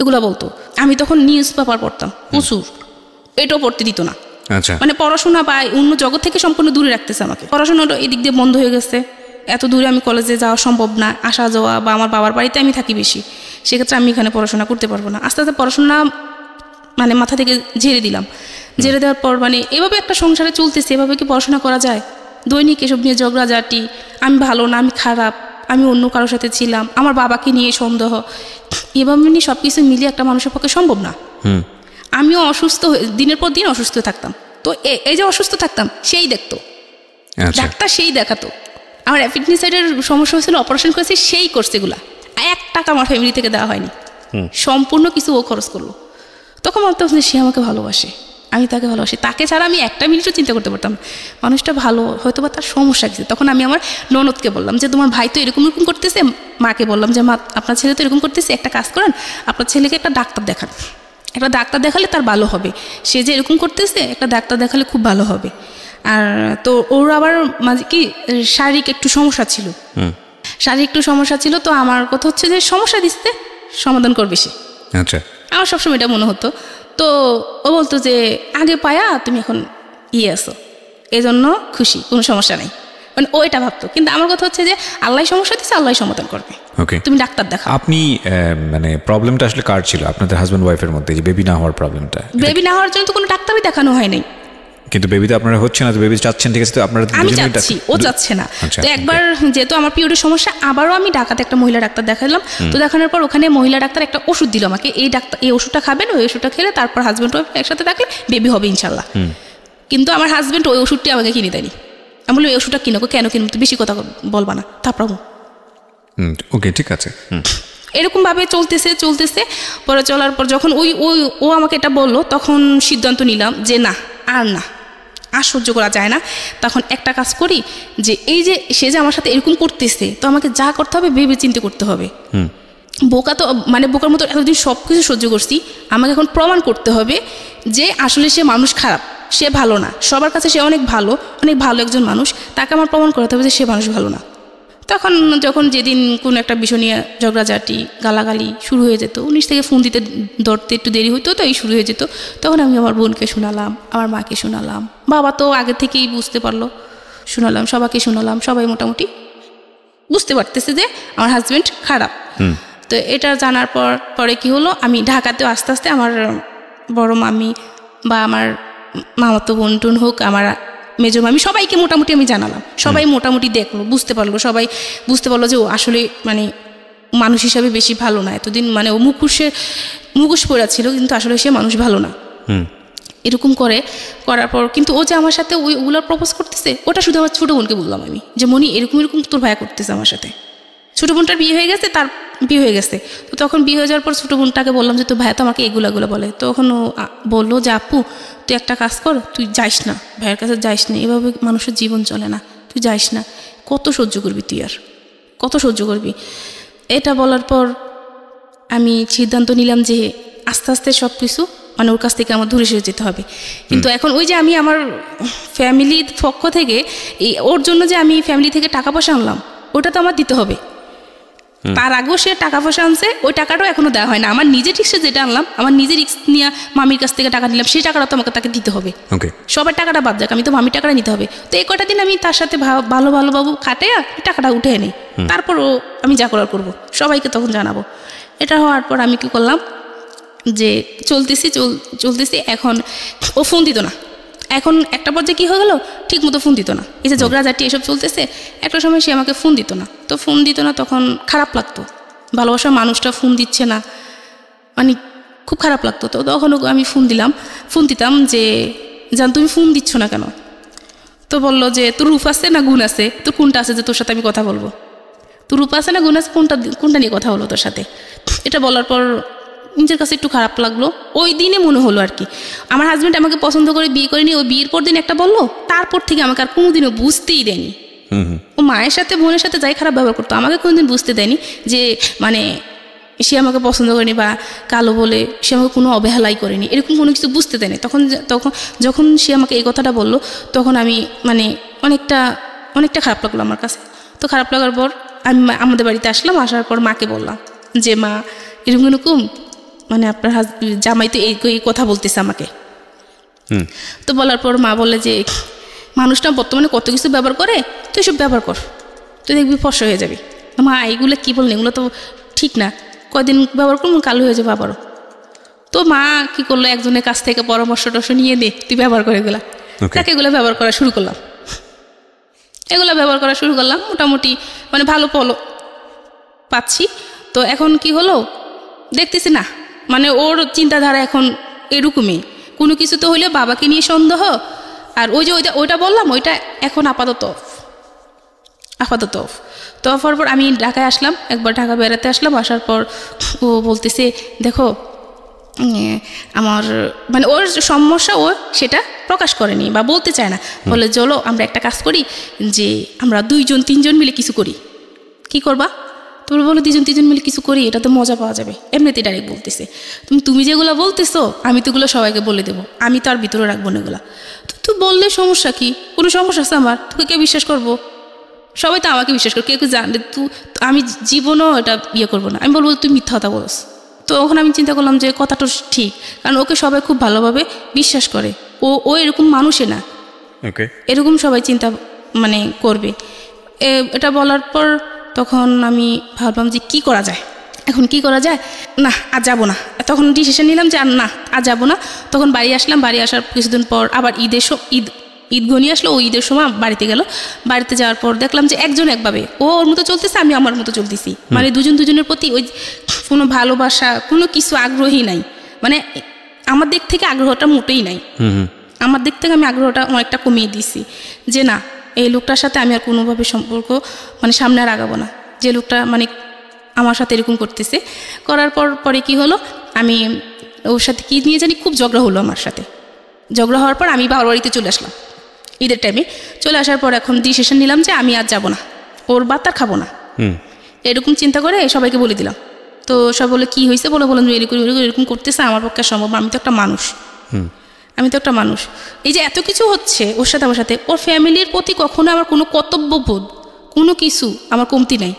এগুলো বলতো। আমি তখন নিউজ পেপার পড়তাম প্রচুর, এটাও পড়তে দিত না। আচ্ছা, মানে পড়াশোনা বা অন্য জগৎ থেকে সম্পূর্ণ দূরে রাখতেছে আমাকে। পড়াশোনাটা এদিক দিয়ে বন্ধ হয়ে গেছে, এত দূরে আমি কলেজে যাওয়া সম্ভব না, আসা যাওয়া, বা আমার বাবার বাড়িতে আমি থাকি বেশি, সেক্ষেত্রে আমি এখানে পড়াশোনা করতে পারবো না। আস্তে আস্তে পড়াশোনা মানে মাথা থেকে ঝেড়ে দিলাম। ঝেড়ে দেওয়ার পর মানে এভাবে একটা সংসারে চলতেছে, এভাবে কি পড়াশোনা করা যায়? দৈনিক এসব নিয়ে ঝগড়াঝাটি, আমি ভালো না, আমি খারাপ, আমি অন্য কারোর সাথে ছিলাম, আমার বাবাকে নিয়ে সন্দেহ, এভাবে নিয়ে সব কিছু মিলিয়ে একটা মানুষের পক্ষে সম্ভব না। আমিও অসুস্থ, দিনের পর দিন অসুস্থ থাকতাম। তো এই যে অসুস্থ থাকতাম, সেই দেখতো ডাক্তার, সেই দেখাতো। আমার অ্যাপেন্ডিসাইটের সমস্যা হয়েছিল, অপারেশন করেছে, সেই করছে এগুলা। 1 টাকা আমার ফ্যামিলি থেকে দেওয়া হয়নি, সম্পূর্ণ কিছু ও খরচ করলো। তখন ভাবতাম যে সে আমাকে ভালোবাসে, আমি তাকে ভালোবাসি, তাকে ছাড়া আমি একটা মিনিটও চিন্তা করতে পারতাম, মানুষটা ভালো, হয়তো বা তার সমস্যা কিছু। তখন আমি আমার ননদকে বললাম যে তোমার ভাই তো এরকম করতেছে। মাকে বললাম যে মা, আপনার ছেলে তো এরকম করতেছে, একটা কাজ করেন, আপনার ছেলেকে একটা ডাক্তার দেখান, একটা ডাক্তার দেখালে তার ভালো হবে, সে যে এরকম করতেছে একটা ডাক্তার দেখালে খুব ভালো হবে। আর তো ওর আবার মাঝে কি শারীরিক একটু সমস্যা ছিল, তো আমার কথা হচ্ছে যে সমস্যা দিচ্ছে সমাধান করবে সে। আচ্ছা, আমার সবসময় এটা মনে হতো। তো ও বলতো যে আগে পায়া তুমি এখন আছো, এই জন্য খুশি, কোনো সমস্যা নেই, মানে ও এটা ভাবতো। কিন্তু আমার কথা হচ্ছে যে আল্লাহ সমস্যা দিচ্ছে, আল্লাহ সমাধান করবে, তুমি ডাক্তার দেখাও। আপনি মানে প্রবলেমটা আসলে কার ছিল, আপনাদের হাজব্যান্ড ওয়াইফের মধ্যে, যে বেবি না হওয়ার প্রবলেমটা? বেবি না হওয়ার জন্য তো কোনো ডাক্তারই দেখানো হয়নি, কিন্তু বেবি তো আপনারা হচ্ছে না, তো বেবি চাচ্ছেন, ঠিক আছে, তো আপনারা আমি চাচ্ছি, ও চাচ্ছে না। তো একবার যেহেতু আমার পিরিয়ডের সমস্যা, আবারও আমি ঢাকাতে একটা মহিলা ডাক্তার দেখালাম। তো দেখানোর পর ওখানে মহিলা ডাক্তার একটা ওষুধ দিল আমাকে, এই ওষুধটা খাবেন, ওই ওষুধটা খেলে তারপর হাজব্যান্ড ওয়াইফ একসাথে থাকলে বেবি হবে ইনশাল্লাহ। কিন্তু আমার হাজব্যান্ড ওই ওষুধটি আমাকে কিনে দেয়নি। আমি বললাম এই ওষুধটা কিনো, কেন কিনবো, তো বেশি কথা বলবা না, তারপর ওকে, ঠিক আছে। এরকমভাবে চলতেছে। পরে চলার পর যখন ও আমাকে এটা বললো, তখন সিদ্ধান্ত নিলাম যে না, আর সহ্য করা যায় না। তখন একটা কাজ করি, যে এই যে সে যে আমার সাথে এরকম করতেছে, তো আমাকে যা করতে হবে ভেবে চিন্তে করতে হবে। বোকা তো মানে বোকার মতো এতদিন সব কিছু সহ্য করছি, আমাকে এখন প্রমাণ করতে হবে যে আসলে সে মানুষ খারাপ, সে ভালো না, সবার কাছে সে অনেক ভালো একজন মানুষ, তাকে আমার প্রমাণ করতে হবে যে সে মানুষ ভালো না। তখন যখন যেদিন কোনো একটা বিষয় নিয়ে ঝগড়াঝাটি গালাগালি শুরু হয়ে যেত, 19 থেকে ফোন দিতে ধরতে একটু দেরি হতো, তো এই শুরু হয়ে যেত, তখন আমি আমার বোনকে শোনালাম, আমার মাকে শোনালাম, বাবা তো আগে থেকেই বুঝতে পারলো, শোনালাম, সবাইকে শোনালাম, সবাই মোটামুটি বুঝতে পারতেছে যে আমার হাজব্যান্ড খারাপ। তো এটা জানার পরে কি হলো, আমি ঢাকাতেও আস্তে আস্তে আমার বড় মামি বা আমার মামাতো বোন টুন হোক, আমার মেজো মামি, সবাইকে মোটামুটি আমি জানালাম, সবাই মোটামুটি দেখলো, বুঝতে পারলো, সবাই বুঝতে পারলো যে ও আসলে মানে মানুষ হিসাবে বেশি ভালো না। এতদিন মানে ও মুখোশ পড়া ছিল, কিন্তু আসলে সে মানুষ ভালো না। এরকম করার পর কিন্তু ও যে আমার সাথে ওগুলো প্রপোজ করতেছে, ওটা শুধু আমার ছোটো বোনকে বললাম আমি, যে মনি এরকম তোর ভাইয়া করতেছে আমার সাথে। ছোটো বোনটার বিয়ে হয়ে গেছে, তার বিয়ে হয়ে গেছে, তো তখন বিয়ে হয়ে যাওয়ার পর ছোটো বোনটাকে বললাম যে তোর ভাইয়া তো আমাকে এগুলো বলে। তখন ও বললো যে আপু তুই একটা কাজ কর, তুই যাইস না, ভাইয়ের কাছে যাইস না, এভাবে মানুষের জীবন চলে না, তুই যাইস না, কত সহ্য করবি তুই, আর কত সহ্য করবি। এটা বলার পর আমি সিদ্ধান্ত নিলাম যে আস্তে আস্তে সব কিছু মানে ওর কাছ থেকে আমার দূরে সরে যেতে হবে। কিন্তু এখন ওই যে আমি আমার ফ্যামিলির পক্ষ থেকে ওর জন্য যে আমি ফ্যামিলি থেকে টাকা পয়সা আনলাম, ওটা তো আমার দিতে হবে। তার আগেও সে টাকা পয়সা আনছে, ওই টাকাটাও এখনো দেওয়া হয় না। আমার নিজের রিক্সে যেটা আনলাম, আমার নিজের রিক্স নিয়ে মামির কাছ থেকে টাকা নিলাম, সেই টাকাটা তো আমাকে তাকে দিতে হবে। সবার টাকাটা বাদ যাক, আমি তো মামির টাকাটা নিতে হবে। তো এই কটা দিন আমি তার সাথে ভালো বাবু খাটে টাকাটা উঠে এনে তারপর আমি যা করার করবো, সবাইকে তখন জানাবো। এটা হওয়ার পর আমি কি করলাম যে চলতেছি। এখন ও ফোন দিত না, এখন একটা পর্যায়ে কী হয়ে গেল, ঠিক মতো ফোন দিত না। এই যে ঝগড়াঝাটি এসব চলতেছে, একটা সময় সে আমাকে ফোন দিত না। তো ফোন দিত না, তখন খারাপ লাগতো, ভালোবাসার মানুষটা ফোন দিচ্ছে না, মানে খুব খারাপ লাগতো। তো তখন আমি ফোন দিতাম যে জান তুমি ফোন দিচ্ছ না কেন? তো বললো যে তোর রূপ আছে না গুণ আছে, তোর কোনটা আছে যে তোর সাথে আমি কথা বলবো? তোর রূপ আছে না গুণ আছে, কোনটা নিয়ে কথা হলো তোর সাথে? এটা বলার পর নিজের কাছে একটু খারাপ লাগলো। ওই দিনে মনে হলো আর কি আমার হাজব্যান্ড আমাকে পছন্দ করে বিয়ে করেনি, ওই বিয়ের পর দিন একটা বললো, তারপর থেকে আমাকে আর কোনোদিনও বুঝতেই দেয়নি। ও মায়ের সাথে বোনের সাথে যাই খারাপ ব্যবহার করতো, আমাকে কোনোদিন বুঝতে দেয়নি যে মানে সে আমাকে পছন্দ করেনি বা কালো বলে সে আমাকে কোনো অবহেলাই করেনি, এরকম কোনো কিছু বুঝতে দেয়নি। তখন যখন সে আমাকে এই কথাটা বললো, তখন আমি মানে অনেকটা খারাপ লাগলো আমার কাছে। তো খারাপ লাগার পর আমি আমাদের বাড়িতে আসলাম, আসার পর মাকে বললাম যে মা এরকম মানে আপনার জামাই তো এই কথা বলতেছে আমাকে। তো বলার পর মা বলে যে মানুষটা বর্তমানে কত কিছু ব্যবহার করে, তুই সব ব্যবহার কর, তুই দেখবি ফর্সা হয়ে যাবি। মা এইগুলো কী বললেন, এগুলো তো ঠিক না, কয়দিন ব্যবহার করবো কালো হয়ে যাবে আবারও। তো মা কী করলো, একজনের কাছ থেকে পরামর্শ নিয়ে দে তুই ব্যবহার করে এগুলা, তাকে এগুলো ব্যবহার করা শুরু করলাম। মোটামুটি মানে ভালো ফলও পাচ্ছি। তো এখন কি হলো দেখতেছি না, মানে ওর চিন্তাধারা এখন এরকমই, কোনো কিছু তো হইলে বাবাকে নিয়ে সন্দেহ। আর ওই যে ওইটা বললাম, ওইটা এখন আপাতত তো হওয়ার পর আমি ঢাকায় আসলাম, একবার ঢাকা বেড়াতে আসলাম। আসার পর ও বলতেছে দেখো আমার মানে ওর সমস্যা, ও সেটা প্রকাশ করেনি বা বলতে চায় না। বলে চলো আমরা একটা কাজ করি, যে আমরা 2-3 মিলে কিছু করি। কি করবা? তোমরা বলো 2-3 মিলে কিছু করি, এটা তো মজা পাওয়া যাবে। এমনিতে ডাইরেক্ট বলতেছে, তুমি যেগুলো বলতেছো আমি তো এগুলো সবাইকে বলে দেবো, আমি তো আর ভিতরে রাখবো না এগুলা। তো তুই বললে সমস্যা কি, কোনো সমস্যা আছে আমার? তোকে কে বিশ্বাস করবো? সবাই তো আমাকে বিশ্বাস করে, কেউ জানলে আমি জীবনও এটা করবো না। আমি বলবো তুই মিথ্যা কথা বলস। তো ওখানে আমি চিন্তা করলাম যে কথাটা ঠিক, কারণ ওকে সবাই খুব ভালোভাবে বিশ্বাস করে, ও এরকম মানুষে না, এরকম সবাই চিন্তা মানে করবে। এটা বলার পর তখন আমি ভাবলাম যে কি করা যায়, এখন কি করা যায়, না আর যাবো না। তখন ডিসিশন নিলাম যে আর না আর যাবো না। তখন বাড়ি আসলাম, বাড়ি আসার কিছুদিন পর আবার ঈদ ঘনিয়ে আসলো। ও ঈদের সময় বাড়িতে গেল। বাড়িতে যাওয়ার পর দেখলাম যে একজন একভাবে, ও ওর মতো চলতেছে, আমি আমার মতো চলতেছি, মানে দুজনের প্রতি ওই কোনো ভালোবাসা, কোনো কিছু আগ্রহী নাই। মানে আমার দিক থেকে আগ্রহটা মোটেই নাই। আমার দিক থেকে আমি আগ্রহটা অনেকটা কমিয়ে দিয়েছি, যে না এই লোকটার সাথে আমি আর কোনোভাবে সম্পর্ক মানে সামনে আর আগাবো না। যে লোকটা মানে আমার সাথে এরকম করতেছে, করার পরে কি হলো, আমি ওর সাথে কি নিয়ে জানি খুব ঝগড়া হলো আমার সাথে। ঝগড়া হওয়ার পর আমি বাবার বাড়িতে চলে আসলাম ঈদের টাইমে। চলে আসার পর এখন ডিসিশন নিলাম যে আমি আর যাবো না, ওর ভাত আর খাবো না, এরকম চিন্তা করে সবাইকে বলে দিলাম। তো সব বলে কি হয়েছে, বললাম এরকম করতেছে, আমার পক্ষে সম্ভব, আমি তো একটা মানুষ। এই যে এত কিছু হচ্ছে ওর সাথে আমার সাথে, ওর ফ্যামিলির প্রতি কখনো আমার কোনো কোনো কিছু আমার কমতি নাই,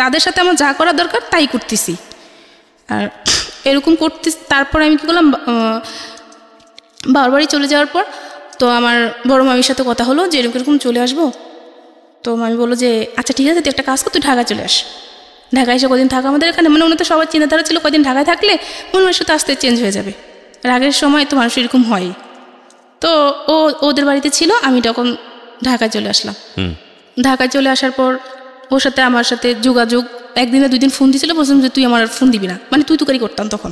তাদের সাথে আমার যা করা দরকার তাই করতেছি। আর এরকম করতে তারপর আমি কী করলাম, বাবার বাড়ি চলে যাওয়ার পর তো আমার বড় মামির সাথে কথা হলো যে এরকম চলে আসবো। তো মামি বললো যে আচ্ছা ঠিক আছে, তুই একটা কাজ কর, তুই ঢাকায় চলে আস। ঢাকায় এসে কদিন থাকা আমাদের এখানে, মানে ওনার তো সবার চিন্তাধারা ছিল কদিন ঢাকায় থাকলে মন মানুষ তো আস্তে চেঞ্জ হয়ে যাবে। রাগের সময় তো মানুষ এরকম হয়। তো ও ওদের বাড়িতে ছিল, আমি তখন ঢাকায় চলে আসলাম। ঢাকায় চলে আসার পর ওর সাথে আমার সাথে যোগাযোগ, একদিনে 2 দিন ফোন দিয়েছিল, বলছিলাম যে তুই আমার ফোন দিবি না, মানে তুই তুকারি করতাম তখন,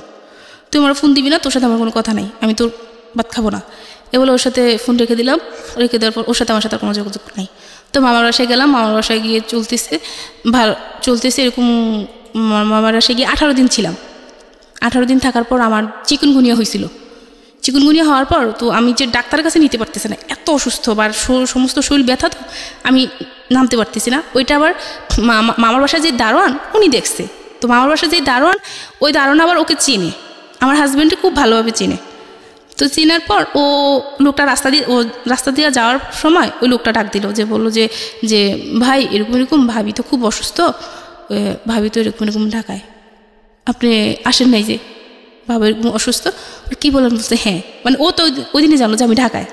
তুই আমার ফোন দিবি না, তোর সাথে আমার কোনো কথা নেই, আমি তোর ভাত খাবো না। এ বলে ওর সাথে ফোন রেখে দিলাম। রেখে দেওয়ার পর ওর সাথে আমার সাথে কোনো যোগাযোগ নেই। তো মামার বাসায় গেলাম, মামার বাসায় গিয়ে চলতেছে এরকম। মামার বাসায় গিয়ে 18 দিন ছিলাম। 18 দিন থাকার পর আমার চিকুনগুনিয়া হয়েছিল। চিকুনগুনিয়া হওয়ার পর তো আমি যে ডাক্তারের কাছে নিতে পারতেছি না, এত অসুস্থ বা সমস্ত শরীর ব্যথা, তো আমি নামতে পারতেছি না। ওইটা আবার মামার বাসায় যে দারোয়ান উনি দেখছে। তো মামার বাসায় যে দারোয়ান, ওই দারোয়ান আবার ওকে চিনে, আমার হাজব্যান্ডকে খুব ভালোভাবে চিনে। তো চিনার পর ও লোকটা রাস্তা দিয়ে যাওয়ার সময় ওই লোকটা ডাক দিল, যে বললো যে ভাই এরকম ভাবি তো খুব অসুস্থ, ভাবি তো এরকম ঢাকায়, আপনি আসেন নাই যে, ভাবি এরকম অসুস্থ। কী বলেন? বলছে হ্যাঁ, মানে ও তো ওই দিনই জানলো যে আমি ঢাকায়।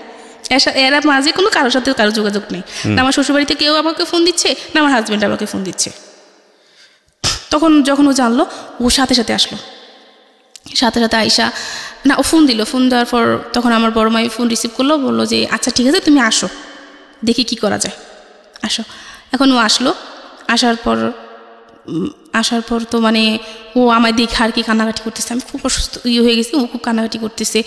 এরা মাঝে কোনো কারোর সাথে কারো যোগাযোগ নেই, না আমার শ্বশুরবাড়িতে কেউ আমাকে ফোন দিচ্ছে, না আমার হাজব্যান্ড আমাকে ফোন দিচ্ছে। তখন যখন ও জানলো, ও সাথে সাথে আসলো, সাথে সাথে আইসা না ও ফোন দিল। ফোন দেওয়ার পর তখন আমার বড় মাই ফোন রিসিভ করলো, বললো যে আচ্ছা ঠিক আছে তুমি আসো, দেখি কি করা যায়, আসো। এখন ও আসলো। আসার পর তো মানে ও আমায় দেখে আর কি কান্নাকাটি করতেছে, আমি খুব অসুস্থ হয়ে গেছি, ও খুব কান্নাকাটি করতেছে,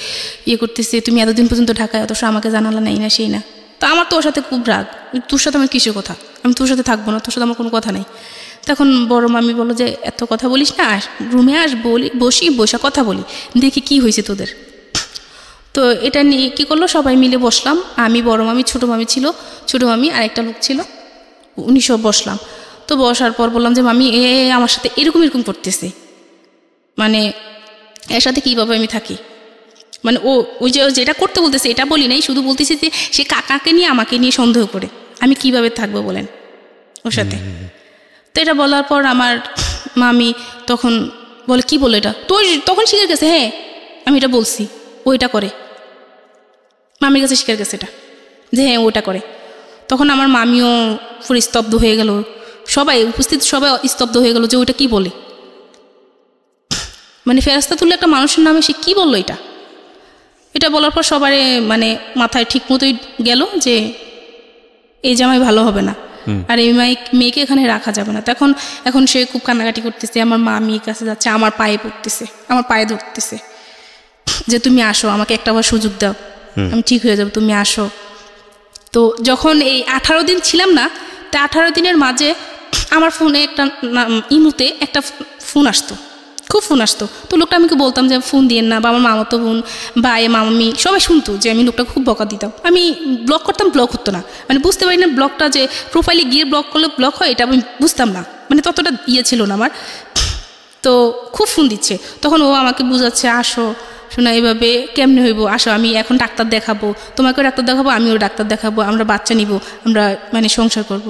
করতেছে, তুমি এতদিন পর্যন্ত ঢাকায়, অথচ আমাকে জানালা নেই না সেই না। তো আমার তো ওর সাথে খুব রাগ, তোর সাথে আমার কিসের কথা, আমি তোর সাথে থাকবো না, তোর সাথে আমার কোনো কথা নেই। তখন বড় মামি বললো যে এত কথা বলিস না, রুমে আস, বসা কথা বলি, দেখি কি হয়েছে তোদের। তো এটা নিয়ে কী করলো, সবাই মিলে বসলাম, আমি, বড় মামি, ছোটো মামি ছিল, ছোটো মামি আর একটা লোক ছিল, উনি সব বসলাম। তো বসার পর বললাম যে মামি আমার সাথে এরকম করতেছে, মানে এর সাথে কীভাবে আমি থাকি, মানে ওই যে যেটা করতে বলতেছে এটা বলি নাই, শুধু বলতেছি যে সে কাকাকে নিয়ে আমাকে নিয়ে সন্দেহ করে, আমি কিভাবে থাকবো বলেন ওর সাথে। তো এটা বলার পর আমার মামি তখন বলে কি বলে এটা তো, তখন শিখে গেছে হ্যাঁ আমি এটা বলছি, ও এটা করে, মামির কাছে শিখে গেছে এটা যে হ্যাঁ ওটা করে। তখন আমার মামিও পুরো স্তব্ধ হয়ে গেল, সবাই উপস্থিত সবাই স্তব্ধ হয়ে গেল যে ওইটা কি বলে, মানে ফেরেশতা তুলে একটা মানুষের নামে সে কী বললো এটা বলার পর সবার মানে মাথায় ঠিক মতোই গেল যে এই জামাই ভালো হবে না, আর এই মেয়েকে এখানে রাখা যাবে না। তখন এখন সে খুব কান্নাকাটি করতেছে, আমার মামির কাছে যাচ্ছে, আমার পায়ে পড়তেছে, আমার পায়ে ধরতেছে যে তুমি আসো, আমাকে একটা বার সুযোগ দাও, আমি ঠিক হয়ে যাবো, তুমি আসো। তো যখন এই 18 দিন ছিলাম না, তা 18 দিনের মাঝে আমার ফোনে একটা ইমুতে একটা ফোন আসতো, খুব ফোন আসতো। তো লোকটা আমাকে বলতাম যে ফোন দিয়েন না, বা আমার মামাতো বোন বা মামি সবাই শুনতো যে আমি লোকটা খুব বকা দিতাম, আমি ব্লক করতাম, ব্লক হতো না, মানে বুঝতে পারি না ব্লকটা যে প্রোফাইলে গিয়ে ব্লক করলে ব্লক হয় এটা আমি বুঝতাম না, মানে ততটা ছিল না আমার। তো খুব ফোন দিচ্ছে, তখন ও আমাকে বুঝাচ্ছে আসো শোনা এভাবে কেমনে হইব, আসো আমি এখন ডাক্তার দেখাবো, তোমাকেও ডাক্তার দেখাবো, আমিও ডাক্তার দেখাবো, আমরা বাচ্চা নিব, আমরা মানে সংসার করব।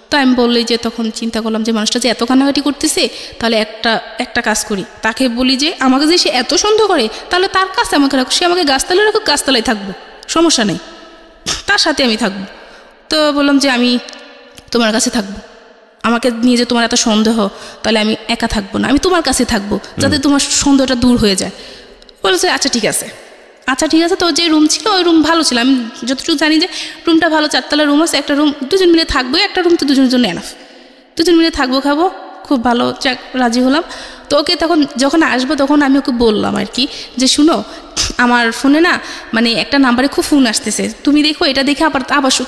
তো আমি বললি যে তখন চিন্তা করলাম যে মানুষটা যে এত কান্নাকাটি করতেছে, তাহলে একটা কাজ করি, তাকে বলি যে আমাকে যে সে এত সন্দেহ করে, তাহলে তার কাছে আমাকে রাখো, সে আমাকে গাছতলায় রাখো, গাছতলায় থাকবো, সমস্যা নেই, তার সাথে আমি থাকবো। তো বললাম যে আমি তোমার কাছে থাকবো, আমাকে নিয়ে যে তোমার এত সন্দেহ, তাহলে আমি একা থাকবো না, আমি তোমার কাছে থাকবো, যাতে তোমার সন্দেহটা দূর হয়ে যায়। বলেছে আচ্ছা ঠিক আছে। তো যে রুম ছিল ওই রুম ভালো ছিল, আমি যতটুকু জানি যে রুমটা ভালো, 4তলা রুম আছে, একটা রুম 2 জন মিলে থাকবো, একটা রুম তো 2 জনের জন্য এনাফ, 2 জন মিলে থাকবো, খাবো, খুব ভালো, রাজি হলাম। তো ওকে তখন যখন আসবো তখন আমি ওকে বললাম আর কি যে শুনো আমার ফোনে না মানে একটা নাম্বারে খুব ফোন আসতেছে, তুমি দেখো এটা দেখে আবার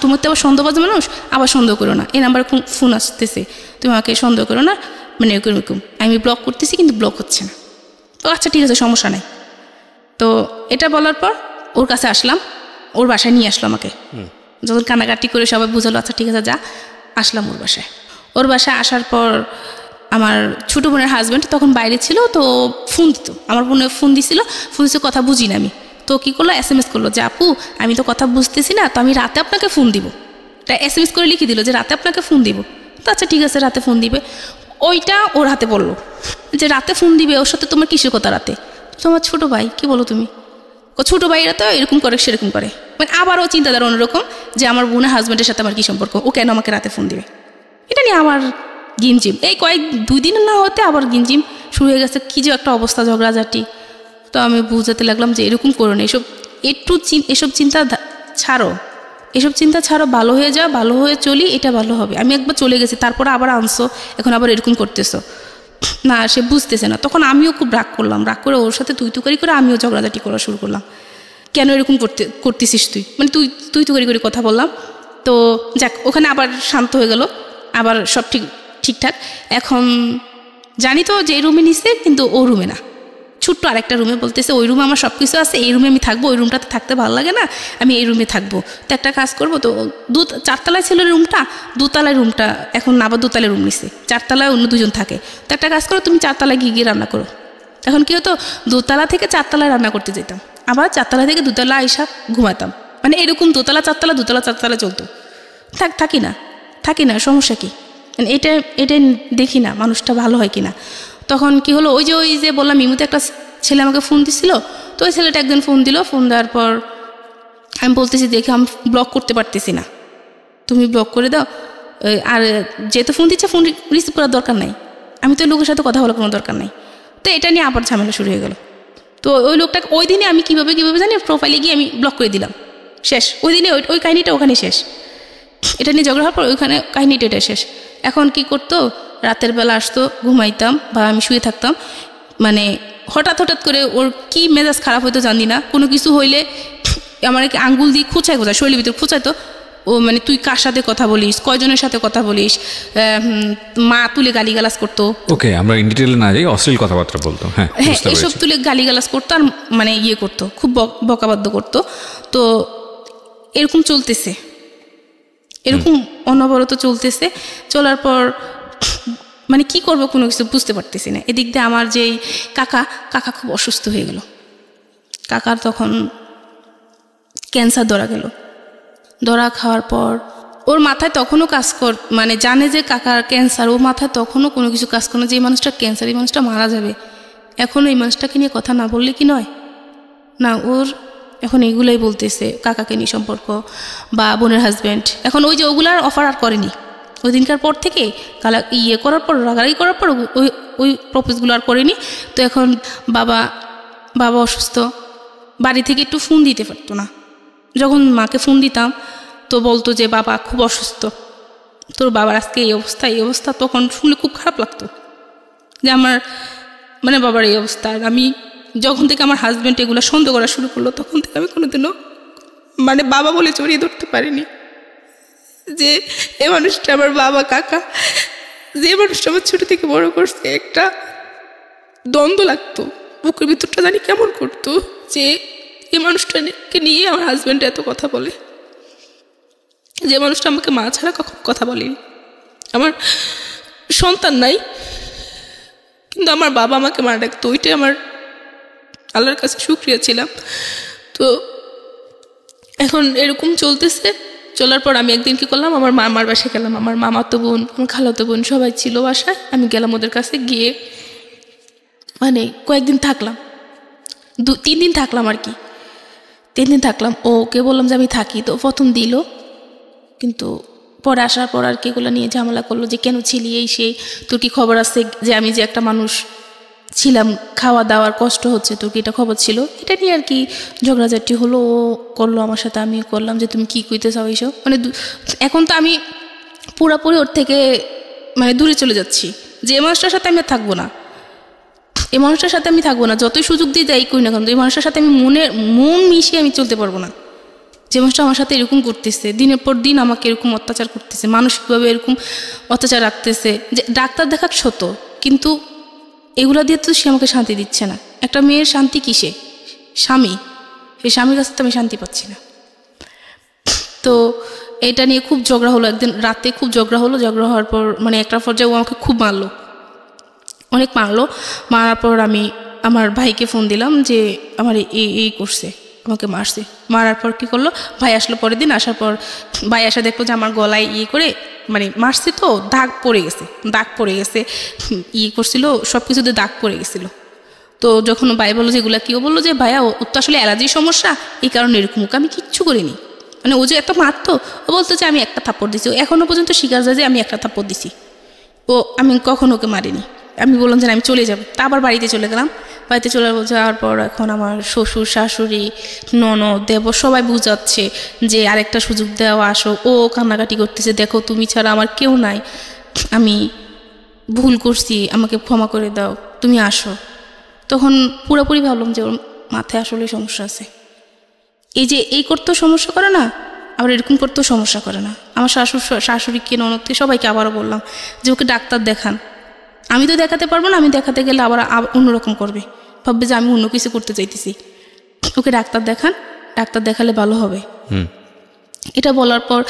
তোমার তো আবার সন্দেহবাজ মানুষ, আবার সন্দেহ করো না, এই নাম্বারে ফোন আসতেছে, তুমি আমাকে সন্দেহ করো না, মানে এরকম আমি ব্লক করতেছি কিন্তু ব্লক হচ্ছে না। তো আচ্ছা ঠিক আছে সমস্যা নাই। তো এটা বলার পর ওর কাছে আসলাম, ওর বাসায় নিয়ে আসলো আমাকে, যখন কান্নাকাটি করে সবাই বুঝালো আচ্ছা ঠিক আছে যা, আসলাম ওর বাসায় আসার পর আমার ছোটো বোনের হাজব্যান্ড তখন বাইরে ছিল, তো ফোন দিত, আমার বোনে ফোন দিছিল, কথা বুঝি না আমি, তো কী করলো SMS করলো যে আপু আমি তো কথা বুঝতেছি না, তো আমি রাতে আপনাকে ফোন দিব, এটা SMS করে লিখে দিল যে রাতে আপনাকে ফোন দিব। তো আচ্ছা ঠিক আছে রাতে ফোন দিবে। ওইটা ওর হাতে বললো যে রাতে ফোন দিবে, ওর সাথে তোমার কিসের কথা রাতে? তোমার ছোটো ভাই, কি বলো তুমি? ও ছোটো ভাইরা তো এরকম করে সেরকম করে, মানে আবারও চিন্তাধারা অন্যরকম যে আমার বোনের হাজব্যান্ডের সাথে আমার কী সম্পর্ক, ও কেন আমাকে রাতে ফোন দিবে। এটা নিয়ে আমার গিমজিম এই কয়েক 2 দিন না হতে আবার গিমজিম শুরু হয়ে গেছে, কী যে একটা অবস্থা ঝগড়াঝাটি। তো আমি বুঝাতে লাগলাম যে এরকম করো না, এসব চিন্তা ছাড়ো, এসব চিন্তা ছাড়ো, ভালো হয়ে যাও, ভালো হয়ে চলি, এটা ভালো হবে। আমি একবার চলে গেছি, তারপরে আবার আনছো, এখন আবার এরকম করতেছো না, সে বুঝতেছে না। তখন আমিও খুব রাগ করলাম, রাগ করে ওর সাথে তুই করে আমিও ঝগড়াঝাটি করা শুরু করলাম, কেন এরকম করতেছিস তুই, মানে তুই করে কথা বললাম। তো যাক, ওখানে আবার শান্ত হয়ে গেল, আবার সব ঠিকঠাক। এখন জানি তো যে এই রুমে নিচ্ছে, কিন্তু ও রুমে না, ছোট্ট আরেকটা রুমে, বলতেছে ওই রুমে আমার সব কিছু আছে, এই রুমে আমি থাকবো, ওই রুমটাতে থাকতে ভালো লাগে না, আমি এই রুমে থাকবো। তো একটা কাজ করবো, তো 4তলায় ছিল রুমটা, 2তলায় রুমটা এখন আবার 2তলায় রুম নিচ্ছে, 4তলায় অন্য 2জন থাকে। তো একটা কাজ করো, তুমি 4তলায় গিয়ে রান্না করো। এখন কী হতো, 2তলা থেকে 4তলায় রান্না করতে যেতাম, আবার 4তলা থেকে 2তলা আইসা ঘুমাতাম, মানে এরকম 2তলা 4তলা 2তলা 4তলা চলতো। থাকি না, সমস্যা কি, মানে এটা দেখি না মানুষটা ভালো হয় কিনা। তখন কি হলো, ওই যে বললাম ইমুতে একটা ছেলে আমাকে ফোন দিছিল, তো ওই ছেলেটা একদিন ফোন দিল, ফোন দেওয়ার পর আমি বলতেছি দেখে আমি ব্লক করতে পারতেছি না, তুমি ব্লক করে দাও। আর যেহেতু ফোন দিচ্ছে, ফোন রিসিভ করার দরকার নাই, আমি তো লোকের সাথে কথা বলার কোনো দরকার নাই। তো এটা নিয়ে আবার ঝামেলা শুরু হয়ে গেল। তো ওই লোকটাকে ওই দিনে আমি কীভাবে জানি প্রোফাইলে গিয়ে আমি ব্লক করে দিলাম, শেষ। ওই দিনে ওই কাহিনিটা ওখানে শেষ, এটা নিয়ে ঝগড়া হওয়ার পর ওইখানে কাহিনিটা এটা শেষ। এখন কি করতো, রাতের বেলা আসতো, ঘুমাইতাম বা আমি শুয়ে থাকতাম, মানে হঠাৎ করে ওর কি মেজাজ খারাপ হইতো জানি না, কোনো কিছু হইলে আমার আঙ্গুল দিয়ে খোঁচায় শরীরের ভিতরে খোঁচাইতো। ও মানে তুই কার সাথে কথা বলিস, কয়জনের সাথে কথা বলিস, মা তুলে গালিগালাজ করতো। ওকে, আমরা ইন ডিটেইলে না যাই, অশ্লীল কথাবার্তা বলতো। হ্যাঁ, এসব তুলে গালিগালাজ করতো, আর মানে ইয়ে করতো, খুব বকাবাদ্য করতো। তো এরকম চলতেছে, এরকম অনবরত চলতেছে। চলার পর মানে কি করবো কোনো কিছু বুঝতে পারতেছি না। এদিক দিয়ে আমার যেই কাকা খুব অসুস্থ হয়ে গেল। কাকার তখন ক্যান্সার ধরা খাওয়ার পর ওর মাথায় তখনও মানে জানে যে কাকার ক্যান্সার, ওর মাথায় তখনও কোনো কিছু কাজ করে না যে এই মানুষটা ক্যান্সার, এই মানুষটা মারা যাবে। এখনও এই মানুষটাকে নিয়ে কথা না বললে কি নয় না, ওর এখন এগুলোই বলতেছে, কাকাকে নিয়ে সম্পর্ক বা বোনের হাজব্যান্ড। এখন ওই যে ওগুলার অফার আর করেনি, ওই দিনকার পর থেকে করার পর, রাগারাগি করার পর ওই প্রপোজগুলো আর করেনি। তো এখন বাবা অসুস্থ, বাড়ি থেকে একটু ফোন দিতে পারতো না। যখন মাকে ফোন দিতাম তো বলতো যে বাবা খুব অসুস্থ, তোর বাবার আজকে এই অবস্থা। তখন শুনলে খুব খারাপ লাগতো যে আমার মানে বাবার এই অবস্থা। আর আমি যখন থেকে আমার হাজব্যান্ড এগুলো সন্দেহ করা শুরু করলো, তখন থেকে আমি কোনোদিনও মানে বাবা বলে জড়িয়ে ধরতে পারিনি যে এ মানুষটা আমার বাবা, কাকা, যে মানুষটা আমার ছোটো থেকে বড় করছে। একটা দ্বন্দ্ব লাগতো, বুকের ভিতরটা জানি কেমন করতো যে এই মানুষটাকে নিয়ে আমার হাজব্যান্ড এত কথা বলে, যে মানুষটা আমাকে মা ছাড়া কখন কথা বলেনি। আমার সন্তান নাই, কিন্তু আমার বাবা আমাকে মা ডাকতো, ওইটাই আমার আল্লাহর কাছে শুকরিয়া ছিলাম। তো এখন এরকম চলতেছে। চলার পর আমি একদিন কি করলাম, আমার মামার বাসায় গেলাম। আমার মামাতো বোন, আমার খালাতো বোন সবাই ছিল বাসায়। আমি গেলাম ওদের কাছে, গিয়ে মানে কয়েকদিন থাকলাম, 3 দিন থাকলাম আর কি। 3 দিন থাকলাম, ওকে বললাম যে আমি থাকি। তো প্রথম দিল, কিন্তু পরে আসার পর আর কি এগুলো নিয়ে ঝামেলা করলো যে কেন ছিলি, এই সেই, তোর কি খবর আছে যে আমি যে একটা মানুষ ছিলাম, খাওয়া দাওয়ার কষ্ট হচ্ছে, তোর কি এটা খবর ছিল? এটা নিয়ে আর কি ঝগড়াঝাটি হলো। ও করলো আমার সাথে, আমি করলাম যে তুমি কি কইতে চাও এইসব। মানে এখন তো আমি পুরোপুরি ওর থেকে মানে দূরে চলে যাচ্ছি, যে এই মানুষটার সাথে আমি আর থাকবো না, এই মানুষটার সাথে আমি থাকবো না। যতই সুযোগ দিয়ে যাই করি না কেন, এই মানুষটার সাথে আমি মন মিশিয়ে আমি চলতে পারবো না। যে মানুষটা আমার সাথে এরকম করতেছে, দিনের পর দিন আমাকে এরকম অত্যাচার করতেছে, মানসিকভাবে এরকম অত্যাচার রাখতেছে। যে ডাক্তার দেখাক ছোট, কিন্তু এগুলা দিয়ে তো সে আমাকে শান্তি দিচ্ছে না। একটা মেয়ের শান্তি কিসে? স্বামী, সেই স্বামীর কাছে তো আমি শান্তি পাচ্ছি না। তো এটা নিয়ে খুব ঝগড়া হলো। একদিন রাতে খুব ঝগড়া হওয়ার পর মানে একটা পর্যায়ে ও আমাকে খুব মারলো, অনেক মারার পর আমি আমার ভাইকে ফোন দিলাম যে আমার এই করছে, আমাকে মারছে। মারার পর কী করলো, ভাই আসলো পরের দিন। আসার পর ভাই আসা দেখলো যে আমার গলায় করে মানে মারছে তো দাগ পড়ে গেছে করছিল, সব কিছুতে দাগ পড়ে গেছিলো। তো যখন ভাই বললো যে এগুলা কি, ও বললো যে ভাইয়া ও তো আসলে অ্যালার্জির সমস্যা, এই কারণে এরকম, ওকে আমি কিচ্ছু করিনি। মানে ও যে এত মারতো, ও বলতো যে আমি একটা থাপ্পড় দিছি, ও এখনও পর্যন্ত স্বীকার যায় যে আমি একটা থাপ্পড় দিছি, আমি কখনো ওকে মারিনি। আমি বললাম যে আমি চলে যাবো, তা আবার বাড়িতে চলে গেলাম। বাড়িতে চলে যাওয়ার পর এখন আমার শ্বশুর শাশুড়ি ননদ দেবর সবাই বুঝাচ্ছে যে আরেকটা সুযোগ দেওয়া, আসো। ও কান্নাকাটি করতেছে, দেখো তুমি ছাড়া আমার কেউ নাই, আমি ভুল করছি, আমাকে ক্ষমা করে দাও, তুমি আসো। তখন পুরোপুরি ভাবলাম যে ওর মাথায় আসলে সমস্যা আছে। এই যে এই করতেও সমস্যা করে না, আবার এরকম করতেও সমস্যা করে না। আমার শাশুড়িকে ননদকে সবাইকে আবারও বললাম যে ওকে ডাক্তার দেখান। আমি তো দেখাতে পারবো না, আমি দেখাতে গেলে আবার অন্যরকম করবে, ভাববে যে আমি অন্য কিছু করতে চাইতেছি। ওকে ডাক্তার দেখান, ডাক্তার দেখালে ভালো হবে। এটা বলার পর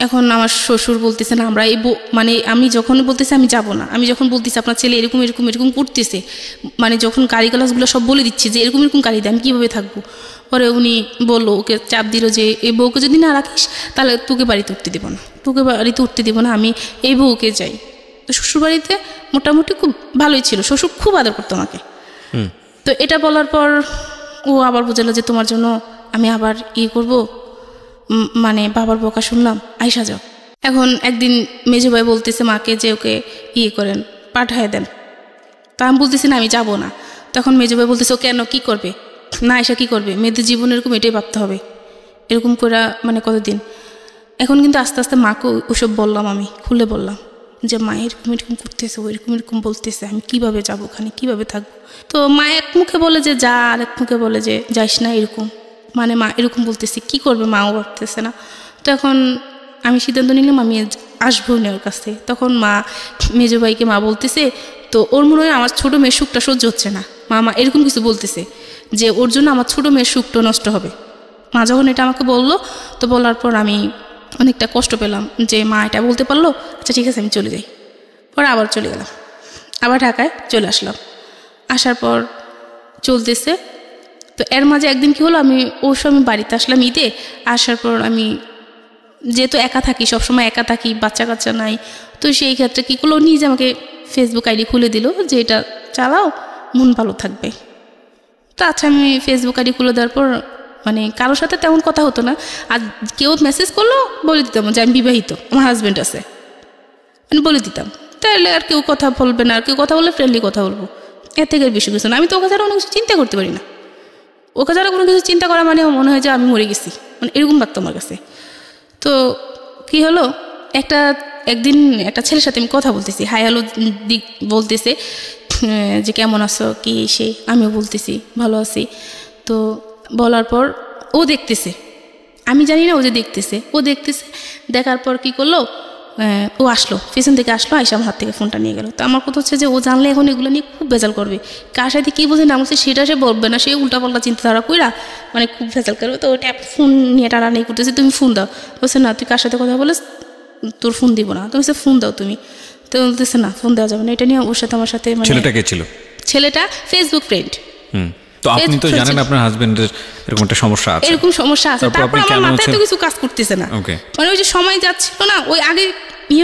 এখন আমার শ্বশুর বলতেছে না, আমরা এই মানে আমি যখন বলতেছি আমি যাব না, আমি যখন বলতেছি আপনার ছেলে এরকম এরকম এরকম করতেছে, মানে যখন গাড়ি গালাসগুলো সব বলে দিচ্ছি যে এরকম এরকম গাড়ি দেয়, আমি কীভাবে থাকবো। পরে উনি বললো, ওকে চাপ দিল যে এই বউকে যদি না রাখিস তাহলে তোকে বাড়িতে উঠতে দেবো না, আমি এই বউকে চাই। তো শ্বশুরবাড়িতে মোটামুটি খুব ভালোই ছিল, শ্বশুর খুব আদর করতো আমাকে। তো এটা বলার পর ও আবার বোঝালো যে তোমার জন্য আমি আবার করবো, মানে বাবার বকা শুনলাম, আইসা যাও। এখন একদিন মেজো ভাই বলতেছে মাকে যে ওকে করেন, পাঠায় দেন। তা আমি বলতেছি না আমি যাবো না। তখন মেজো ভাই বলতেছে ও কেন, কী করবে, না আইসা কী করবে, মেয়েদের জীবন এরকম, এটাই ভাবতে হবে, এরকম করে মানে কতদিন। এখন কিন্তু আস্তে আস্তে মাকে ওসব বললাম, আমি খুলে বললাম যে মা এরকম এরকম করতেছে, ও এরকম এরকম বলতেছে, আমি কিভাবে যাবো ওখানে, কীভাবে থাকবো। তো মা এক মুখে বলে যে যা, আর এক মুখে বলে যে যাইস না, এরকম মানে মা এরকম বলতেছে, কি করবে, মাও ভাবতেছে না। তো এখন আমি সিদ্ধান্ত নিলাম আমি আসবো না ওর কাছে। তখন মা মেজো ভাইকে মা বলতেছে, তো ওর মনে হয় আমার ছোটো মেয়ের সুখটা সহ্য হচ্ছে না, মা এরকম কিছু বলতেছে যে ওর জন্য আমার ছোটো মেয়ের সুখটা নষ্ট হবে। মা যখন এটা আমাকে বললো, তো বলার পর আমি অনেকটা কষ্ট পেলাম যে মা এটা বলতে পারলো, আচ্ছা ঠিক আছে আমি চলে যাই। পরে আবার চলে গেলাম, আবার ঢাকায় চলে আসলাম। আসার পর চলতেছে, তো এর মাঝে একদিন কি হলো, আমি ওর সময় বাড়িতে আসলাম ঈদে। আসার পর আমি যেহেতু একা থাকি, সবসময় একা থাকি, বাচ্চা কাচ্চা নাই, তো সেই ক্ষেত্রে কী করলো, নিজে আমাকে ফেসবুক আইডি খুলে দিল যে এটা চালাও, মন ভালো থাকবে। তো আচ্ছা আমি ফেসবুক আইডি খুলে দেওয়ার পর মানে কারোর সাথে তেমন কথা হতো না, আর কেউ মেসেজ করলো বলে দিতাম যে আমি বিবাহিত, আমার হাজব্যান্ড আছে, মানে বলে দিতাম, তাহলে আর কেউ কথা বলবে না, আর কেউ কথা বললে ফ্রেন্ডলি কথা বলবো, এর থেকে বেশি কিছু না। আমি তো ওকে ছাড়া অন্য কিছু চিন্তা করতে পারি না, ওকে ছাড়া কোনো কিছু চিন্তা করা মানে মনে হয় যে আমি মরে গেছি, মানে এরকম লাগতো আমার কাছে। তো কী হলো, একদিন একটা ছেলের সাথে আমি কথা বলতেছি, হাই হ্যালো বলতেছে যে কেমন আছো কি সে, আমিও বলতেছি ভালো আছি। তো বলার পর ও দেখতেছে, আমি জানি না ও যে দেখতেছে, দেখার পর কি করলো, ও আসলো, পেছন থেকে আসলো, আইসা আমার হাত থেকে ফোনটা নিয়ে গেল। তো আমার কথা হচ্ছে যে ও জানলে এখন এগুলো নিয়ে খুব ভেজাল করবে, কার সাথে কী বোঝে না বলছে সেটা সে বলবে না, সে উল্টাপাল্টা চিন্তাধারা কইরা মানে খুব ভেজাল করবে। তো ওটা ফোন নিয়ে টানাটানি করতেছে, তুমি ফোন দাও, বলছে না তুই কার সাথে কথা বলে তোর ফোন দিব না, তুমি ফোন দাও তুমি। তো বলতেছে না ফোন দেওয়া যাবে না, এটা নিয়ে ওর সাথে আমার সাথে মানে ছেলেটা কে ছিল, ছেলেটা ফেসবুক ফ্রেন্ড। তো আপনি তো জানেন আপনার হাজবেন্ডের এরকম একটা সমস্যা আছে, এরকম সমস্যা আছে, তারপর আমার মাথায় তো কিছু কাজ করতেছে না, মানে ওই যে সময় যাচ্ছিল না, ওই আগে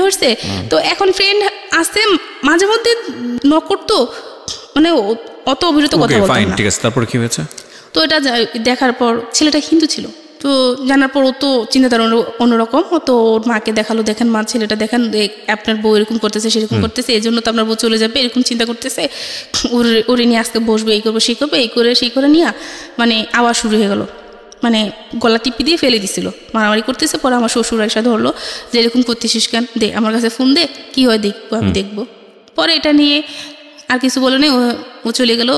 হচ্ছে, তো এখন ফ্রেন্ড আসতে মাঝে মধ্যে নক করতো, মানে অত অবিরত কথা বলতো না। ঠিক আছে, তারপর কি হয়েছে? তো এটা দেখার পর ছেলেটা হিন্দু ছিল, তো জানার পর ও তো চিন্তাধারা অন্যরকম, তো ওর মাকে দেখালো, দেখেন মা ছেলেটা দেখেন আপনার বউ এরকম করতেছে সেরকম করতেছে, এই জন্য তো আপনার বউ চলে যাবে, এরকম চিন্তা করতেছে, ওরে নিয়ে আজকে বসবে, এই করবো সেই করবে, সেই করে নিয়ে মানে আওয়াজ শুরু হয়ে গেলো, মানে গলা টিপি দিয়ে ফেলে দিছিল, মারামারি করতেছে। পরে আমার শ্বশুর এসে ধরলো যে এরকম করতেছিস কেন, দে আমার কাছে ফোন দে, কী হয় দেখবো, আমি দেখবো। পরে এটা নিয়ে আর কিছু বলে নেই, ও চলে গেলো,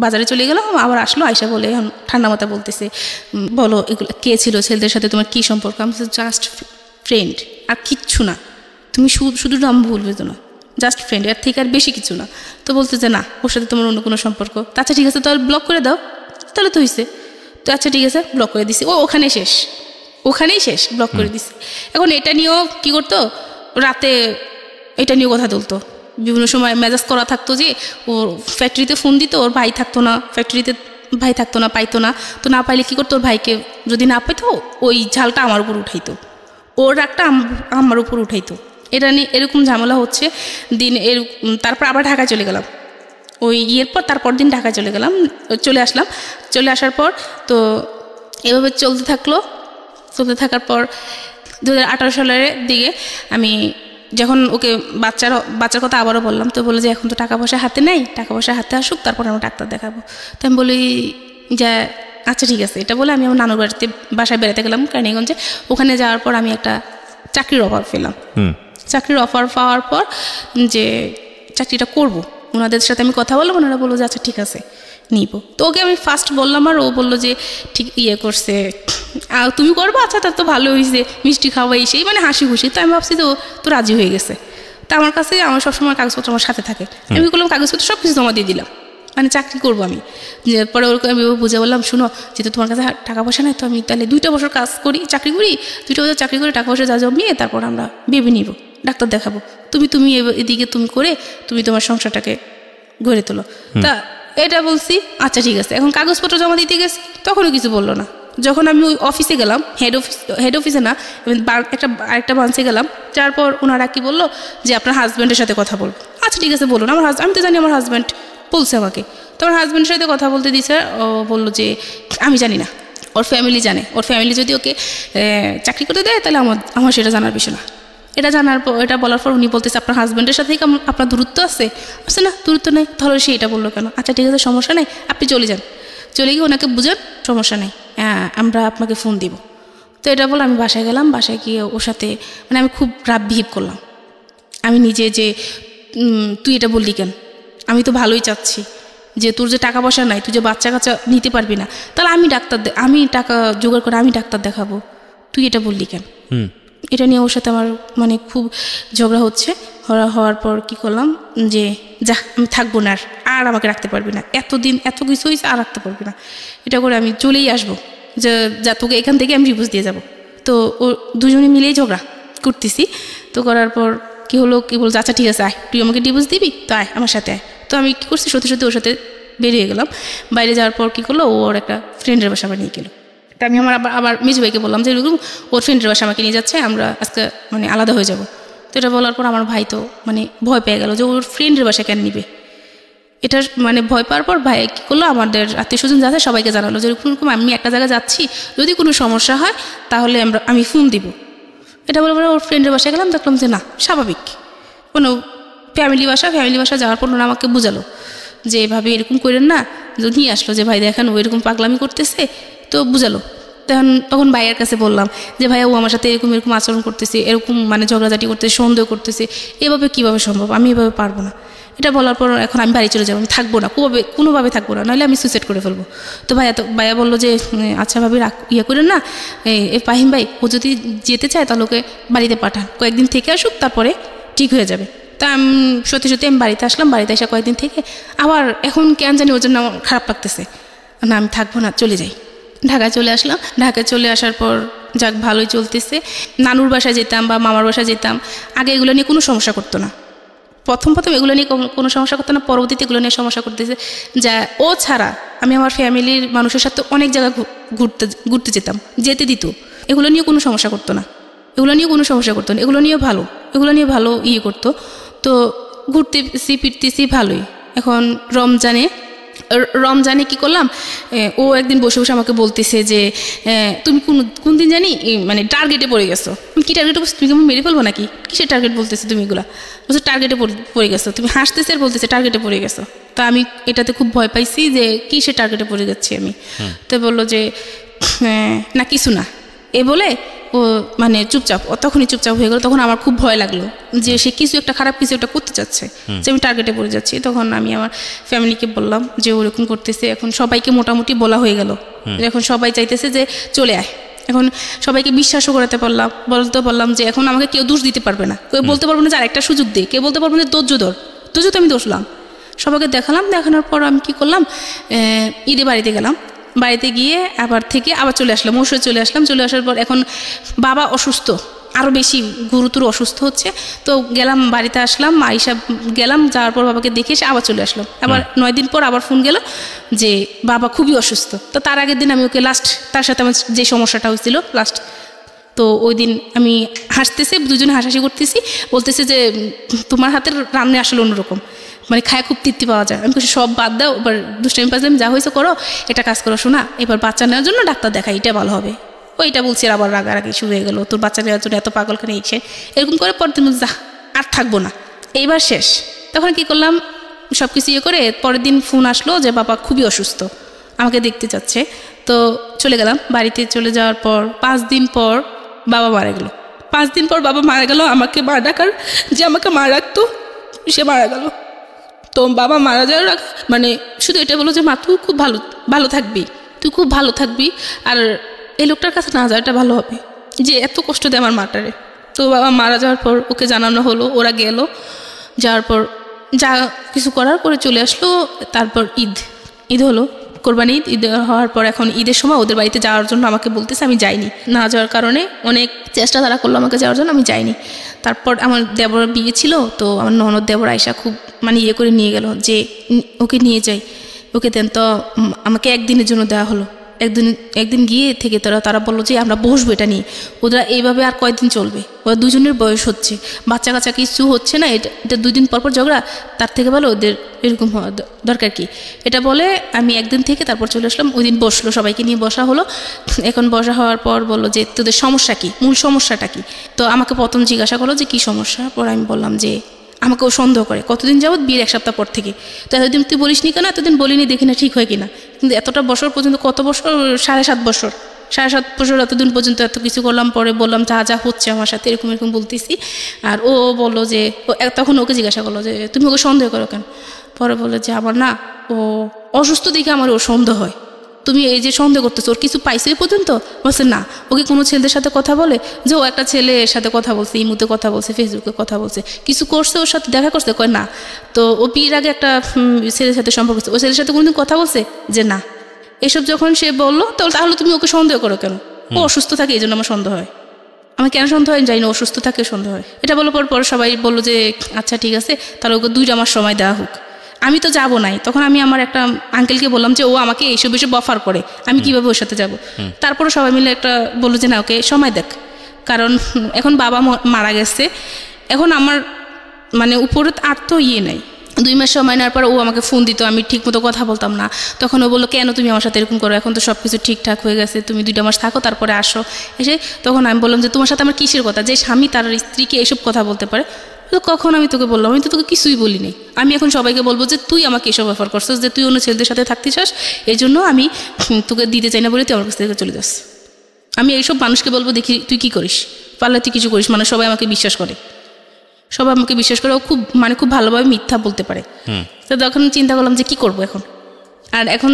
বাজারে চলে গেল, আবার আসলো, আয়সা বলে ঠান্ডা মাথা বলতেছে, বলো এগুলো কে ছিল, ছেলেদের সাথে তোমার কী সম্পর্ক? আমি জাস্ট ফ্রেন্ড, আর কিচ্ছু না, তুমি শুধু নাম ভুলবে তো না, জাস্ট ফ্রেন্ড, এর থেকে আর বেশি কিছু না। তো বলতেছে না ওর সাথে তোমার অন্য কোনো সম্পর্ক, তো আচ্ছা ঠিক আছে তাহলে ব্লক করে দাও, তাহলে তো হয়েছে। তো আচ্ছা ঠিক আছে ব্লক করে দিছি, ওখানেই শেষ, ব্লক করে দিছি। এখন এটা নিয়েও কী করতো, রাতে এটা নিয়েও কথা তুলতো, বিভিন্ন সময় মেজাজ করা থাকতো যে ওর ফ্যাক্টরিতে ফোন দিত, ওর ভাই থাকতো না ফ্যাক্টরিতে, পাইতো না, তো না পাইলে কী করতো, ওর ভাইকে যদি না পাইতো ওই ঝালটা আমার উপর উঠাইতো, ওর রাগটা আমার উপর উঠাইতো। এটা নিয়ে এরকম ঝামেলা হচ্ছে দিন তারপর আবার ঢাকায় চলে গেলাম। ওই ইয়ের পর তারপর দিন ঢাকায় চলে আসলাম। চলে আসার পর তো এভাবে চলতে থাকার পর 2018 সালের দিকে আমি যখন ওকে বাচ্চার কথা আবারও বললাম, তো বলে যে এখন তো টাকা পয়সা হাতে নেই, টাকা পয়সা হাতে আসুক তারপর আমরা ডাক্তার দেখাবো। তো আমি বলি যে আচ্ছা ঠিক আছে। এটা বলে আমি আমার নানুর বাসায় বেড়াতে গেলাম কারণীগঞ্জে। ওখানে যাওয়ার পর আমি একটা চাকরির অফার পেলাম। চাকরির অফার পাওয়ার পর যে চাকরিটা করব, ওনাদের সাথে আমি কথা বললাম, ওনারা বললো যে আচ্ছা ঠিক আছে নিব। তো ওকে আমি ফার্স্ট বললাম, আর ও বললো যে ঠিক করছে, তুমি করবো, আচ্ছা তার তো ভালো হয়েছে, মিষ্টি খাওয়াই সেই মানে হাসি খুশি। তো আমি ভাবছি তো রাজি হয়ে গেছে। তা আমার কাছে আমার সবসময় কাগজপত্র আমার সাথে থাকে। আমি করলাম কাগজপত্র সব কিছু জমা দিয়ে দিলাম, মানে চাকরি করবো আমি। যে পরে ওরকম আমি বুঝে বললাম, শুনো যেহেতু তোমার কাছে টাকা পয়সা নেই, তো আমি তাহলে 2 বছর চাকরি করি, 2 বছর চাকরি করে টাকা পয়সা যা জমিয়ে তারপর আমরা ভেবে নিব, ডাক্তার দেখাবো। তুমি এদিকে তুমি করে তুমি তোমার সংসারটাকে গড়ে তোলো। তা এটা বলছি, আচ্ছা ঠিক আছে। এখন কাগজপত্র জমা দিতে গেছি, তখনও কিছু বললো না। যখন আমি ওই অফিসে গেলাম, হেড অফিসে না, আরেকটা ব্রাঞ্চে গেলাম, তারপর ওনারা কি বললো যে আপনার হাজব্যান্ডের সাথে কথা বলবো। আচ্ছা ঠিক আছে বলুন। আমি তো জানি আমার হাজব্যান্ড বলছে আমাকে। তো আমার হাজব্যান্ডের সাথে কথা বলতে দিয়েছে। ও বললো যে আমি জানি না, ওর ফ্যামিলি জানে, ওর ফ্যামিলি যদি ওকে চাকরি করতে দেয় তাহলে আমার সেটা জানার বিষয় না। এটা বলার পর উনি বলতেছে আপনার হাজব্যান্ডের সাথে আপনার দূরত্ব আছে না? দূরত্ব নেই। তাহলে সে এটা বললো কেন? আচ্ছা ঠিক আছে সমস্যা নেই, আপনি চলে যান, চলে গিয়ে ওনাকে বুঝান, সমস্যা নেই, আমরা আপনাকে ফোন দিব। তো এটা বলে আমি বাসায় গেলাম। বাসায় গিয়ে ওর সাথে মানে আমি খুব রাব বিহেভ করলাম। আমি নিজে যে তুই এটা বললি কেন? আমি তো ভালোই চাচ্ছি যে তোর যে টাকা পয়সা নাই, তুই যে বাচ্চা কাচ্চা নিতে পারবি না, তাহলে আমি টাকা জোগাড় করে আমি ডাক্তার দেখাবো, তুই এটা বললি কেন? এটা নিয়ে ওর সাথে আমার মানে খুব ঝগড়া হওয়ার পর কি করলাম যে যা আমি থাকবো না, আর আমাকে রাখতে পারবি না, এতদিন এত কিছু হয়েছে, আর রাখতে পারবি না, এটা করে আমি চলেই আসবো, যা তোকে এখান থেকে আমি ডিভোর্স দিয়ে যাব। তো ও দুজনে মিলেই ঝগড়া করতেছি। তো করার পর কি হলো, কি বলছে আচ্ছা ঠিক আছে আয়, তুই আমাকে ডিভোর্স দিবি, তো আয় আমার সাথে আয়। তো আমি কী করছি, সত্যি ওর সাথে বেরিয়ে গেলাম। বাইরে যাওয়ার পর কী করলো, ওর একটা ফ্রেন্ডের বাসা আবার নিয়ে গেলো। তা আমি আবার মেজু ভাইকে বললাম যে এরকম ওর ফ্রেন্ডের বাসা আমাকে নিয়ে যাচ্ছে, আমরা আজকে মানে আলাদা হয়ে যাব। তো এটা বলার পর আমার ভাই তো মানে ভয় পেয়ে গেল যে ওর ফ্রেন্ডের বাসা কেন নিবে। এটা মানে ভয় পাওয়ার পর ভাই কী করলো, আমাদের আত্মীয় স্বজন যাচ্ছে সবাইকে জানালো যে এরকম আমি একটা জায়গায় যাচ্ছি, যদি কোনো সমস্যা হয় তাহলে আমি ফোন দিব। এটা বলে ওর ফ্রেন্ডের বাসায় গেলাম, দেখলাম যে না স্বাভাবিক কোনো ফ্যামিলি বাসা যাওয়ার পর ওরা আমাকে বুঝালো যে এভাবে এরকম করেন না। নিয়ে আসলো যে ভাই দেখেন ও এরকম পাগলামি করতেছে, তো বুঝালো। তখন ভাইয়ের কাছে বললাম যে ভাইয়া ও আমার সাথে এরকম আচরণ করতেছে, এরকম মানে ঝগড়াঝাটি করতেছে, সন্দেহ করতেছে, এভাবে কীভাবে সম্ভব, আমি এভাবে পারবো না। এটা বলার পর এখন আমি বাড়ি চলে যাবো, আমি থাকবো না, কোনোভাবে থাকবো না, নাহলে আমি সুইসাইড করে ফেলবো। তো ভাইয়া বললো যে আচ্ছা ভাবি করেন না, ফাহিম ভাই ও যদি যেতে চায় তাহলে ওকে বাড়িতে পাঠান, কয়েকদিন থেকে আসুক, তারপরে ঠিক হয়ে যাবে। তা আমি সত্যি আমি বাড়িতে আসলাম। বাড়িতে এসে কয়েকদিন থেকে আবার এখন কেন জানি ওর জন্য আমার খারাপ লাগতেছে, না আমি থাকবো না, চলে যাই। ঢাকায় চলে আসলাম। ঢাকায় চলে আসার পর যাক ভালোই চলতেছে। নানুর বাসায় যেতাম বা মামার বাসায় যেতাম, আগে এগুলো নিয়ে কোনো সমস্যা করতো না। প্রথম এগুলো নিয়ে কোনো সমস্যা করতো না, পরবর্তীতে এগুলো নিয়ে সমস্যা করতেছে। যা ও ছাড়া আমি আমার ফ্যামিলির মানুষের সাথে অনেক জায়গায় ঘুরতে যেতে দিত, এগুলো নিয়ে কোনো সমস্যা করতো না, এগুলো নিয়ে ভালো করতো। তো ঘুরতেছি ফিরতেছি ভালোই। এখন রমজানে কি করলাম, ও একদিন বসে বসে আমাকে বলতেছে যে তুমি কোন দিন জানি মানে টার্গেটে পড়ে গেছো। কি টার্গেটে বলছো, তুমি কেমন মেরে ফেলবো নাকি, কিসের টার্গেট বলতেছো তুমি? এগুলা বলছো টার্গেটে পড়ে গেছো, তুমি হাসতেছে আর বলতেছে টার্গেটে পড়ে গেছো। তা আমি এটাতে খুব ভয় পাইছি যে কিসের টার্গেটে পড়ে যাচ্ছি আমি। তো বললো যে না কিছু না, এ বলে ও মানে তখনই চুপচাপ হয়ে গেল। তখন আমার খুব ভয় লাগলো যে সে খারাপ কিছু একটা করতে চাচ্ছে, যে আমি টার্গেটে পড়ে যাচ্ছি। তখন আমি আমার ফ্যামিলিকে বললাম যে ওরকম করতেছে। এখন সবাইকে মোটামুটি বলা হয়ে গেল, এখন সবাই চাইতেছে যে চলে আয়। এখন সবাইকে বিশ্বাসও করাতে বললাম যে এখন আমাকে কেউ দোষ দিতে পারবে না, কেউ বলতে পারবো না যে আরেকটা সুযোগ দে, কেউ বলতে পারবো না ধৈর্য তো আমি দোষলাম। সবাইকে দেখানোর পর আমি কি করলাম, ঈদে বাড়িতে গেলাম। বাড়িতে গিয়ে আবার চলে আসলাম, চলে আসার পর এখন বাবা অসুস্থ, আরও বেশি গুরুতর অসুস্থ হচ্ছে। তো গেলাম, বাড়িতে আসলাম, গেলাম, যাওয়ার পর বাবাকে দেখে এসে আবার চলে আসলাম। আবার 9 দিন পর আবার ফোন গেল যে বাবা খুবই অসুস্থ। তো তার আগের দিন আমি ওকে তার সাথে আমার যে সমস্যাটা হয়েছিল তো ওই দিন আমি হাসতেছে, দুজনে হাসাহাসি করতেছি, বলতেছে যে তোমার হাতের রান্না আসলে অন্যরকম, মানে খায় খুব তৃপ্তি পাওয়া যায়। আমি কিছু সব বাদ দাও, এবার দুষ্টামি পাজলাম যা হয়েছে করো, এটা কাজ করো শোনা, এবার বাচ্চা নেওয়ার জন্য ডাক্তার দেখাই, এটা ভালো হবে। ওইটা বলছি, আবার রাগারাগি শুরু হয়ে গেলো, তোর বাচ্চা নেওয়ার জন্য এত পাগলখানে ইচ্ছে, এরকম করে পরের দিন যা আর থাকবো না, এইবার শেষ। তখন কি করলাম, সব কিছু ইয়ে করে পরের দিন ফোন আসলো যে বাবা খুবই অসুস্থ, আমাকে দেখতে চাচ্ছে। তো চলে গেলাম, বাড়িতে চলে যাওয়ার পর 5 দিন পর বাবা মারা গেল। 5 দিন পর বাবা মারা গেল, আমাকে মা ডাকার যে আমাকে মা রাখতো সে মারা গেল। তো বাবা মারা যাওয়ার মানে শুধু এটা বলো যে মা তুই খুব ভালো থাকবি, তুই খুব ভালো থাকবি, আর এই লোকটার কাছে না যাওয়াটা ভালো হবে, যে এত কষ্ট দেয় আমার মাটারে। তো বাবা মারা যাওয়ার পর ওকে জানানো হলো, ওরা গেল, যাওয়ার পর যা কিছু করার করে চলে আসলো। তারপর ঈদ হলো, কোরবানি ঈদ হওয়ার পর এখন ঈদের সময় ওদের বাড়িতে যাওয়ার জন্য আমাকে বলতেছে, আমি যাইনি। না যাওয়ার কারণে অনেক চেষ্টা তারা করলো আমাকে যাওয়ার জন্য, আমি যাইনি। তারপর আমার দেবর বিয়ে ছিল, তো আমার ননদ দেবর আয়সা খুব মানে ইয়ে করে নিয়ে গেল যে ওকে নিয়ে যাই, ওকে দেন। তো আমাকে একদিনের জন্য দেওয়া হলো। একদিন গিয়ে থেকে তারা বললো যে আমরা বসবো এটা নিয়ে। ওরা এইভাবে আর কয়েকদিন চলবে, ওরা দুজনের বয়স হচ্ছে, বাচ্চা কাচ্চা কিছু হচ্ছে না, এটা 2 দিন পর ঝগড়া, তার থেকে ভালো ওদের এরকম হওয়া দরকার কি, এটা বলে আমি একদিন থেকে তারপর চলে আসলাম। ওই দিন বসলো, সবাইকে নিয়ে বসা হলো। এখন বসা হওয়ার পর বললো যে তোদের সমস্যা কি, মূল সমস্যাটা কি। তো আমাকে প্রথম জিজ্ঞাসা করলো যে কী সমস্যা। পর আমি বললাম যে আমাকে ও সন্দেহ করে কতদিন যাবৎ, বিয়ের 1 সপ্তাহ পর থেকে। তো এতদিন তুই বলিস নি কেন, এতদিন বলিনি, দেখি না ঠিক হয় কিনা। কিন্তু এতটা বছর পর্যন্ত, কত বছর, 7.5 বছর, 7.5 বছর এতদিন পর্যন্ত এত কিছু করলাম। পরে বললাম যা হচ্ছে আমার সাথে এরকম বলতেছি। আর ও বললো যে তখন ওকে জিজ্ঞাসা করলো যে তুমি ওকে সন্দেহ করো কেন। পরে বললো যে আমার না ও অসুস্থ দেখে আমার ও সন্দেহ হয়। তুমি এই যে সন্দেহ করতেছো, ওর কিছু পাইছে পর্যন্ত? বলছে না। ওকে কোনো ছেলেদের সাথে কথা বলে, যে ও একটা ছেলের সাথে কথা বলছে, ইমুতে কথা বলছে, ফেসবুকে কথা বলছে, কিছু করছে, ওর সাথে দেখা করছে? কয় না। তো ও বিয়ের আগে একটা ছেলের সাথে সম্পর্ক করছে, ওই ছেলের সাথে কোনোদিন কথা বলছে? যে না। এসব যখন সে বললো, তাহলে তুমি ওকে সন্দেহ করো কেন? ও অসুস্থ থাকে এই জন্য আমার সন্দেহ হয়। আমি কেন সন্দেহ হয় জানি না, অসুস্থ থাকে সন্দেহ হয়। এটা বলার পর সবাই বললো যে আচ্ছা ঠিক আছে, তাহলে ওকে 2 মাস সময় দেওয়া হোক। আমি তো যাবো নাই। তখন আমি আমার একটা আঙ্কেলকে বললাম যে ও আমাকে এইসব অফার করে, আমি কিভাবে ওর সাথে যাব। তারপরে সবাই মিলে একটা বললো যে না, ওকে সময় দেখ, কারণ এখন বাবা মারা গেছে, এখন আমার মানে উপরে আর তো ইয়ে নাই। 2 মাস সময় নেওয়ার পর ও আমাকে ফোন দিত, আমি ঠিক মতো কথা বলতাম না। তখন ও বললো কেন তুমি আমার সাথে এরকম করো, এখন তো সব কিছু ঠিকঠাক হয়ে গেছে, তুমি 2 মাস থাকো তারপরে আসো। এসে তখন আমি বললাম যে তোমার সাথে আমার কিসের কথা, যে স্বামী তার স্ত্রীকে এইসব কথা বলতে পারে? তো কখন আমি তোকে বললাম, আমি তো তোকে কিছুই বলিনি। আমি এখন সবাইকে বলবো যে তুই আমাকে এসব অফার করছিস, যে তুই অন্য ছেলেদের সাথে থাকতে চাস, এই জন্য আমি তোকে দিতে চাই না বলে তুই আমার কাছ থেকে চলে যাস। আমি এইসব মানুষকে বলবো দেখি তুই কি করিস, পারলে তুই কিছু করিস। মানে সবাই আমাকে বিশ্বাস করে, ও খুব ভালোভাবে মিথ্যা বলতে পারে। তো তখন চিন্তা করলাম যে কি করব এখন। আর এখন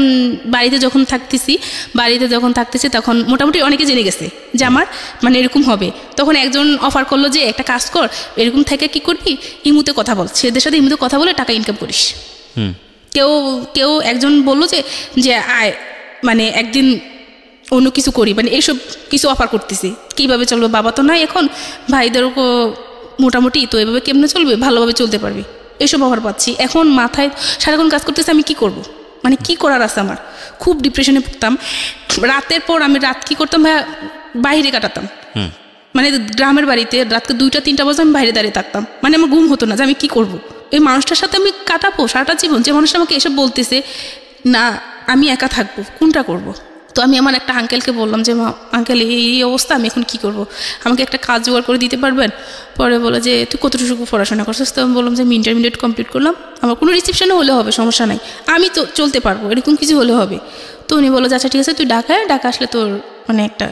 বাড়িতে যখন থাকতেছি তখন মোটামুটি অনেকে জেনে গেছে যে আমার মানে এরকম হবে। তখন একজন অফার করলো যে একটা কাজ কর, এরকম থেকে কি করবি, ইমুতে কথা বল, ছেলেদের সাথে ইমুতে কথা বলে টাকা ইনকাম করিস। কেউ একজন বললো যে আয়, মানে একদিন অন্য কিছু করি, মানে এইসব কিছু অফার করতেছি। কীভাবে চলবে, বাবা তো নাই এখন, ভাইদেরও মোটামুটি, তো এভাবে কেমনে চলবে, ভালোভাবে চলতে পারবি, এইসব অফার পাচ্ছি। এখন মাথায় সারাক্ষণ কাজ করতেছে, আমি কি করব, মানে কি করার আছে আমার। খুব ডিপ্রেশনে পড়তাম। রাতের পর আমি রাত কি করতাম, বাইরে কাটাতাম। মানে গ্রামের বাড়িতে রাতকে 2টা-3টা বাজে আমি বাইরে দাঁড়িয়ে থাকতাম। মানে আমার ঘুম হতো না যে আমি কি করব, এই মানুষটার সাথে আমি কাটাবো সারাটা জীবন, যে মানুষটা আমাকে এসব বলতেছে না আমি একা থাকবো, কোনটা করব। তো আমি আমার একটা আঙ্কেলকে বললাম যে আঙ্কেল এই অবস্থা, আমি এখন কি করব, আমাকে একটা কাজ জোগাড় করে দিতে পারবেন? পরে বলে যে তুই কতটুকু পড়াশোনা করছিস? তো আমি বললাম যে আমি ইন্টারমিডিয়েট কমপ্লিট করলাম, আমার কোনো রিসেপশনে হলে হবে, সমস্যা নাই, আমি তো চলতে পারবো, এরকম কিছু হলে হবে। তো উনি বললো যে আচ্ছা ঠিক আছে, তুই ঢাকা আসলে তোর মানে একটা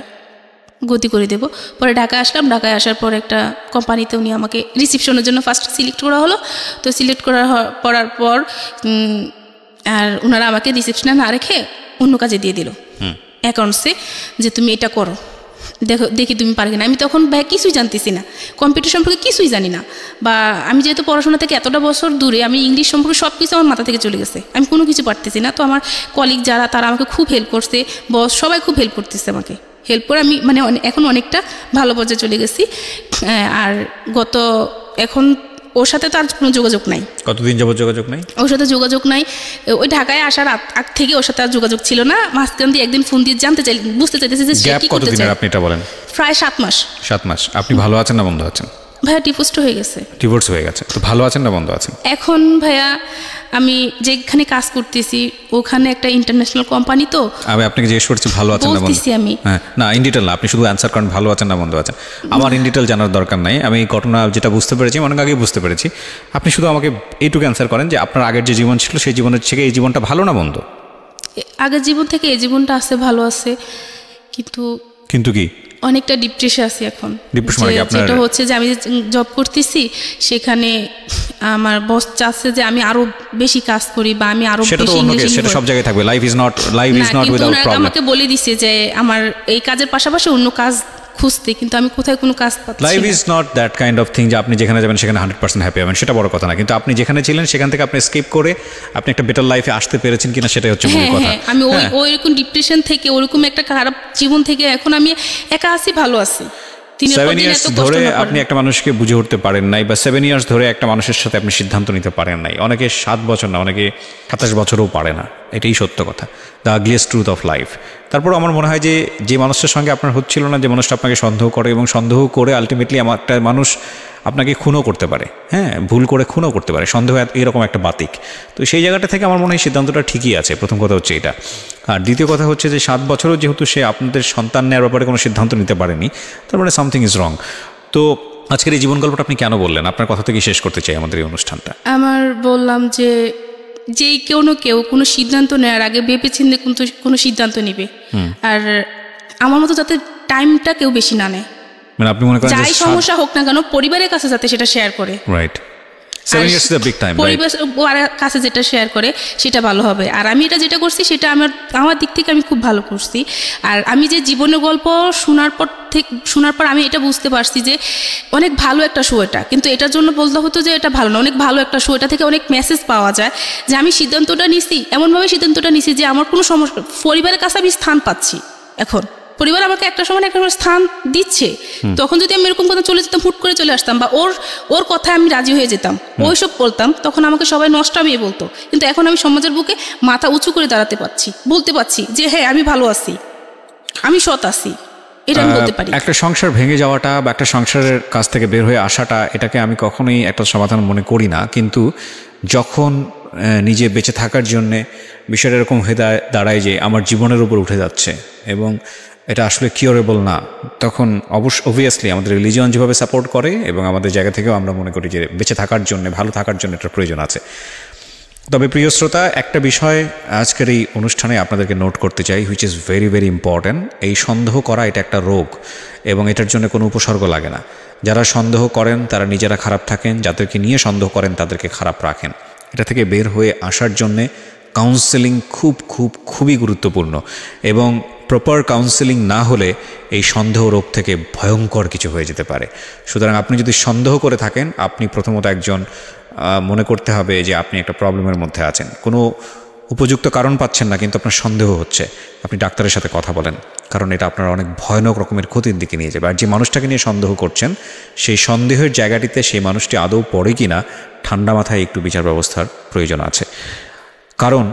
গতি করে দেবো। পরে ঢাকায় আসলাম, ঢাকায় আসার পর একটা কোম্পানিতে উনি আমাকে রিসেপশনের জন্য ফার্স্ট সিলেক্ট করা হলো। তো সিলেক্ট করার পর আর ওনারা আমাকে রিসেপশনে না রেখে অন্য কাজে দিয়ে দিল, অ্যাকাউন্টসে, যে তুমি এটা করো, দেখি তুমি পারবে না। আমি তখন ভাই কিছুই জানতেছি না, কম্পিউটার সম্পর্কে কিছুই জানি না, বা আমি যেহেতু পড়াশোনা থেকে এতটা বছর দূরে, আমি ইংলিশ সম্পর্কে সব কিছু আমার মাথা থেকে চলে গেছে, আমি কোনো কিছু পারতেছি না। তো আমার কলিগ যারা, তারা আমাকে খুব হেল্প করছে, বস সবাই খুব হেল্প করতেছে আমাকে। হেল্প করে আমি মানে এখন অনেকটা ভালো পর্যায়ে চলে গেছি। আর এখন ওর সাথে তো আর কোনো যোগাযোগ নাই। কতদিন যাবত যোগাযোগ নাই? ওর সাথে যোগাযোগ নাই, ওই ঢাকায় আসার আগ থেকে ওর সাথে আর যোগাযোগ ছিল না। মাঝখান দিয়ে একদিন ফোন দিয়ে জানতে চাই, বুঝতে চাইতেছে যে সে কি করতে চায়। আপনি এটা বলেন। প্রায় 7 মাস। 7 মাস। আপনি ভালো আছেন না বন্ধ আছেন? ভাইয়া ডিভোর্সড হয়ে গেছে। ডিভোর্স হয়ে গেছে, তো ভালো আছেন না বন্ধ আছেন? এখন ভাইয়া আমি যেখানে কাজ করতেছি ওখানে একটা ইন্টারন্যাশনাল কোম্পানি, তো আমি আপনাকে জিজ্ঞেস করছি ভালো আছেন না বন্ধ? বলতেছি আমি। হ্যাঁ, না ইন ডিটেল না, আপনি শুধু অ্যান্সার করেন ভালো আছেন না বন্ধ আছেন। আমার ইন ডিটেল জানার দরকার নাই, আমি ঘটনা যেটা বুঝতে পেরেছি অনেক আগেই বুঝতে পেরেছি। আপনি শুধু আমাকে এইটুকু অ্যান্সার করেন যে আপনার আগের যে জীবন ছিল সেই জীবনের থেকে এই জীবনটা ভালো না বন্ধ? আগের জীবন থেকে এই জীবনটা আছে, ভালো আছে, কিন্তু কি অনেকটা ডিপ্রেশন আছে এখন। ডিপ্রেশন মানে আপনার যেটা হচ্ছে যে আমি জব করতেছি সেখানে আমার বস চাচ্ছে যে আমি আরো বেশি কাজ করি বা আমি আরো বেশি ইংলিশ। সেটা সব জায়গায় থাকবে, life is not without problem. আমাকে বলে দিছে যে আমার এই কাজের পাশাপাশি অন্য কাজ খুঁজতে, কিন্তু আমি কোথায় কোনো কাজ পাচ্ছি না। Life is not that kind of thing যে আপনি যেখানে যাবেন সেখানে 100% হ্যাপি হবেন, সেটা বড় কথা না। কিন্তু আপনি যেখানে ছিলেন সেখান থেকে আপনি এসকেপ করে আপনি একটা বেটার লাইফে আসতে পেরেছেন কিনা সেটাই হচ্ছে মূল কথা। আমি ওইরকম ডিপ্রেশন থেকে, ওইরকম একটা খারাপ জীবন থেকে এখন আমি একা আছি, ভালো আছি। 7 ইয়ার্স ধরে আপনি একটা মানুষকে বুঝে উঠতে পারেন নাই, বা 7 ইয়ার্স ধরে একটা মানুষের সাথে আপনি সিদ্ধান্ত নিতে পারেন নাই। অনেকে 7 বছর না, অনেকে 27 বছরও পারে না, এটাই সত্য কথা, the ugliest truth of life. তারপর আমার মনে হয় যে মানুষের সঙ্গে আপনার হচ্ছিল না, যে মানুষটা আপনাকে সন্দেহ করে এবং সন্দেহ করে আলটিমেটলি একটা মানুষ আপনাকে খুনও করতে পারে, হ্যাঁ, ভুল করে খুনও করতে পারে। সন্দেহ এরকম একটা বাতিক। তো সেই জায়গাটা থেকে আমার মনে হয় সিদ্ধান্তটা ঠিকই আছে, প্রথম কথা হচ্ছে এটা। আর দ্বিতীয় কথা হচ্ছে যে 7 বছরও যেহেতু সে আপনাদের সন্তান নেওয়ার ব্যাপারে কোনো সিদ্ধান্ত নিতে পারেনি, তার মানে সামথিং ইজ রং। তো আজকের এই জীবন গল্পটা আপনি কেন বললেন? আপনার কথা থেকে শেষ করতে চাই আমাদের এই অনুষ্ঠানটা। আমার বললাম যে কেউ কোনো সিদ্ধান্ত নেওয়ার আগে ভেবেচিন্তে কোনো সিদ্ধান্ত নিবে, আর আমার মতো যাতে টাইমটা কেউ বেশি না নেয়। মানে আপনি মনে করেন যাই সমস্যা হোক না কেন পরিবারের কাছে যাতে সেটা শেয়ার করে। Right, 7 years is a big time, পরিবারের কাছে যেটা শেয়ার করে সেটা ভালো হবে। আর আমি এটা যেটা করছি সেটা আমার দিক থেকে আমি খুব ভালো করছি। আর আমি যে জীবনের গল্প শোনার পর আমি এটা বুঝতে পারছি যে অনেক ভালো একটা শো এটা, কিন্তু এটার জন্য বলতে হতো যে এটা ভালো না, অনেক ভালো একটা শো। এটা থেকে অনেক মেসেজ পাওয়া যায় যে আমি সিদ্ধান্তটা নিছি, এমনভাবে সিদ্ধান্তটা নিছি যে আমার কোনো সমস্যা, পরিবারের কাছে আমি স্থান পাচ্ছি। এখন পরিবার আমাকে একটা সময় একটা স্থান দিচ্ছে, তখন যদি আমি এরকম কথা চলে যেতাম, হুট করে চলে আসতাম বা ওর কথায় আমি রাজি হয়ে যেতাম, ওইসব করতাম, তখন আমাকে সবাই নষ্ট মেয়ে বলতো। কিন্তু এখন আমি সমাজের বুকে মাথা উঁচু করে দাঁড়াতে পারছি, বলতে পারছি যে হ্যাঁ আমি ভালো আছি, আমি সৎ আছি, এটা আমি বলতে পারি। একটা সংসার ভেঙে যাওয়াটা বা একটা সংসারের কাছ থেকে বের হয়ে আসাটা, এটাকে আমি কখনোই একটা সমাধান মনে করি না। কিন্তু যখন নিজে বেঁচে থাকার জন্যে বিষয়টা এরকম হয়ে দাঁড়ায় যে আমার জীবনের উপর উঠে যাচ্ছে এবং এটা আসলে কিওরেবল না, তখন অবভিয়াসলি আমাদের রিলিজিয়ন যেভাবে সাপোর্ট করে এবং আমাদের জায়গা থেকেও আমরা মনে করি যে বেঁচে থাকার জন্য, ভালো থাকার জন্য এটার প্রয়োজন আছে। তবে প্রিয় শ্রোতা, একটা বিষয় আজকের এই অনুষ্ঠানে আপনাদেরকে নোট করতে চাই, which is very very important. এই সন্দেহ করা এটা একটা রোগ এবং এটার জন্য কোনো উপসর্গ লাগে না। যারা সন্দেহ করেন তারা নিজেরা খারাপ থাকেন, যাদেরকে নিয়ে সন্দেহ করেন তাদেরকে খারাপ রাখেন। এটা থেকে বের হয়ে আসার জন্যে কাউন্সেলিং খুবই গুরুত্বপূর্ণ এবং প্রপার কাউন্সেলিং না হলে এই সন্দেহ রোগ থেকে ভয়ঙ্কর কিছু হয়ে যেতে পারে। সুতরাং আপনি যদি সন্দেহ করে থাকেন, আপনি প্রথমত একজন মনে করতে হবে যে আপনি একটা প্রবলেমের মধ্যে আছেন, কোনো উপযুক্ত কারণ পাচ্ছেন না কিন্তু আপনার সন্দেহ হচ্ছে, আপনি ডাক্তারের সাথে কথা বলেন, কারণ এটা আপনার অনেক ভয়ানক রকমের ক্ষতির দিকে নিয়ে যাবে। আর যে মানুষটাকে নিয়ে সন্দেহ করছেন সেই সন্দেহের জায়গাটিতে সেই মানুষটি আদৌ পড়ে কি না, ঠান্ডা মাথায় একটু বিচার ব্যবস্থার প্রয়োজন আছে। কারণ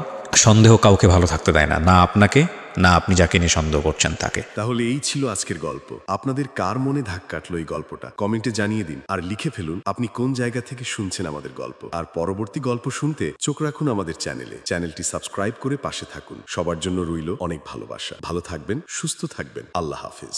সন্দেহ কাউকে ভালো থাকতে দেয় না, না আপনাকে, না আপনি যাকে নিয়ে সন্দেহ করছেন তাকে। তাহলে এই ছিল আজকের গল্প। আপনাদের কার মনে ধাক কাটলো এই গল্পটা কমেন্টে জানিয়ে দিন, আর লিখে ফেলুন আপনি কোন জায়গা থেকে শুনছেন আমাদের গল্প। আর পরবর্তী গল্প শুনতে চোখ রাখুন আমাদের চ্যানেলটি সাবস্ক্রাইব করে পাশে থাকুন। সবার জন্য রইল অনেক ভালোবাসা। ভালো থাকবেন, সুস্থ থাকবেন। আল্লাহ হাফেজ।